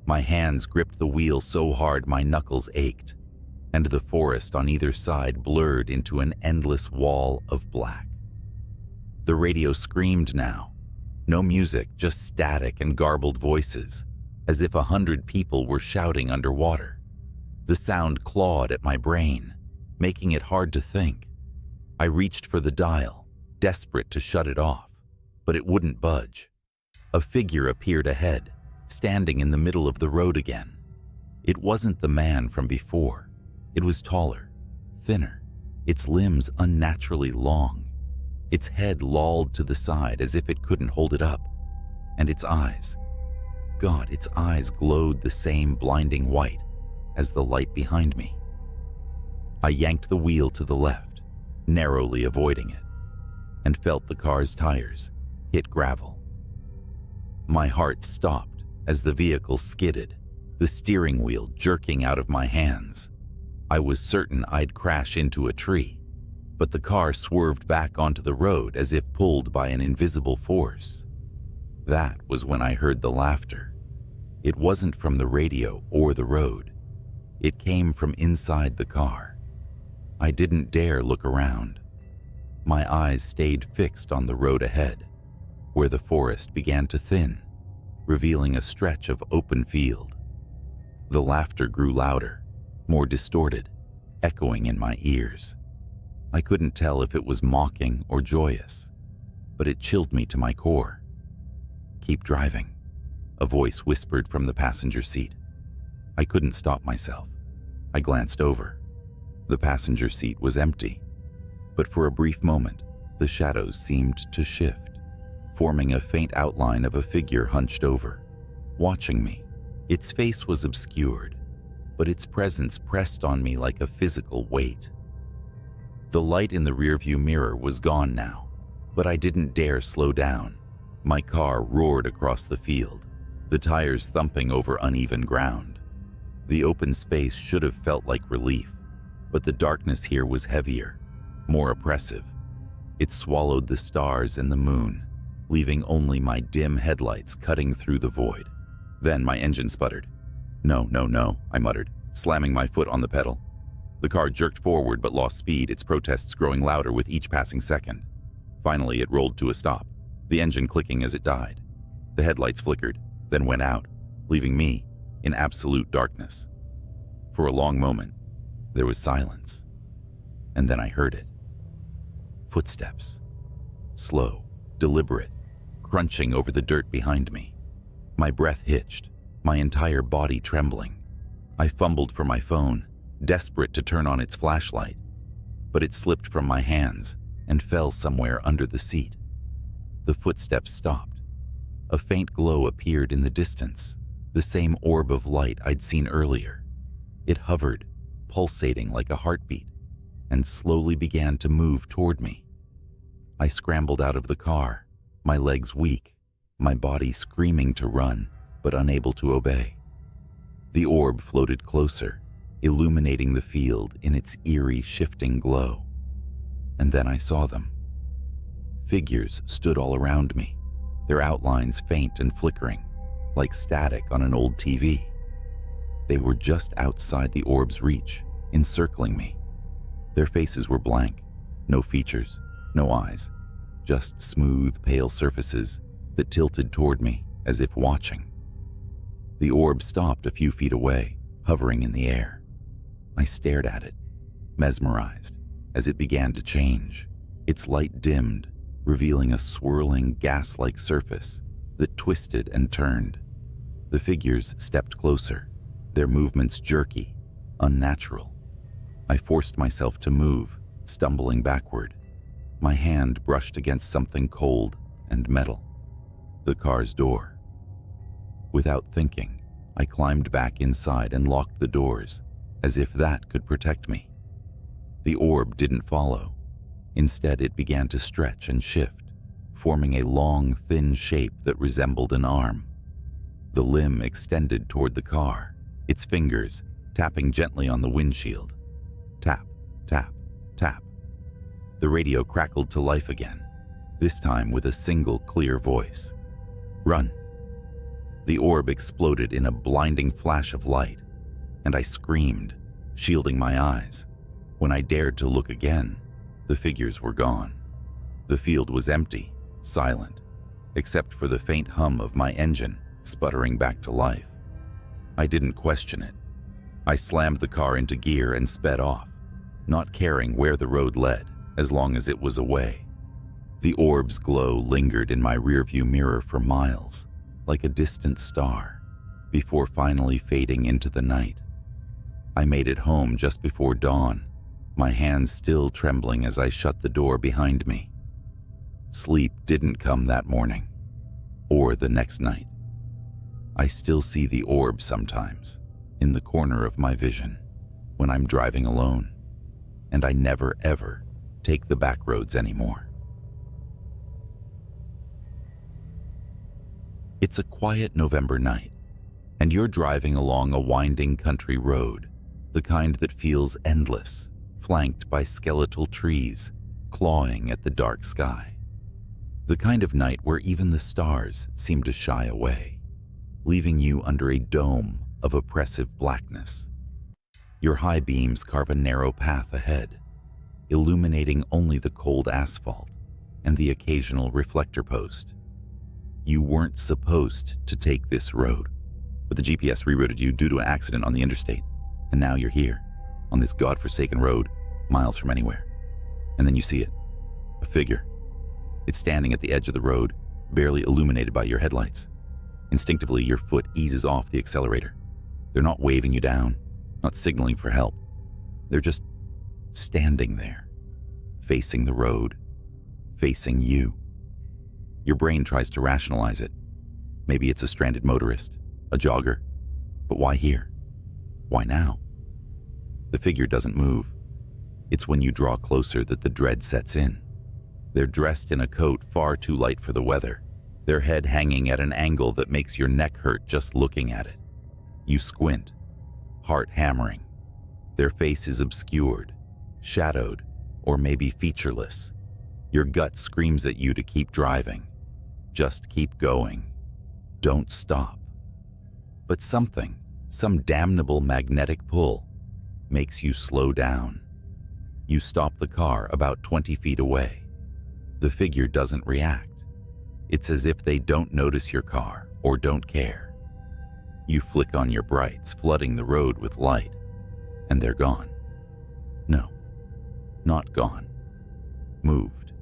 [SPEAKER 1] My hands gripped the wheel so hard my knuckles ached, and the forest on either side blurred into an endless wall of black. The radio screamed now. No music, just static and garbled voices, as if 100 people were shouting underwater. The sound clawed at my brain, making it hard to think. I reached for the dial, desperate to shut it off, but it wouldn't budge. A figure appeared ahead, standing in the middle of the road again. It wasn't the man from before. It was taller, thinner, its limbs unnaturally long. Its head lolled to the side as if it couldn't hold it up. And its eyes, God, its eyes glowed the same blinding white as the light behind me. I yanked the wheel to the left, narrowly avoiding it, and felt the car's tires hit gravel. My heart stopped as the vehicle skidded, the steering wheel jerking out of my hands. I was certain I'd crash into a tree, but the car swerved back onto the road as if pulled by an invisible force. That was when I heard the laughter. It wasn't from the radio or the road. It came from inside the car. I didn't dare look around. My eyes stayed fixed on the road ahead, where the forest began to thin, revealing a stretch of open field. The laughter grew louder, more distorted, echoing in my ears. I couldn't tell if it was mocking or joyous, but it chilled me to my core. "Keep driving," a voice whispered from the passenger seat. I couldn't stop myself. I glanced over. The passenger seat was empty, but for a brief moment, the shadows seemed to shift, forming a faint outline of a figure hunched over, watching me. Its face was obscured, but its presence pressed on me like a physical weight. The light in the rearview mirror was gone now, but I didn't dare slow down. My car roared across the field, the tires thumping over uneven ground. The open space should have felt like relief, but the darkness here was heavier, more oppressive. It swallowed the stars and the moon, leaving only my dim headlights cutting through the void. Then my engine sputtered. No, I muttered, slamming my foot on the pedal. The car jerked forward but lost speed, its protests growing louder with each passing second. Finally, it rolled to a stop, the engine clicking as it died. The headlights flickered, then went out, leaving me in absolute darkness. For a long moment, there was silence, and then I heard it. Footsteps. Slow, deliberate, crunching over the dirt behind me. My breath hitched, my entire body trembling. I fumbled for my phone, desperate to turn on its flashlight, but it slipped from my hands and fell somewhere under the seat. The footsteps stopped. A faint glow appeared in the distance, the same orb of light I'd seen earlier. It hovered, pulsating like a heartbeat, and slowly began to move toward me. I scrambled out of the car, my legs weak, my body screaming to run, but unable to obey. The orb floated closer, illuminating the field in its eerie, shifting glow. And then I saw them. Figures stood all around me, their outlines faint and flickering, like static on an old TV. They were just outside the orb's reach, encircling me. Their faces were blank, no features, no eyes, just smooth, pale surfaces that tilted toward me as if watching. The orb stopped a few feet away, hovering in the air. I stared at it, mesmerized, as it began to change. Its light dimmed, revealing a swirling, gas-like surface that twisted and turned. The figures stepped closer, their movements jerky, unnatural. I forced myself to move, stumbling backward. My hand brushed against something cold and metal. The car's door. Without thinking, I climbed back inside and locked the doors, as if that could protect me. The orb didn't follow. Instead, it began to stretch and shift, forming a long, thin shape that resembled an arm. The limb extended toward the car, its fingers tapping gently on the windshield. Tap, tap, tap. The radio crackled to life again, this time with a single clear voice. Run. The orb exploded in a blinding flash of light, and I screamed, shielding my eyes. When I dared to look again, the figures were gone. The field was empty, silent, except for the faint hum of my engine sputtering back to life. I didn't question it. I slammed the car into gear and sped off, not caring where the road led, as long as it was away. The orb's glow lingered in my rearview mirror for miles, like a distant star, before finally fading into the night. I made it home just before dawn, my hands still trembling as I shut the door behind me. Sleep didn't come that morning, or the next night. I still see the orb sometimes, in the corner of my vision, when I'm driving alone, and I never ever take the back roads anymore. It's a quiet November night, and you're driving along a winding country road, the kind that feels endless, flanked by skeletal trees, clawing at the dark sky. The kind of night where even the stars seem to shy away, leaving you under a dome of oppressive blackness. Your high beams carve a narrow path ahead, illuminating only the cold asphalt and the occasional reflector post. You weren't supposed to take this road, but the GPS rerouted you due to an accident on the interstate, and now you're here, on this godforsaken road, miles from anywhere. And then you see it, a figure. It's standing at the edge of the road, barely illuminated by your headlights. Instinctively, your foot eases off the accelerator. They're not waving you down, not signaling for help. They're just standing there, facing the road, facing you. Your brain tries to rationalize it. Maybe it's a stranded motorist, a jogger. But why here? Why now? The figure doesn't move. It's when you draw closer that the dread sets in. They're dressed in a coat far too light for the weather, their head hanging at an angle that makes your neck hurt just looking at it. You squint, heart hammering. Their face is obscured, shadowed, or maybe featureless. Your gut screams at you to keep driving. Just keep going. Don't stop. But something, some damnable magnetic pull, makes you slow down. You stop the car about 20 feet away. The figure doesn't react. It's as if they don't notice your car or don't care. You flick on your brights, flooding the road with light, and they're gone. No, not gone. Moved.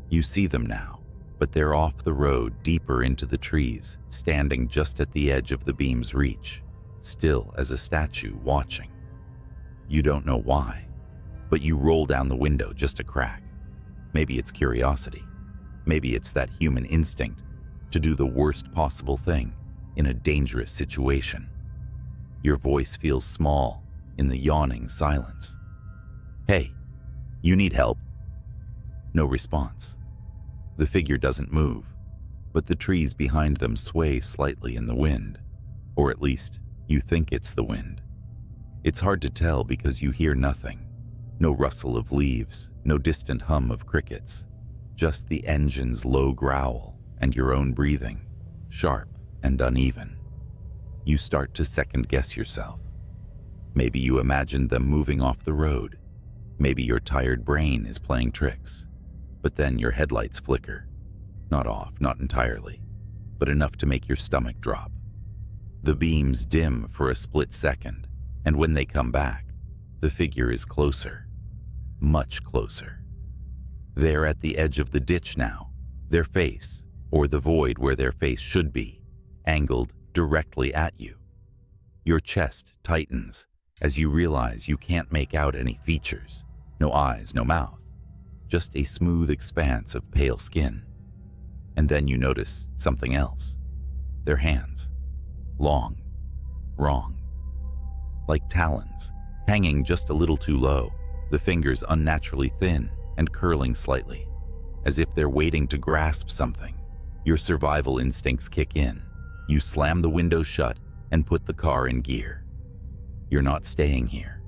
[SPEAKER 1] You see them now, but they're off the road, deeper into the trees, standing just at the edge of the beam's reach, still as a statue watching. You don't know why, but you roll down the window just a crack. Maybe it's curiosity. Maybe it's that human instinct to do the worst possible thing in a dangerous situation. Your voice feels small in the yawning silence. Hey, you need help? No response. The figure doesn't move, but the trees behind them sway slightly in the wind, or at least you think it's the wind. It's hard to tell because you hear nothing. No rustle of leaves, no distant hum of crickets, just the engine's low growl and your own breathing, sharp and uneven. You start to second-guess yourself. Maybe you imagined them moving off the road. Maybe your tired brain is playing tricks. But then your headlights flicker. Not off, not entirely, but enough to make your stomach drop. The beams dim for a split second, and when they come back, the figure is closer. Much closer. They're at the edge of the ditch now, their face, or the void where their face should be, angled directly at you. Your chest tightens as you realize you can't make out any features. No eyes, no mouth. Just a smooth expanse of pale skin. And then you notice something else. Their hands. Long. Wrong. Like talons, hanging just a little too low, the fingers unnaturally thin and curling slightly, as if they're waiting to grasp something. Your survival instincts kick in. You slam the window shut and put the car in gear. You're not staying here.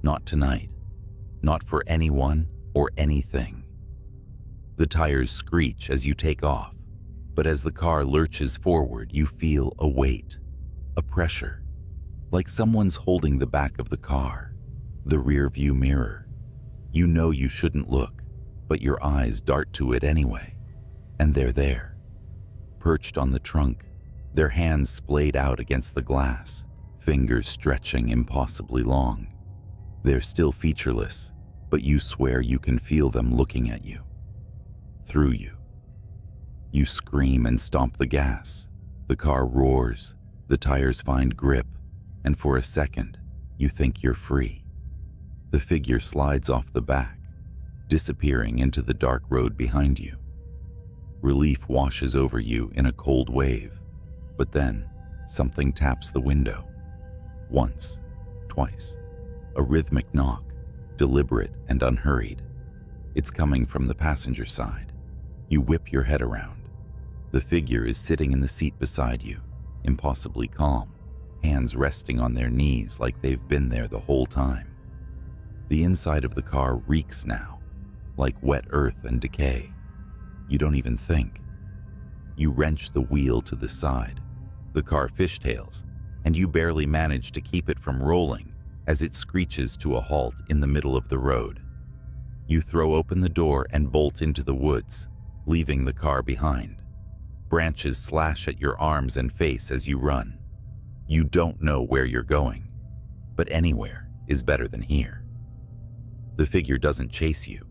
[SPEAKER 1] Not tonight. Not for anyone or anything. The tires screech as you take off, but as the car lurches forward, you feel a weight, a pressure, like someone's holding the back of the car, the rear view mirror. You know you shouldn't look, but your eyes dart to it anyway, and they're there, perched on the trunk, their hands splayed out against the glass, fingers stretching impossibly long. They're still featureless, but you swear you can feel them looking at you. Through you. You scream and stomp the gas. The car roars, the tires find grip, and for a second, you think you're free. The figure slides off the back, disappearing into the dark road behind you. Relief washes over you in a cold wave, but then something taps the window. Once, twice, a rhythmic knock, deliberate and unhurried. It's coming from the passenger side. You whip your head around. The figure is sitting in the seat beside you, impossibly calm, hands resting on their knees like they've been there the whole time. The inside of the car reeks now, like wet earth and decay. You don't even think. You wrench the wheel to the side. The car fishtails, and you barely manage to keep it from rolling as it screeches to a halt in the middle of the road. You throw open the door and bolt into the woods, leaving the car behind. Branches slash at your arms and face as you run. You don't know where you're going, but anywhere is better than here. The figure doesn't chase you,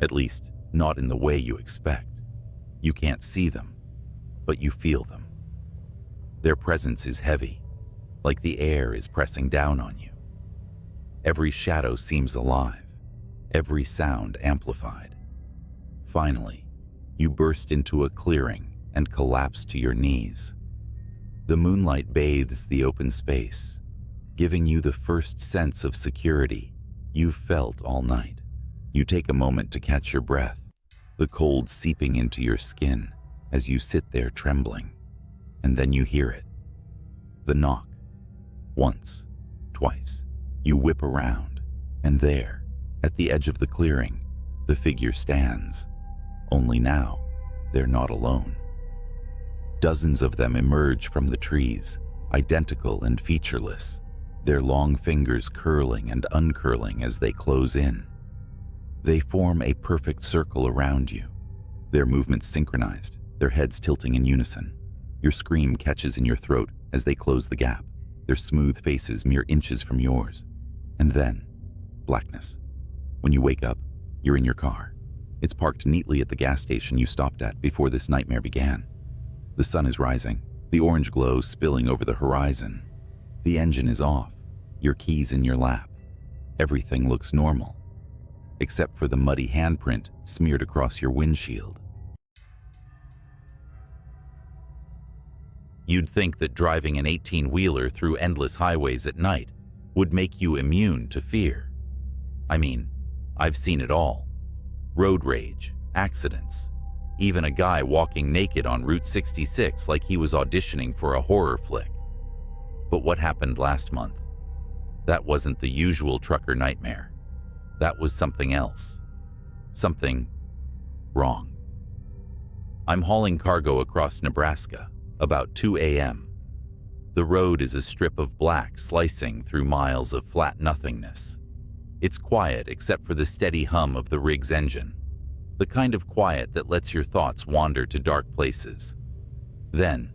[SPEAKER 1] at least not in the way you expect. You can't see them, but you feel them. Their presence is heavy, like the air is pressing down on you. Every shadow seems alive, every sound amplified. Finally, you burst into a clearing and collapse to your knees. The moonlight bathes the open space, giving you the first sense of security you've felt all night. You take a moment to catch your breath, the cold seeping into your skin as you sit there trembling, and then you hear it. The knock. Once, twice. You whip around, and there, at the edge of the clearing, the figure stands. Only now, they're not alone. Dozens of them emerge from the trees, identical and featureless, their long fingers curling and uncurling as they close in. They form a perfect circle around you, their movements synchronized, their heads tilting in unison. Your scream catches in your throat as they close the gap, their smooth faces mere inches from yours. And then, blackness. When you wake up, you're in your car. It's parked neatly at the gas station you stopped at before this nightmare began. The sun is rising, the orange glow spilling over the horizon. The engine is off, your keys in your lap. Everything looks normal, except for the muddy handprint smeared across your windshield. You'd think that driving an 18-wheeler through endless highways at night would make you immune to fear. I mean, I've seen it all. Road rage, accidents, even a guy walking naked on Route 66 like he was auditioning for a horror flick. But what happened last month? That wasn't the usual trucker nightmare. That was something else. Something wrong. I'm hauling cargo across Nebraska, about 2 a.m. The road is a strip of black slicing through miles of flat nothingness. It's quiet except for the steady hum of the rig's engine, the kind of quiet that lets your thoughts wander to dark places. Then,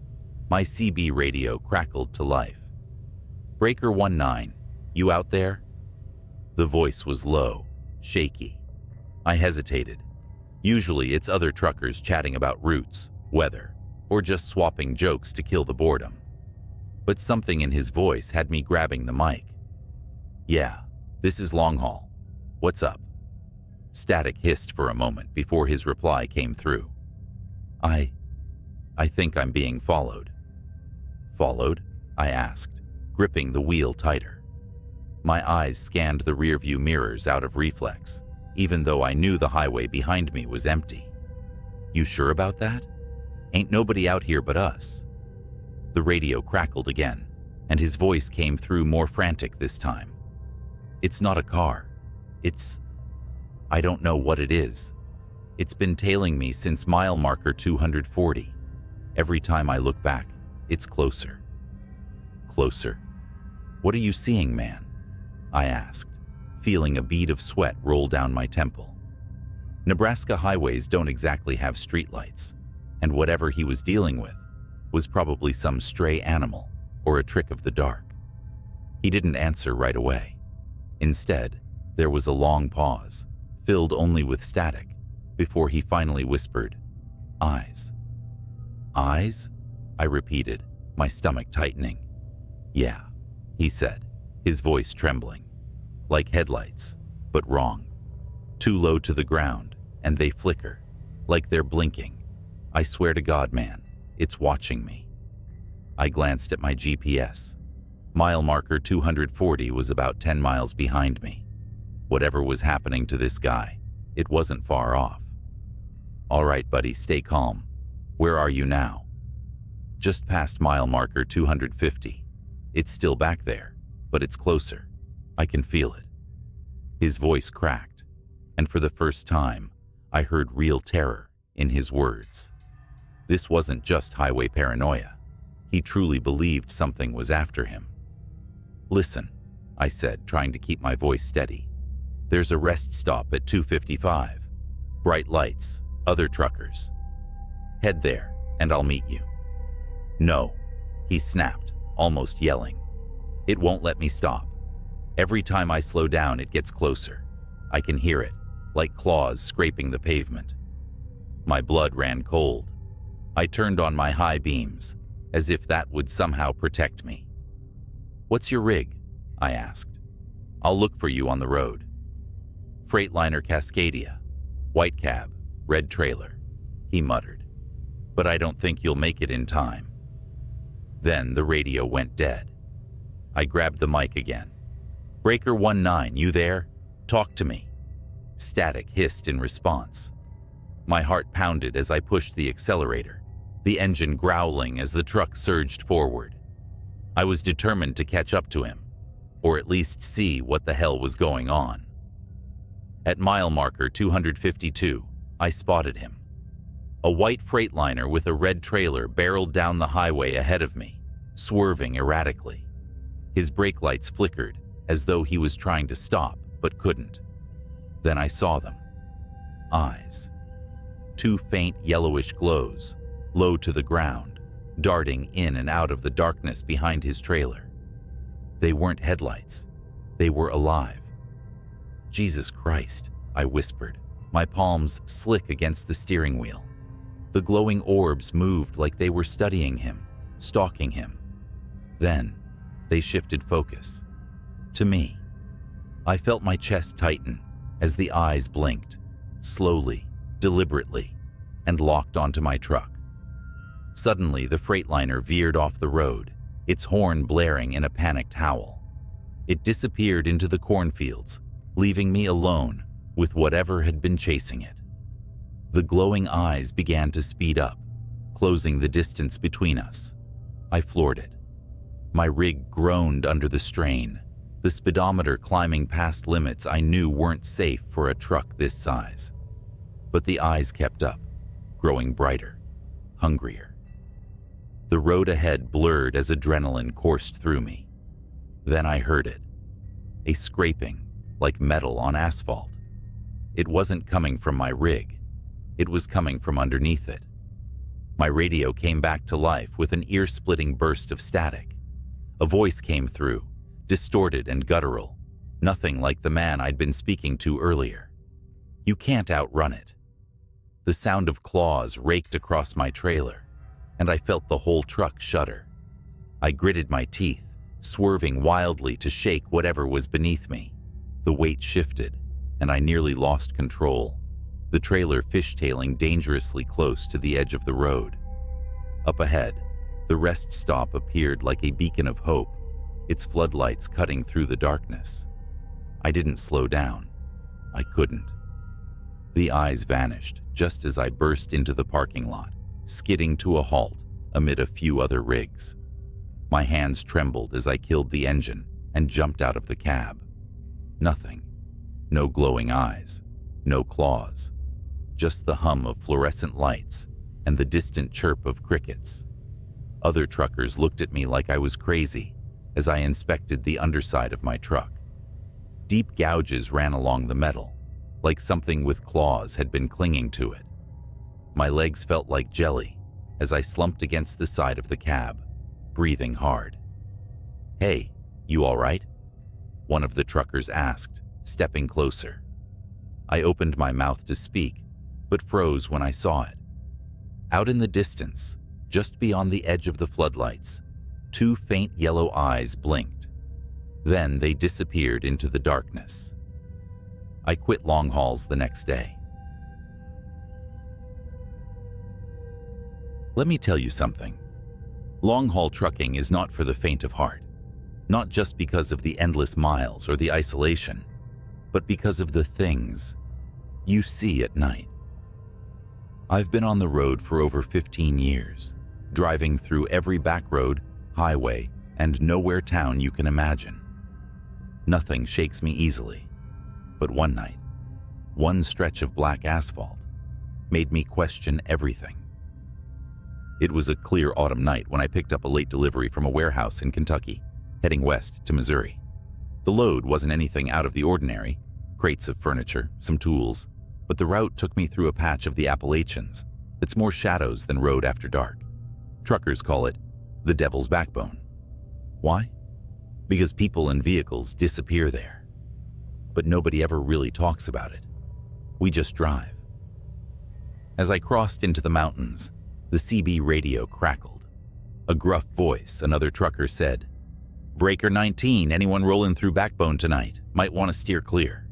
[SPEAKER 1] my CB radio crackled to life. "Breaker 19, you out there?" The voice was low, shaky. I hesitated. Usually it's other truckers chatting about routes, weather, or just swapping jokes to kill the boredom. But something in his voice had me grabbing the mic. "Yeah, this is Long Haul. What's up?" Static hissed for a moment before his reply came through. I think I'm being followed." "Followed?" I asked, gripping the wheel tighter. My eyes scanned the rearview mirrors out of reflex, even though I knew the highway behind me was empty. "You sure about that? Ain't nobody out here but us." The radio crackled again, and his voice came through more frantic this time. "It's not a car. I don't know what it is. It's been tailing me since mile marker 240. Every time I look back, it's closer." "Closer? What are you seeing, man?" I asked, feeling a bead of sweat roll down my temple. Nebraska highways don't exactly have streetlights, and whatever he was dealing with was probably some stray animal or a trick of the dark. He didn't answer right away. Instead, there was a long pause, filled only with static, before he finally whispered, "Eyes." "Eyes?" I repeated, my stomach tightening. "Yeah," he said, his voice trembling. "Like headlights, but wrong. Too low to the ground, and they flicker, like they're blinking. I swear to God, man, it's watching me." I glanced at my GPS. Mile marker 240 was about 10 miles behind me. Whatever was happening to this guy, it wasn't far off. "All right, buddy, stay calm. Where are you now?" "Just past mile marker 250. It's still back there, but it's closer. I can feel it." His voice cracked, and for the first time, I heard real terror in his words. This wasn't just highway paranoia. He truly believed something was after him. "Listen," I said, trying to keep my voice steady. "There's a rest stop at 255. Bright lights, other truckers. Head there, and I'll meet you." "No," he snapped, almost yelling. "It won't let me stop. Every time I slow down, it gets closer. I can hear it, like claws scraping the pavement." My blood ran cold. I turned on my high beams, as if that would somehow protect me. "What's your rig?" I asked. "I'll look for you on the road." "Freightliner Cascadia. White cab, red trailer," he muttered. "But I don't think you'll make it in time." Then the radio went dead. I grabbed the mic again. "Breaker 19, you there? Talk to me." Static hissed in response. My heart pounded as I pushed the accelerator, the engine growling as the truck surged forward. I was determined to catch up to him, or at least see what the hell was going on. At mile marker 252, I spotted him. A white Freightliner with a red trailer barreled down the highway ahead of me, swerving erratically. His brake lights flickered, as though he was trying to stop, but couldn't. Then I saw them. Eyes. Two faint yellowish glows, low to the ground, darting in and out of the darkness behind his trailer. They weren't headlights. They were alive. "Jesus Christ," I whispered, my palms slick against the steering wheel. The glowing orbs moved like they were studying him, stalking him. Then, they shifted focus. To me. I felt my chest tighten as the eyes blinked, slowly, deliberately, and locked onto my truck. Suddenly, the Freightliner veered off the road, its horn blaring in a panicked howl. It disappeared into the cornfields, leaving me alone with whatever had been chasing it. The glowing eyes began to speed up, closing the distance between us. I floored it. My rig groaned under the strain, the speedometer climbing past limits I knew weren't safe for a truck this size. But the eyes kept up, growing brighter, hungrier. The road ahead blurred as adrenaline coursed through me. Then I heard it. A scraping, like metal on asphalt. It wasn't coming from my rig. It was coming from underneath it. My radio came back to life with an ear-splitting burst of static. A voice came through, distorted and guttural, nothing like the man I'd been speaking to earlier. You can't outrun it. The sound of claws raked across my trailer, and I felt the whole truck shudder. I gritted my teeth, swerving wildly to shake whatever was beneath me. The weight shifted, and I nearly lost control, the trailer fishtailing dangerously close to the edge of the road. Up ahead, the rest stop appeared like a beacon of hope, its floodlights cutting through the darkness. I didn't slow down. I couldn't. The eyes vanished just as I burst into the parking lot, skidding to a halt amid a few other rigs. My hands trembled as I killed the engine and jumped out of the cab. Nothing. No glowing eyes. No claws. Just the hum of fluorescent lights and the distant chirp of crickets. Other truckers looked at me like I was crazy as I inspected the underside of my truck. Deep gouges ran along the metal, like something with claws had been clinging to it. My legs felt like jelly as I slumped against the side of the cab, breathing hard. "Hey, you all right?" one of the truckers asked, stepping closer. I opened my mouth to speak, but froze when I saw it. Out in the distance, just beyond the edge of the floodlights, two faint yellow eyes blinked. Then they disappeared into the darkness. I quit long hauls the next day. Let me tell you something. Long-haul trucking is not for the faint of heart, not just because of the endless miles or the isolation, but because of the things you see at night. I've been on the road for over 15 years, driving through every back road, highway, and nowhere town you can imagine. Nothing shakes me easily, but one night, one stretch of black asphalt made me question everything. It was a clear autumn night when I picked up a late delivery from a warehouse in Kentucky, heading west to Missouri. The load wasn't anything out of the ordinary, crates of furniture, some tools, but the route took me through a patch of the Appalachians that's more shadows than road after dark. Truckers call it the Devil's Backbone. Why? Because people and vehicles disappear there. But nobody ever really talks about it. We just drive. As I crossed into the mountains, the CB radio crackled. A gruff voice, another trucker said, "Breaker 19, anyone rolling through Backbone tonight might want to steer clear."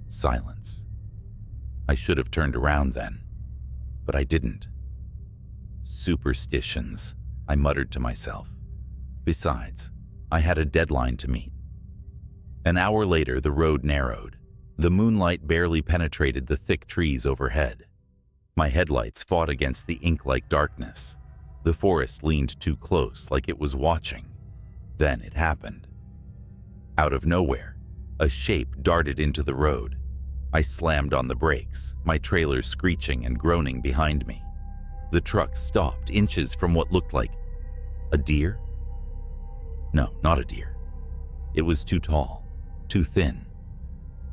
[SPEAKER 1] Silence. I should have turned around then, but I didn't. Superstitions, I muttered to myself. Besides, I had a deadline to meet. An hour later, the road narrowed. The moonlight barely penetrated the thick trees overhead. My headlights fought against the ink-like darkness. The forest leaned too close, like it was watching. Then it happened. Out of nowhere, a shape darted into the road. I slammed on the brakes, my trailer screeching and groaning behind me. The truck stopped inches from what looked like a deer? No, not a deer. It was too tall, too thin.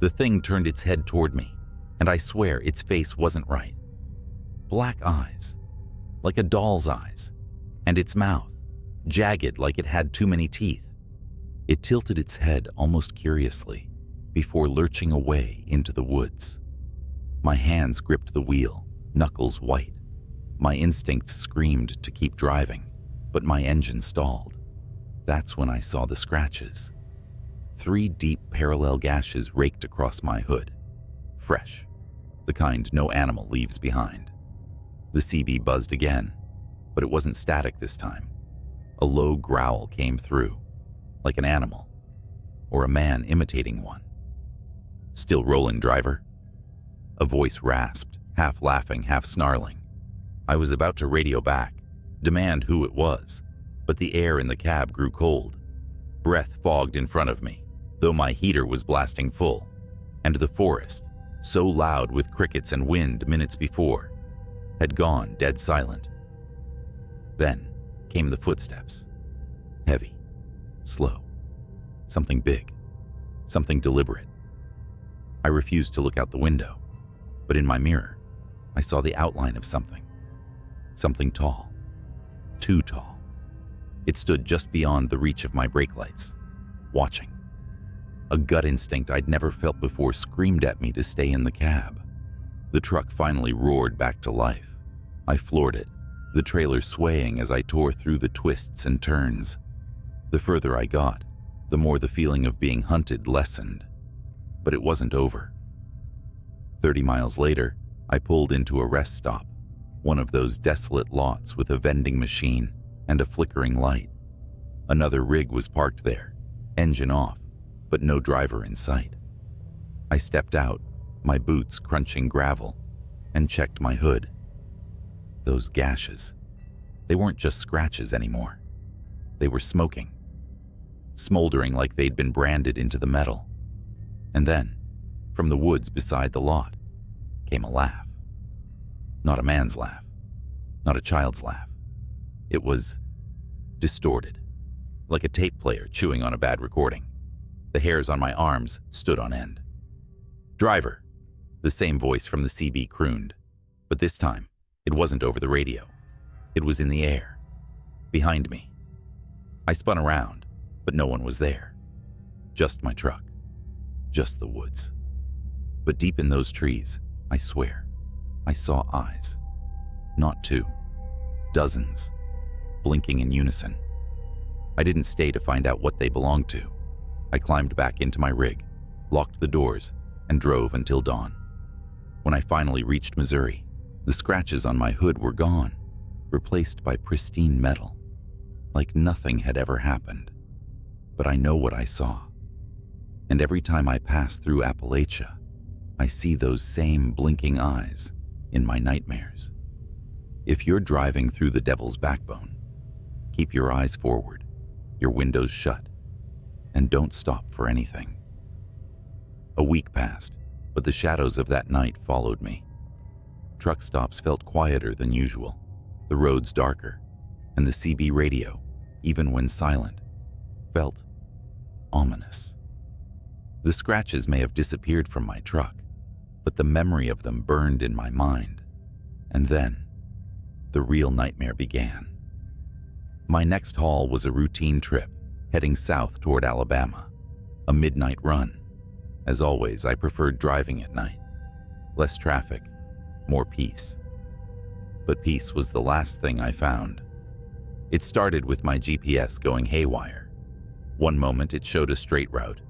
[SPEAKER 1] The thing turned its head toward me, and I swear its face wasn't right. Black eyes, like a doll's eyes, and its mouth, jagged like it had too many teeth. It tilted its head almost curiously before lurching away into the woods. My hands gripped the wheel, knuckles white. My instincts screamed to keep driving, but my engine stalled. That's when I saw the scratches. 3 deep parallel gashes raked across my hood. Fresh, the kind no animal leaves behind. The CB buzzed again, but it wasn't static this time. A low growl came through, like an animal, or a man imitating one. "Still rolling, driver?" A voice rasped, half laughing, half snarling. I was about to radio back, demand who it was, but the air in the cab grew cold. Breath fogged in front of me, though my heater was blasting full, and the forest, so loud with crickets and wind minutes before, had gone dead silent. Then came the footsteps. Heavy, slow, something big, something deliberate. I refused to look out the window, but in my mirror, I saw the outline of something. Something tall, too tall. It stood just beyond the reach of my brake lights, watching. A gut instinct I'd never felt before screamed at me to stay in the cab. The truck finally roared back to life. I floored it, the trailer swaying as I tore through the twists and turns. The further I got, the more the feeling of being hunted lessened. But it wasn't over. 30 miles later, I pulled into a rest stop, one of those desolate lots with a vending machine and a flickering light. Another rig was parked there, engine off, but no driver in sight. I stepped out, my boots crunching gravel, and checked my hood. Those gashes, they weren't just scratches anymore. They were smoking, smoldering like they'd been branded into the metal. And then, from the woods beside the lot, came a laugh. Not a man's laugh, not a child's laugh. It was distorted, like a tape player chewing on a bad recording. The hairs on my arms stood on end. "Driver," the same voice from the CB crooned, but this time, it wasn't over the radio. It was in the air, behind me. I spun around, but no one was there. Just my truck, just the woods. But deep in those trees, I swear, I saw eyes. Not two, dozens, blinking in unison. I didn't stay to find out what they belonged to. I climbed back into my rig, locked the doors, and drove until dawn. When I finally reached Missouri, the scratches on my hood were gone, replaced by pristine metal, like nothing had ever happened. But I know what I saw. And every time I pass through Appalachia, I see those same blinking eyes in my nightmares. If you're driving through the Devil's Backbone, keep your eyes forward, your windows shut, and don't stop for anything. A week passed, but the shadows of that night followed me. Truck stops felt quieter than usual, the roads darker, and the CB radio, even when silent, felt ominous. The scratches may have disappeared from my truck, but the memory of them burned in my mind. And then, the real nightmare began. My next haul was a routine trip, heading south toward Alabama, a midnight run. As always, I preferred driving at night. Less traffic, more peace. But peace was the last thing I found. It started with my GPS going haywire. One moment it showed a straight route.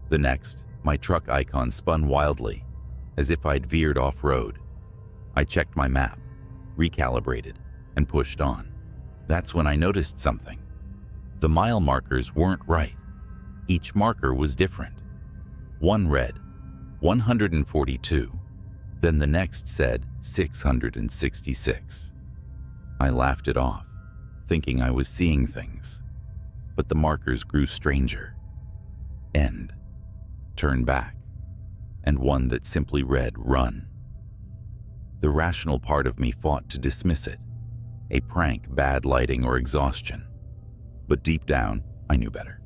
[SPEAKER 1] The next, my truck icon spun wildly, as if I'd veered off-road. I checked my map, recalibrated, and pushed on. That's when I noticed something. The mile markers weren't right. Each marker was different. One read 142, then the next said 666. I laughed it off, thinking I was seeing things. But the markers grew stranger. End, turn back, and one that simply read run. The rational part of me fought to dismiss it, a prank, bad lighting, or exhaustion. But deep down, I knew better.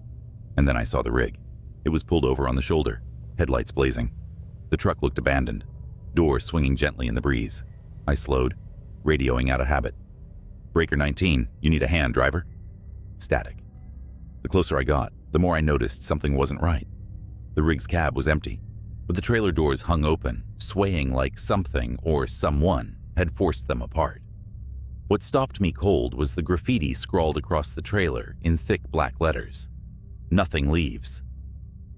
[SPEAKER 1] And then I saw the rig. It was pulled over on the shoulder, headlights blazing. The truck looked abandoned, door swinging gently in the breeze. I slowed, radioing out of habit. "Breaker 19, you need a hand, driver." Static. The closer I got, the more I noticed something wasn't right. The rig's cab was empty, but the trailer doors hung open, swaying like something or someone had forced them apart. What stopped me cold was the graffiti scrawled across the trailer in thick black letters. "Nothing leaves."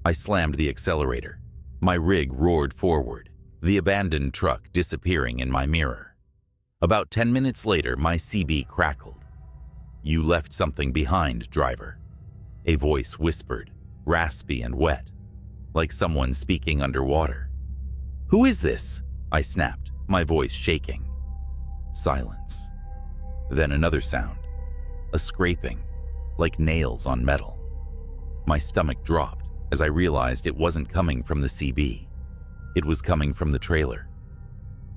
[SPEAKER 1] I slammed the accelerator. My rig roared forward, the abandoned truck disappearing in my mirror. About 10 minutes later, my CB crackled. "You left something behind, driver." A voice whispered, raspy and wet, like someone speaking underwater. "Who is this?" I snapped, my voice shaking. Silence. Then another sound, a scraping, like nails on metal. My stomach dropped as I realized it wasn't coming from the CB. It was coming from the trailer.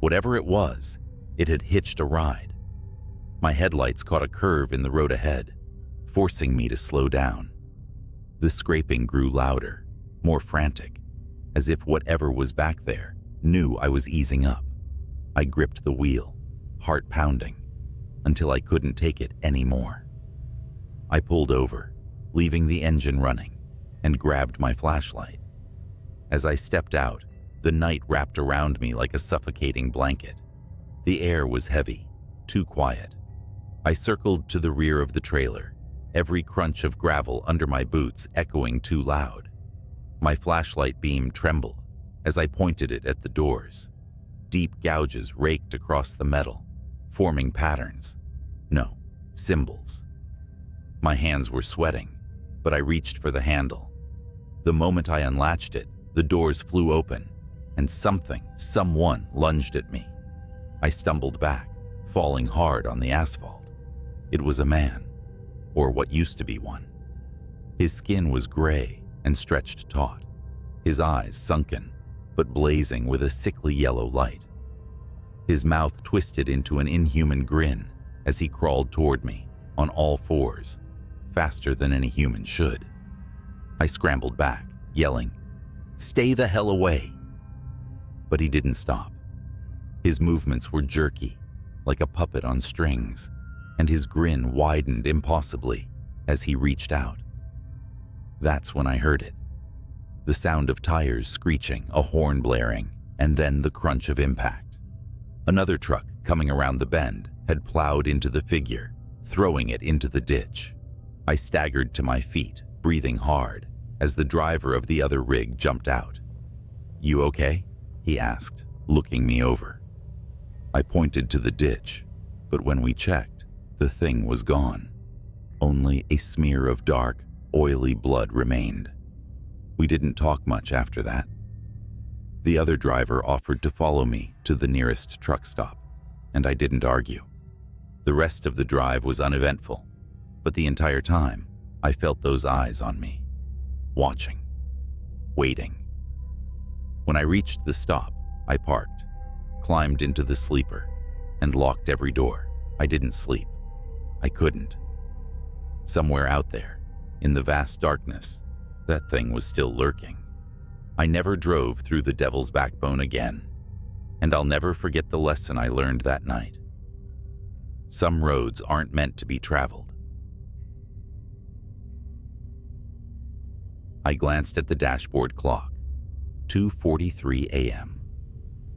[SPEAKER 1] Whatever it was, it had hitched a ride. My headlights caught a curve in the road ahead, forcing me to slow down. The scraping grew louder, more frantic, as if whatever was back there knew I was easing up. I gripped the wheel, heart pounding, until I couldn't take it anymore. I pulled over, leaving the engine running, and grabbed my flashlight. As I stepped out, the night wrapped around me like a suffocating blanket. The air was heavy, too quiet. I circled to the rear of the trailer, every crunch of gravel under my boots echoing too loud. My flashlight beam trembled as I pointed it at the doors. Deep gouges raked across the metal, forming patterns. No, symbols. My hands were sweating, but I reached for the handle. The moment I unlatched it, the doors flew open, and someone lunged at me. I stumbled back, falling hard on the asphalt. It was a man, or what used to be one. His skin was gray and stretched taut, his eyes sunken, but blazing with a sickly yellow light. His mouth twisted into an inhuman grin as he crawled toward me on all fours, faster than any human should. I scrambled back, yelling, "Stay the hell away!" But he didn't stop. His movements were jerky, like a puppet on strings, and his grin widened impossibly as he reached out. That's when I heard it. The sound of tires screeching, a horn blaring, and then the crunch of impact. Another truck coming around the bend had plowed into the figure, throwing it into the ditch. I staggered to my feet, breathing hard, as the driver of the other rig jumped out. "You okay?" he asked, looking me over. I pointed to the ditch, but when we checked, the thing was gone. Only a smear of dark, oily blood remained. We didn't talk much after that. The other driver offered to follow me to the nearest truck stop, and I didn't argue. The rest of the drive was uneventful, but the entire time, I felt those eyes on me, watching, waiting. When I reached the stop, I parked, climbed into the sleeper, and locked every door. I didn't sleep. I couldn't. Somewhere out there, in the vast darkness, that thing was still lurking. I never drove through the Devil's Backbone again, and I'll never forget the lesson I learned that night. Some roads aren't meant to be traveled. I glanced at the dashboard clock. 2:43 a.m.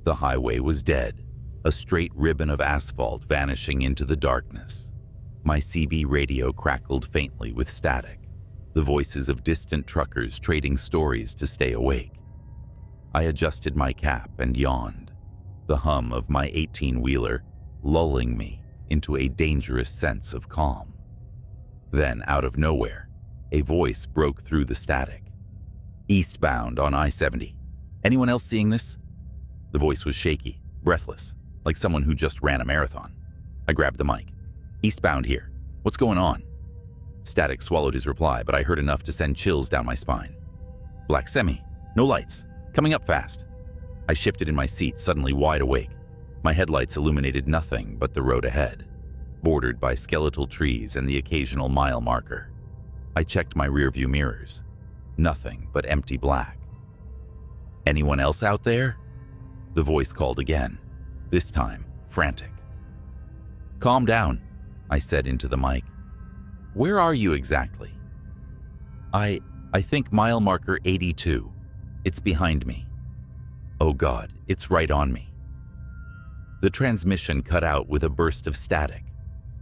[SPEAKER 1] The highway was dead, a straight ribbon of asphalt vanishing into the darkness. My CB radio crackled faintly with static, the voices of distant truckers trading stories to stay awake. I adjusted my cap and yawned, the hum of my 18-wheeler lulling me into a dangerous sense of calm. Then, out of nowhere, a voice broke through the static. "Eastbound on I-70. Anyone else seeing this?" The voice was shaky, breathless, like someone who just ran a marathon. I grabbed the mic. "Eastbound here. What's going on?" Static swallowed his reply, but I heard enough to send chills down my spine. "Black semi. No lights. Coming up fast." I shifted in my seat, suddenly wide awake. My headlights illuminated nothing but the road ahead, bordered by skeletal trees and the occasional mile marker. I checked my rearview mirrors. Nothing but empty black. "Anyone else out there?" The voice called again, this time frantic. "Calm down," I said into the mic. "Where are you exactly?" I think mile marker 82. It's behind me." "Oh God, it's right on me." The transmission cut out with a burst of static.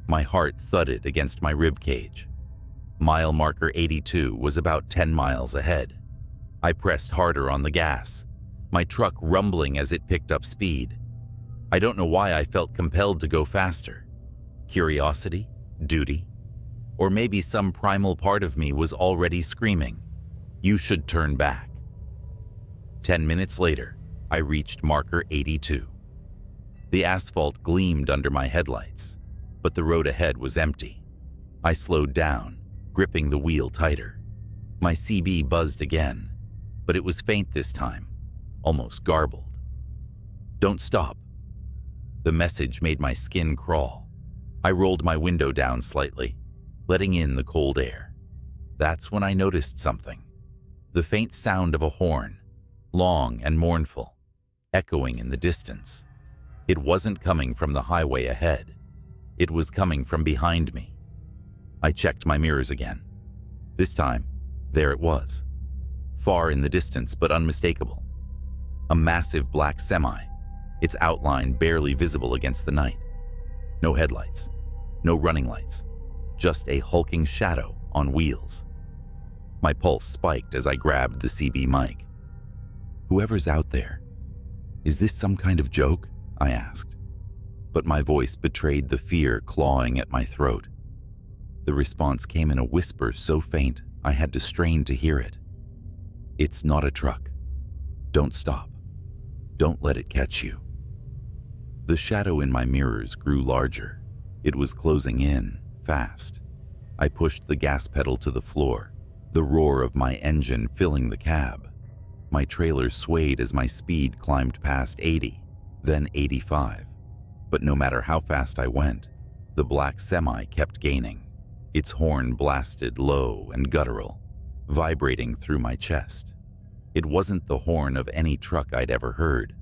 [SPEAKER 1] My heart thudded against my rib cage. Mile marker 82 was about 10 miles ahead. I pressed harder on the gas, my truck rumbling as it picked up speed. I don't know why I felt compelled to go faster. Curiosity? Duty? Or maybe some primal part of me was already screaming, "You should turn back." 10 minutes later, I reached marker 82. The asphalt gleamed under my headlights, but the road ahead was empty. I slowed down, gripping the wheel tighter. My CB buzzed again, but it was faint this time, almost garbled. "Don't stop." The message made my skin crawl. I rolled my window down slightly, letting in the cold air. That's when I noticed something. The faint sound of a horn, long and mournful, echoing in the distance. It wasn't coming from the highway ahead. It was coming from behind me. I checked my mirrors again. This time, there it was. Far in the distance, but unmistakable. A massive black semi, its outline barely visible against the night. No headlights, no running lights, just a hulking shadow on wheels. My pulse spiked as I grabbed the CB mic. "Whoever's out there, is this some kind of joke?" I asked. But my voice betrayed the fear clawing at my throat. The response came in a whisper so faint I had to strain to hear it. "It's not a truck. Don't stop. Don't let it catch you." The shadow in my mirrors grew larger. It was closing in, fast. I pushed the gas pedal to the floor, the roar of my engine filling the cab. My trailer swayed as my speed climbed past 80, then 85. But no matter how fast I went, the black semi kept gaining. Its horn blasted low and guttural, vibrating through my chest. It wasn't the horn of any truck I'd ever heard.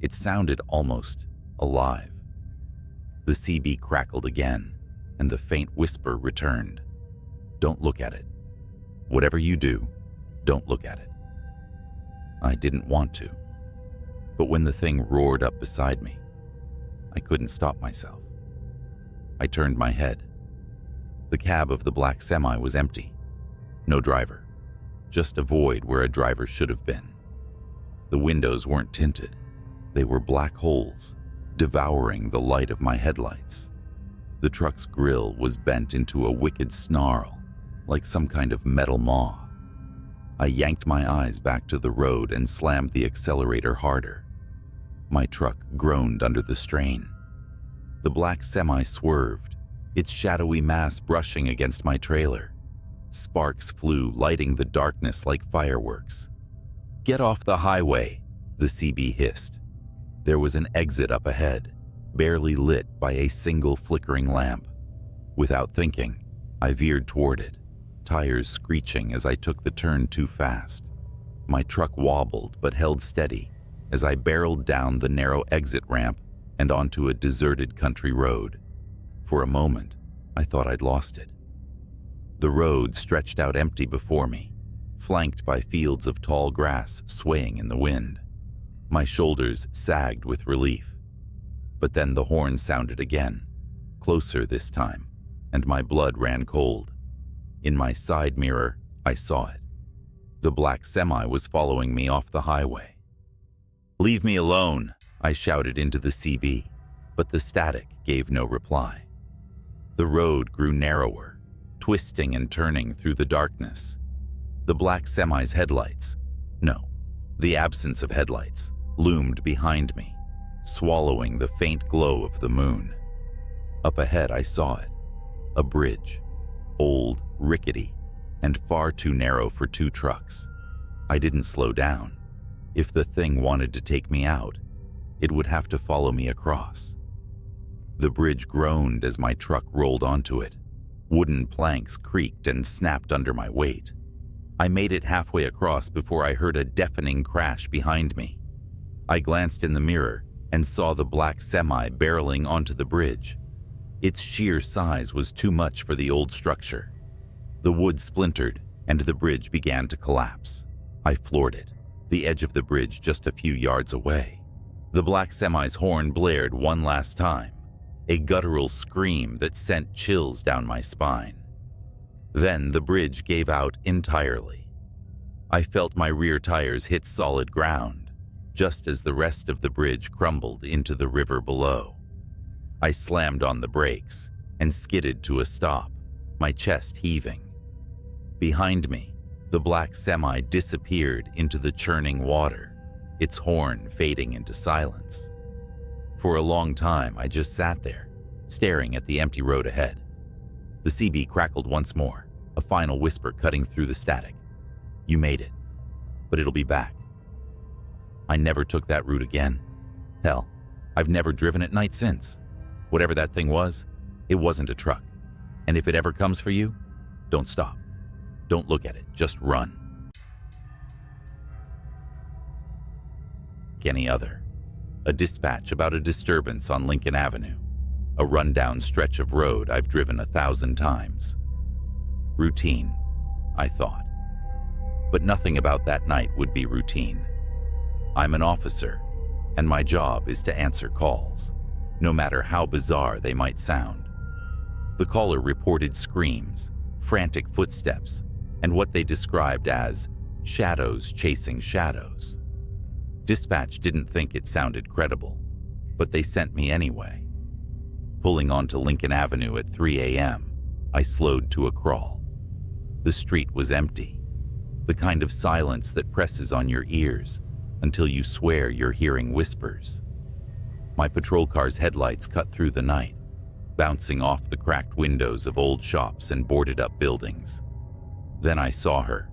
[SPEAKER 1] It sounded almost alive. The CB crackled again, and the faint whisper returned. "Don't look at it. Whatever you do, don't look at it." I didn't want to, but when the thing roared up beside me, I couldn't stop myself. I turned my head. The cab of the black semi was empty. No driver, just a void where a driver should have been. The windows weren't tinted. They were black holes, devouring the light of my headlights. The truck's grille was bent into a wicked snarl, like some kind of metal maw. I yanked my eyes back to the road and slammed the accelerator harder. My truck groaned under the strain. The black semi swerved, its shadowy mass brushing against my trailer. Sparks flew, lighting the darkness like fireworks. "Get off the highway," the CB hissed. There was an exit up ahead, barely lit by a single flickering lamp. Without thinking, I veered toward it, tires screeching as I took the turn too fast. My truck wobbled but held steady as I barreled down the narrow exit ramp and onto a deserted country road. For a moment, I thought I'd lost it. The road stretched out empty before me, flanked by fields of tall grass swaying in the wind. My shoulders sagged with relief. But then the horn sounded again, closer this time, and my blood ran cold. In my side mirror, I saw it. The black semi was following me off the highway. "Leave me alone," I shouted into the CB, but the static gave no reply. The road grew narrower, twisting and turning through the darkness. The black semi's headlights, no, the absence of headlights, loomed behind me, swallowing the faint glow of the moon. Up ahead I saw it, a bridge, old, rickety, and far too narrow for two trucks. I didn't slow down. If the thing wanted to take me out, it would have to follow me across. The bridge groaned as my truck rolled onto it. Wooden planks creaked and snapped under my weight. I made it halfway across before I heard a deafening crash behind me. I glanced in the mirror and saw the black semi barreling onto the bridge. Its sheer size was too much for the old structure. The wood splintered and the bridge began to collapse. I floored it, the edge of the bridge just a few yards away. The black semi's horn blared one last time, a guttural scream that sent chills down my spine. Then the bridge gave out entirely. I felt my rear tires hit solid ground, just as the rest of the bridge crumbled into the river below. I slammed on the brakes and skidded to a stop, my chest heaving. Behind me, the black semi disappeared into the churning water, its horn fading into silence. For a long time, I just sat there, staring at the empty road ahead. The CB crackled once more, a final whisper cutting through the static. "You made it, but it'll be back." I never took that route again. Hell, I've never driven at night since. Whatever that thing was, It wasn't a truck. And if it ever comes for you, don't stop. Don't look at it, just run. Any other. A dispatch about a disturbance on Lincoln Avenue. A rundown stretch of road I've driven 1,000 times. Routine, I thought. But nothing about that night would be routine. I'm an officer, and my job is to answer calls, no matter how bizarre they might sound. The caller reported screams, frantic footsteps, and what they described as shadows chasing shadows. Dispatch didn't think it sounded credible, but they sent me anyway. Pulling onto Lincoln Avenue at 3 a.m., I slowed to a crawl. The street was empty, the kind of silence that presses on your ears until you swear you're hearing whispers. My patrol car's headlights cut through the night, bouncing off the cracked windows of old shops and boarded-up buildings. Then I saw her,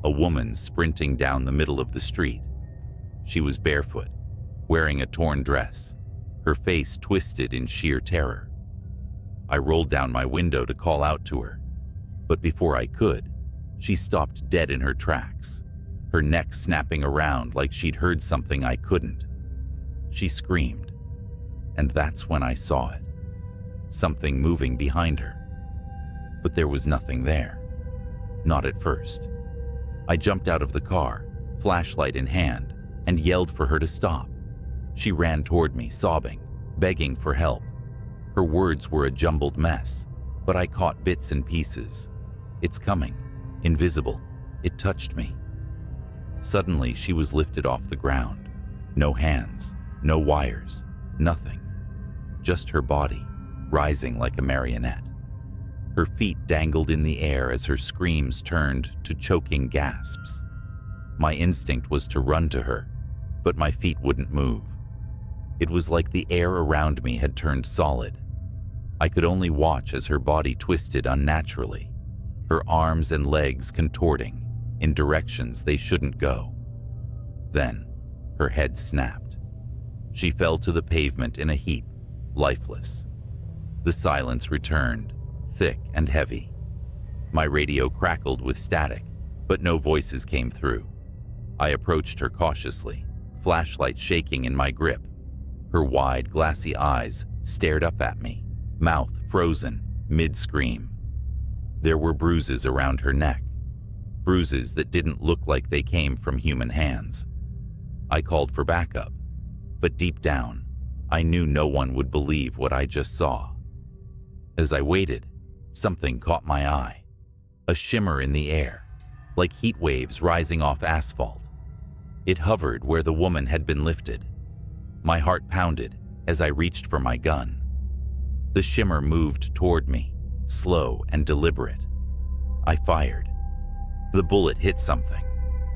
[SPEAKER 1] a woman sprinting down the middle of the street. She was barefoot, wearing a torn dress, her face twisted in sheer terror. I rolled down my window to call out to her, but before I could, she stopped dead in her tracks, her neck snapping around like she'd heard something I couldn't. She screamed, and that's when I saw it. Something moving behind her. But there was nothing there. Not at first. I jumped out of the car, flashlight in hand, and yelled for her to stop. She ran toward me, sobbing, begging for help. Her words were a jumbled mess, but I caught bits and pieces. It's coming. Invisible. It touched me. Suddenly, she was lifted off the ground. No hands, no wires, nothing. Just her body, rising like a marionette. Her feet dangled in the air as her screams turned to choking gasps. My instinct was to run to her, but my feet wouldn't move. It was like the air around me had turned solid. I could only watch as her body twisted unnaturally, her arms and legs contorting in directions they shouldn't go. Then, her head snapped. She fell to the pavement in a heap, lifeless. The silence returned, thick and heavy. My radio crackled with static, but no voices came through. I approached her cautiously, flashlight shaking in my grip. Her wide, glassy eyes stared up at me, mouth frozen, mid-scream. There were bruises around her neck, bruises that didn't look like they came from human hands. I called for backup, but deep down, I knew no one would believe what I just saw. As I waited, something caught my eye, a shimmer in the air, like heat waves rising off asphalt. It hovered where the woman had been lifted. My heart pounded as I reached for my gun. The shimmer moved toward me, slow and deliberate. I fired. The bullet hit something.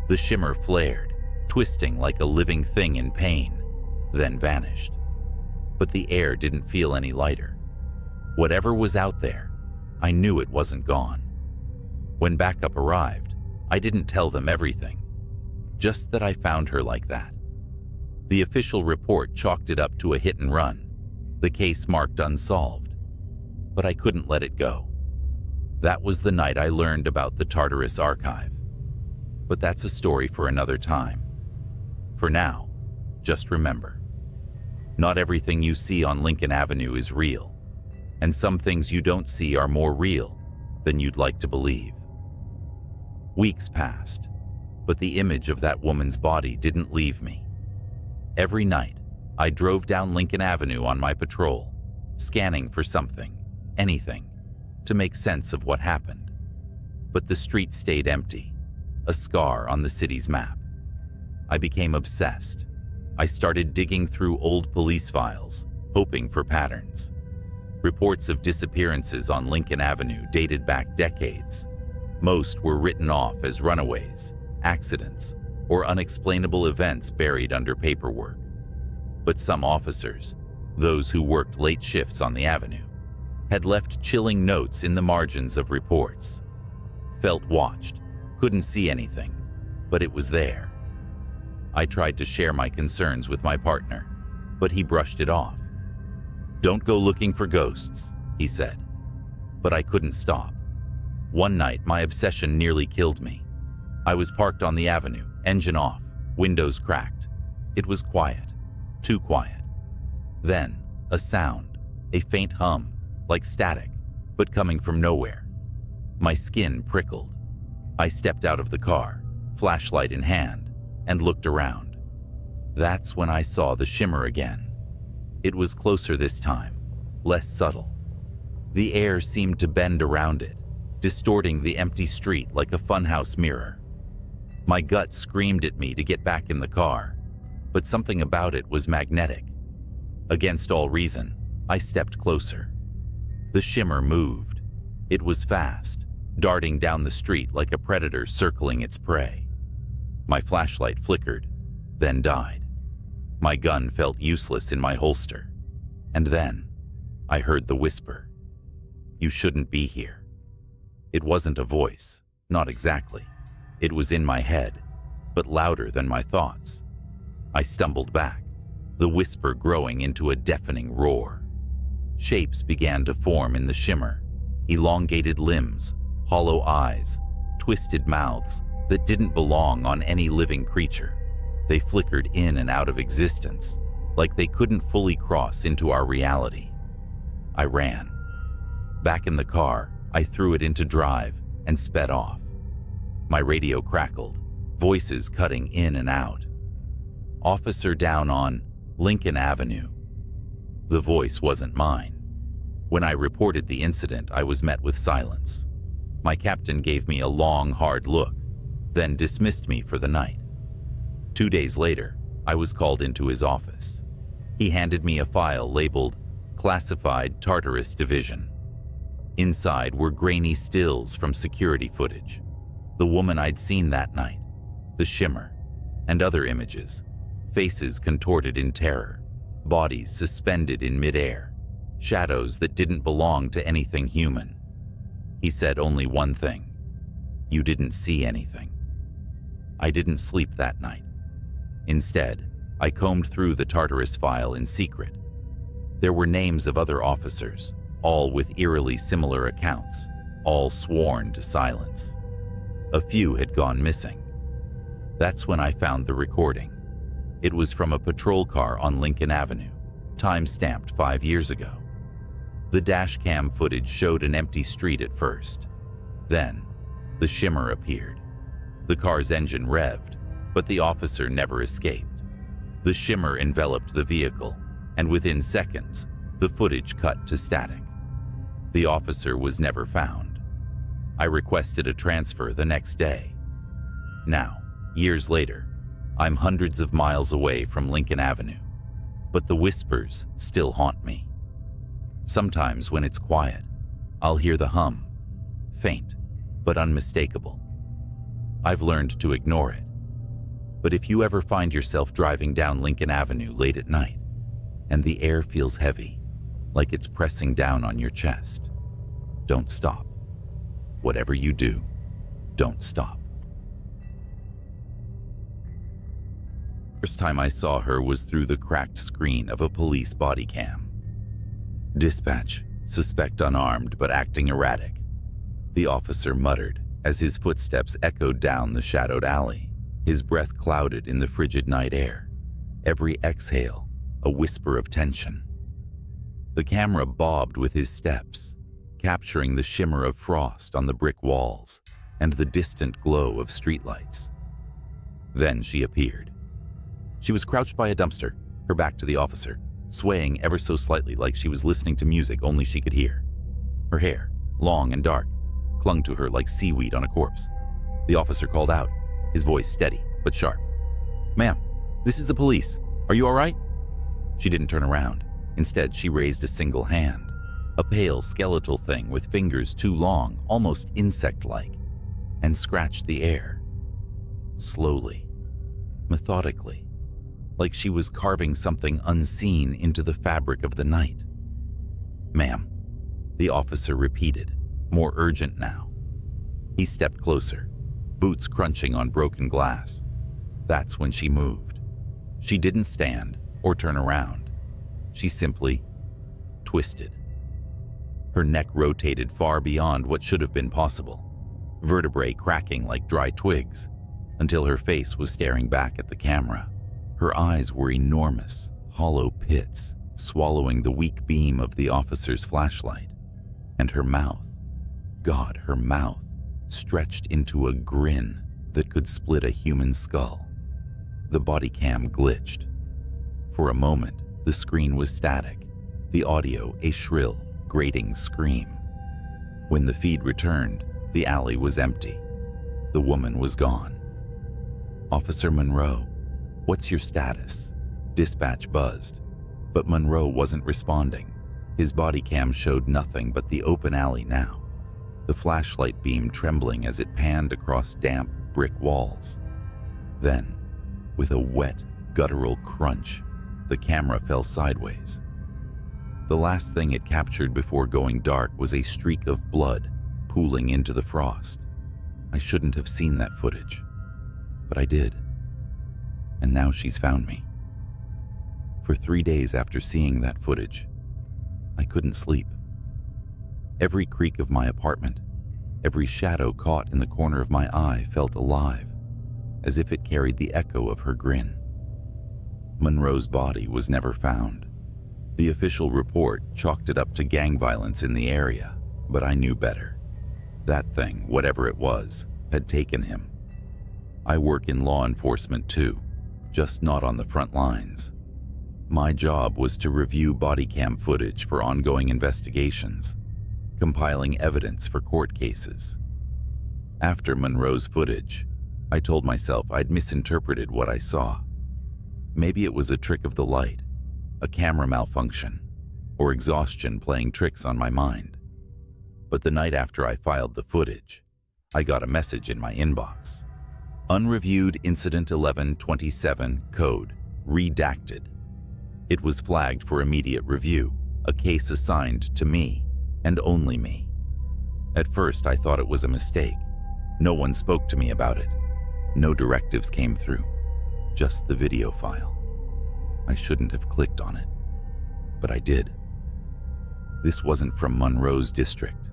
[SPEAKER 1] The shimmer flared, twisting like a living thing in pain, then vanished. But the air didn't feel any lighter. Whatever was out there, I knew it wasn't gone. When backup arrived, I didn't tell them everything, just that I found her like that. The official report chalked it up to a hit and run, the case marked unsolved. But I couldn't let it go. That was the night I learned about the Tartarus Archive. But that's a story for another time. For now, just remember, not everything you see on Lincoln Avenue is real, and some things you don't see are more real than you'd like to believe. Weeks passed, but the image of that woman's body didn't leave me. Every night, I drove down Lincoln Avenue on my patrol, scanning for something, anything, to make sense of what happened. But the street stayed empty, a scar on the city's map. I became obsessed. I started digging through old police files, hoping for patterns. Reports of disappearances on Lincoln Avenue dated back decades. Most were written off as runaways, accidents, or unexplainable events buried under paperwork. But some officers, those who worked late shifts on the avenue, had left chilling notes in the margins of reports. Felt watched, couldn't see anything, but it was there. I tried to share my concerns with my partner, but he brushed it off. "Don't go looking for ghosts," he said. But I couldn't stop. One night, my obsession nearly killed me. I was parked on the avenue, engine off, windows cracked. It was quiet, too quiet. Then, a sound, a faint hum, like static, but coming from nowhere. My skin prickled. I stepped out of the car, flashlight in hand, and looked around. That's when I saw the shimmer again. It was closer this time, less subtle. The air seemed to bend around it, distorting the empty street like a funhouse mirror. My gut screamed at me to get back in the car, but something about it was magnetic. Against all reason, I stepped closer. The shimmer moved. It was fast, darting down the street like a predator circling its prey. My flashlight flickered, then died. My gun felt useless in my holster. And then, I heard the whisper. "You shouldn't be here." It wasn't a voice, not exactly. It was in my head, but louder than my thoughts. I stumbled back, the whisper growing into a deafening roar. Shapes began to form in the shimmer, elongated limbs, hollow eyes, twisted mouths that didn't belong on any living creature. They flickered in and out of existence, like they couldn't fully cross into our reality. I ran. Back in the car, I threw it into drive and sped off. My radio crackled, voices cutting in and out. "Officer down on Lincoln Avenue." The voice wasn't mine. When I reported the incident, I was met with silence. My captain gave me a long, hard look, then dismissed me for the night. 2 days later, I was called into his office. He handed me a file labeled Classified Tartarus Division. Inside were grainy stills from security footage, the woman I'd seen that night, the shimmer, and other images, faces contorted in terror, bodies suspended in midair, shadows that didn't belong to anything human. He said only one thing: "You didn't see anything." I didn't sleep that night. Instead, I combed through the Tartarus file in secret. There were names of other officers, all with eerily similar accounts, all sworn to silence. A few had gone missing. That's when I found the recording. It was from a patrol car on Lincoln Avenue, time-stamped 5 years ago. The dash cam footage showed an empty street at first. Then, the shimmer appeared. The car's engine revved, but the officer never escaped. The shimmer enveloped the vehicle, and within seconds, the footage cut to static. The officer was never found. I requested a transfer the next day. Now, years later, I'm hundreds of miles away from Lincoln Avenue, but the whispers still haunt me. Sometimes when it's quiet, I'll hear the hum, faint but unmistakable. I've learned to ignore it. But if you ever find yourself driving down Lincoln Avenue late at night, and the air feels heavy, like it's pressing down on your chest, don't stop. Whatever you do, don't stop. First time I saw her was through the cracked screen of a police body cam. "Dispatch, suspect unarmed but acting erratic," the officer muttered as his footsteps echoed down the shadowed alley, his breath clouded in the frigid night air. Every exhale, a whisper of tension. The camera bobbed with his steps, capturing the shimmer of frost on the brick walls and the distant glow of streetlights. Then she appeared. She was crouched by a dumpster, her back to the officer, swaying ever so slightly like she was listening to music only she could hear. Her hair, long and dark, clung to her like seaweed on a corpse. The officer called out, his voice steady but sharp. "Ma'am, this is the police. Are you all right?" She didn't turn around. Instead, she raised a single hand, a pale skeletal thing with fingers too long, almost insect-like, and scratched the air. Slowly, methodically, like she was carving something unseen into the fabric of the night. "Ma'am," the officer repeated, more urgent now. He stepped closer, boots crunching on broken glass. That's when she moved. She didn't stand or turn around. She simply twisted. Her neck rotated far beyond what should have been possible, vertebrae cracking like dry twigs, until her face was staring back at the camera. Her eyes were enormous, hollow pits, swallowing the weak beam of the officer's flashlight. And her mouth, God, her mouth, stretched into a grin that could split a human skull. The body cam glitched. For a moment, the screen was static, the audio a shrill, grating scream. When the feed returned, the alley was empty. The woman was gone. "Officer Monroe, what's your status?" Dispatch buzzed, but Monroe wasn't responding. His body cam showed nothing but the open alley now, the flashlight beam trembling as it panned across damp brick walls. Then, with a wet, guttural crunch, the camera fell sideways. The last thing it captured before going dark was a streak of blood pooling into the frost. I shouldn't have seen that footage, but I did. And now she's found me. For 3 days after seeing that footage, I couldn't sleep. Every creak of my apartment, every shadow caught in the corner of my eye felt alive, as if it carried the echo of her grin. Monroe's body was never found. The official report chalked it up to gang violence in the area, but I knew better. That thing, whatever it was, had taken him. I work in law enforcement too, just not on the front lines. My job was to review body cam footage for ongoing investigations, compiling evidence for court cases. After Monroe's footage, I told myself I'd misinterpreted what I saw. Maybe it was a trick of the light, a camera malfunction, or exhaustion playing tricks on my mind. But the night after I filed the footage, I got a message in my inbox. Unreviewed Incident 1127 code, redacted. It was flagged for immediate review, a case assigned to me, and only me. At first, I thought it was a mistake. No one spoke to me about it. No directives came through, just the video file. I shouldn't have clicked on it, but I did. This wasn't from Monroe's district.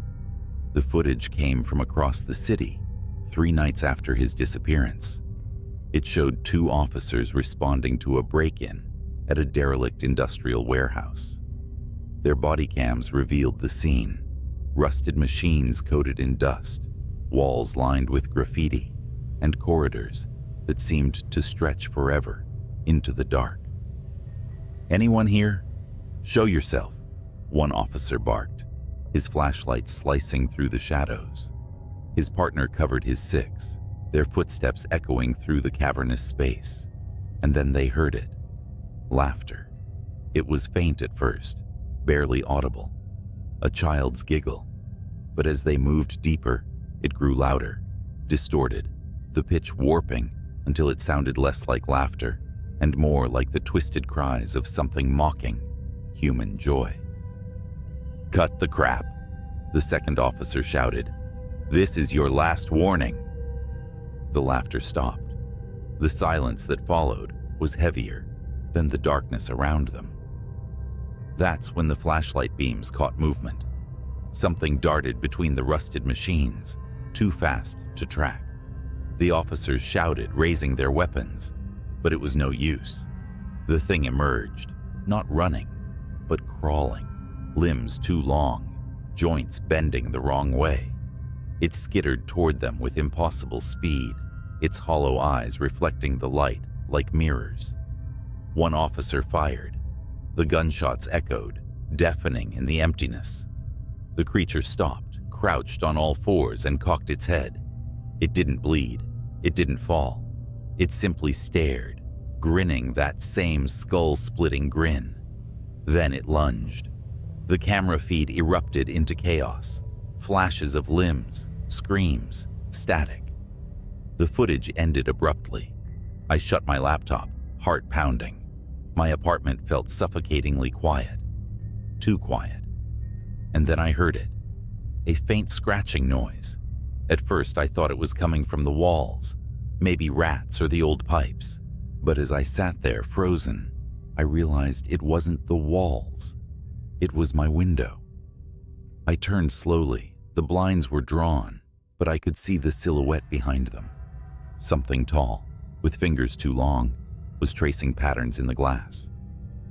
[SPEAKER 1] The footage came from across the city, 3 nights after his disappearance. It showed 2 officers responding to a break-in at a derelict industrial warehouse. Their body cams revealed the scene: rusted machines coated in dust, walls lined with graffiti, and corridors that seemed to stretch forever into the dark. "Anyone here? Show yourself," one officer barked, his flashlight slicing through the shadows. His partner covered his 6, their footsteps echoing through the cavernous space. And then they heard it. Laughter. It was faint at first, barely audible. A child's giggle. But as they moved deeper, it grew louder, distorted, the pitch warping until it sounded less like laughter and more like the twisted cries of something mocking human joy. "Cut the crap," the second officer shouted. "This is your last warning." The laughter stopped. The silence that followed was heavier than the darkness around them. That's when the flashlight beams caught movement. Something darted between the rusted machines, too fast to track. The officers shouted, raising their weapons, but it was no use. The thing emerged, not running, but crawling, limbs too long, joints bending the wrong way. It skittered toward them with impossible speed, its hollow eyes reflecting the light like mirrors. One officer fired. The gunshots echoed, deafening in the emptiness. The creature stopped, crouched on all fours, and cocked its head. It didn't bleed. It didn't fall. It simply stared, grinning that same skull-splitting grin. Then it lunged. The camera feed erupted into chaos. Flashes of limbs, screams, static. The footage ended abruptly. I shut my laptop, heart pounding. My apartment felt suffocatingly quiet. Too quiet. And then I heard it. A faint scratching noise. At first I thought it was coming from the walls, maybe rats or the old pipes. But as I sat there frozen, I realized it wasn't the walls. It was my window. I turned slowly. The blinds were drawn, but I could see the silhouette behind them. Something tall, with fingers too long, was tracing patterns in the glass.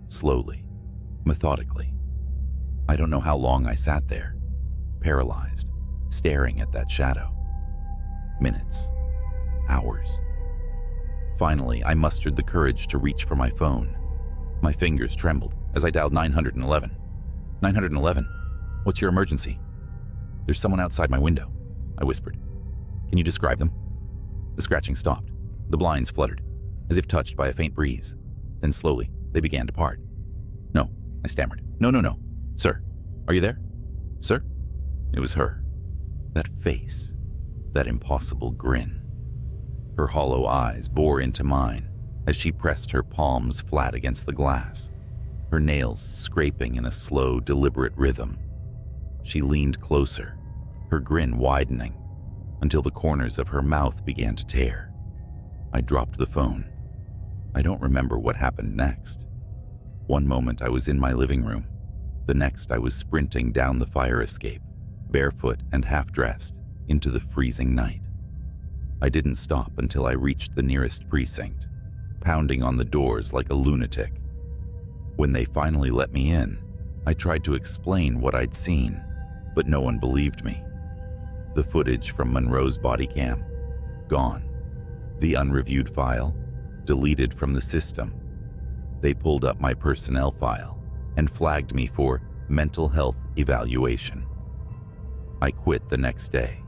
[SPEAKER 1] Slowly, methodically. I don't know how long I sat there, paralyzed, staring at that shadow. Minutes. Hours. Finally, I mustered the courage to reach for my phone. My fingers trembled as I dialed 911. 911? What's your emergency? There's someone outside my window, I whispered. Can you describe them? The scratching stopped. The blinds fluttered, as if touched by a faint breeze. Then slowly, they began to part. No, I stammered. No. Sir, are you there? Sir? It was her. That face. That impossible grin. Her hollow eyes bore into mine as she pressed her palms flat against the glass, her nails scraping in a slow, deliberate rhythm. She leaned closer, her grin widening, until the corners of her mouth began to tear. I dropped the phone. I don't remember what happened next. One moment I was in my living room. The next I was sprinting down the fire escape, barefoot and half-dressed, into the freezing night. I didn't stop until I reached the nearest precinct, pounding on the doors like a lunatic. When they finally let me in, I tried to explain what I'd seen, but no one believed me. The footage from Monroe's body cam, gone. The unreviewed file, deleted from the system. They pulled up my personnel file and flagged me for mental health evaluation. I quit the next day.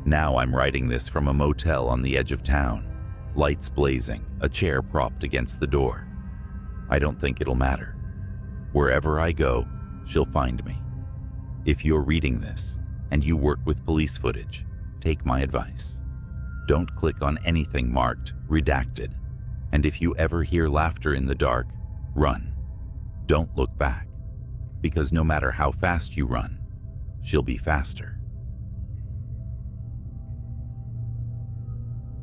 [SPEAKER 1] Now I'm writing this from a motel on the edge of town, lights blazing, a chair propped against the door. I don't think it'll matter. Wherever I go, she'll find me. If you're reading this and you work with police footage, take my advice. Don't click on anything marked redacted. And if you ever hear laughter in the dark, run. Don't look back, because no matter how fast you run, she'll be faster.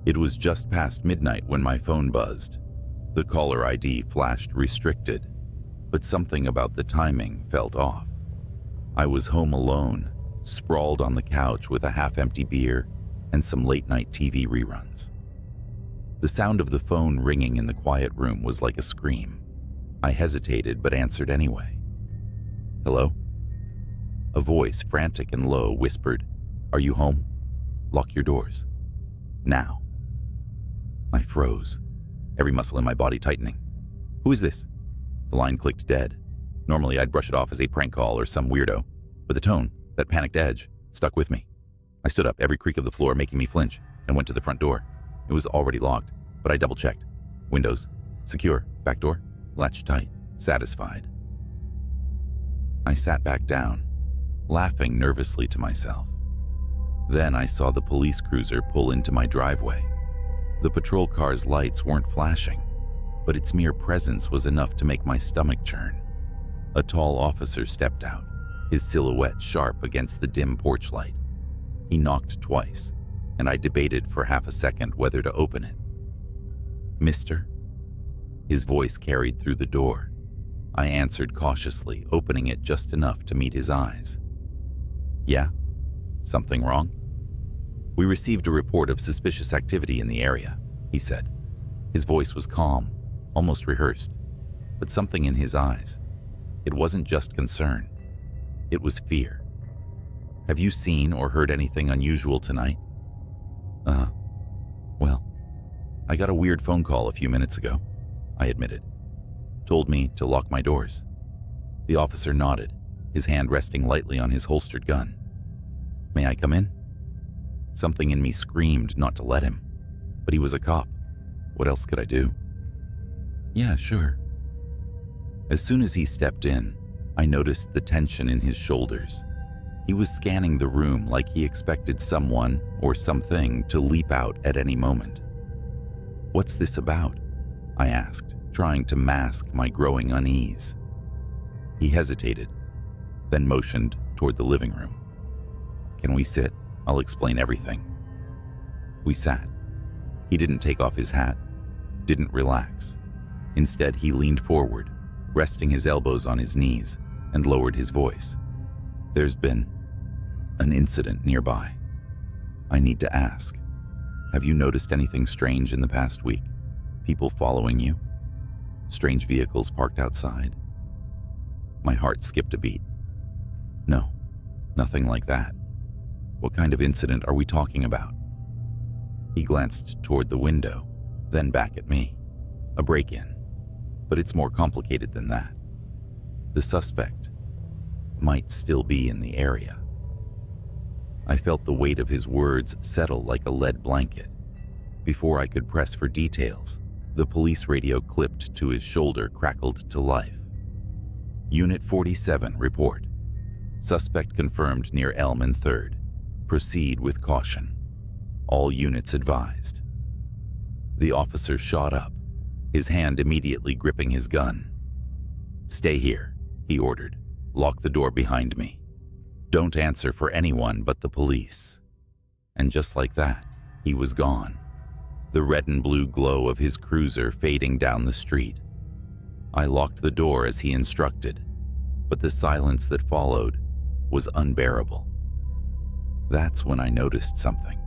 [SPEAKER 1] It was just past midnight when my phone buzzed. The caller ID flashed restricted, but something about the timing felt off. I was home alone, sprawled on the couch with a half-empty beer and some late-night TV reruns. The sound of the phone ringing in the quiet room was like a scream. I hesitated but answered anyway. Hello? A voice, frantic and low, whispered, "Are you home? Lock your doors. Now." I froze, every muscle in my body tightening. Who is this? The line clicked dead. Normally I'd brush it off as a prank call or some weirdo, but the tone, that panicked edge, stuck with me. I stood up, every creak of the floor making me flinch, and went to the front door. It was already locked, but I double-checked. Windows, secure, back door, latched tight, satisfied. I sat back down, laughing nervously to myself. Then I saw the police cruiser pull into my driveway. The patrol car's lights weren't flashing, but its mere presence was enough to make my stomach churn. A tall officer stepped out, his silhouette sharp against the dim porch light. He knocked twice, and I debated for half a second whether to open it. "Mister?" His voice carried through the door. I answered cautiously, opening it just enough to meet his eyes. "Yeah? Something wrong?" "We received a report of suspicious activity in the area," he said. His voice was calm, almost rehearsed, but something in his eyes. It wasn't just concern. It was fear. "Have you seen or heard anything unusual tonight?" Well, I got a weird phone call a few minutes ago," I admitted. "Told me to lock my doors." The officer nodded, his hand resting lightly on his holstered gun. "May I come in?" Something in me screamed not to let him, but he was a cop. What else could I do? "Yeah, sure." As soon as he stepped in, I noticed the tension in his shoulders. He was scanning the room like he expected someone or something to leap out at any moment. "What's this about?" I asked, trying to mask my growing unease. He hesitated, then motioned toward the living room. "Can we sit? I'll explain everything." We sat. He didn't take off his hat, didn't relax. Instead, he leaned forward, resting his elbows on his knees, and lowered his voice. There's been an incident nearby. I need to ask, have you noticed anything strange in the past week? People following you? Strange vehicles parked outside? My heart skipped a beat. No, nothing like that. What kind of incident are we talking about? He glanced toward the window, then back at me. A break-in. But it's more complicated than that. The suspect might still be in the area. I felt the weight of his words settle like a lead blanket. Before I could press for details, the police radio clipped to his shoulder crackled to life. Unit 47, report. Suspect confirmed near Elm and 3rd. Proceed with caution. All units advised. The officer shot up, his hand immediately gripping his gun. Stay here, he ordered. Lock the door behind me. Don't answer for anyone but the police. And just like that, he was gone. The red and blue glow of his cruiser fading down the street. I locked the door as he instructed, but the silence that followed was unbearable. That's when I noticed something.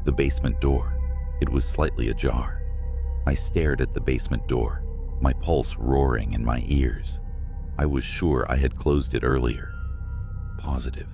[SPEAKER 1] The basement door. It was slightly ajar. I stared at the basement door, my pulse roaring in my ears. I was sure I had closed it earlier. Positive.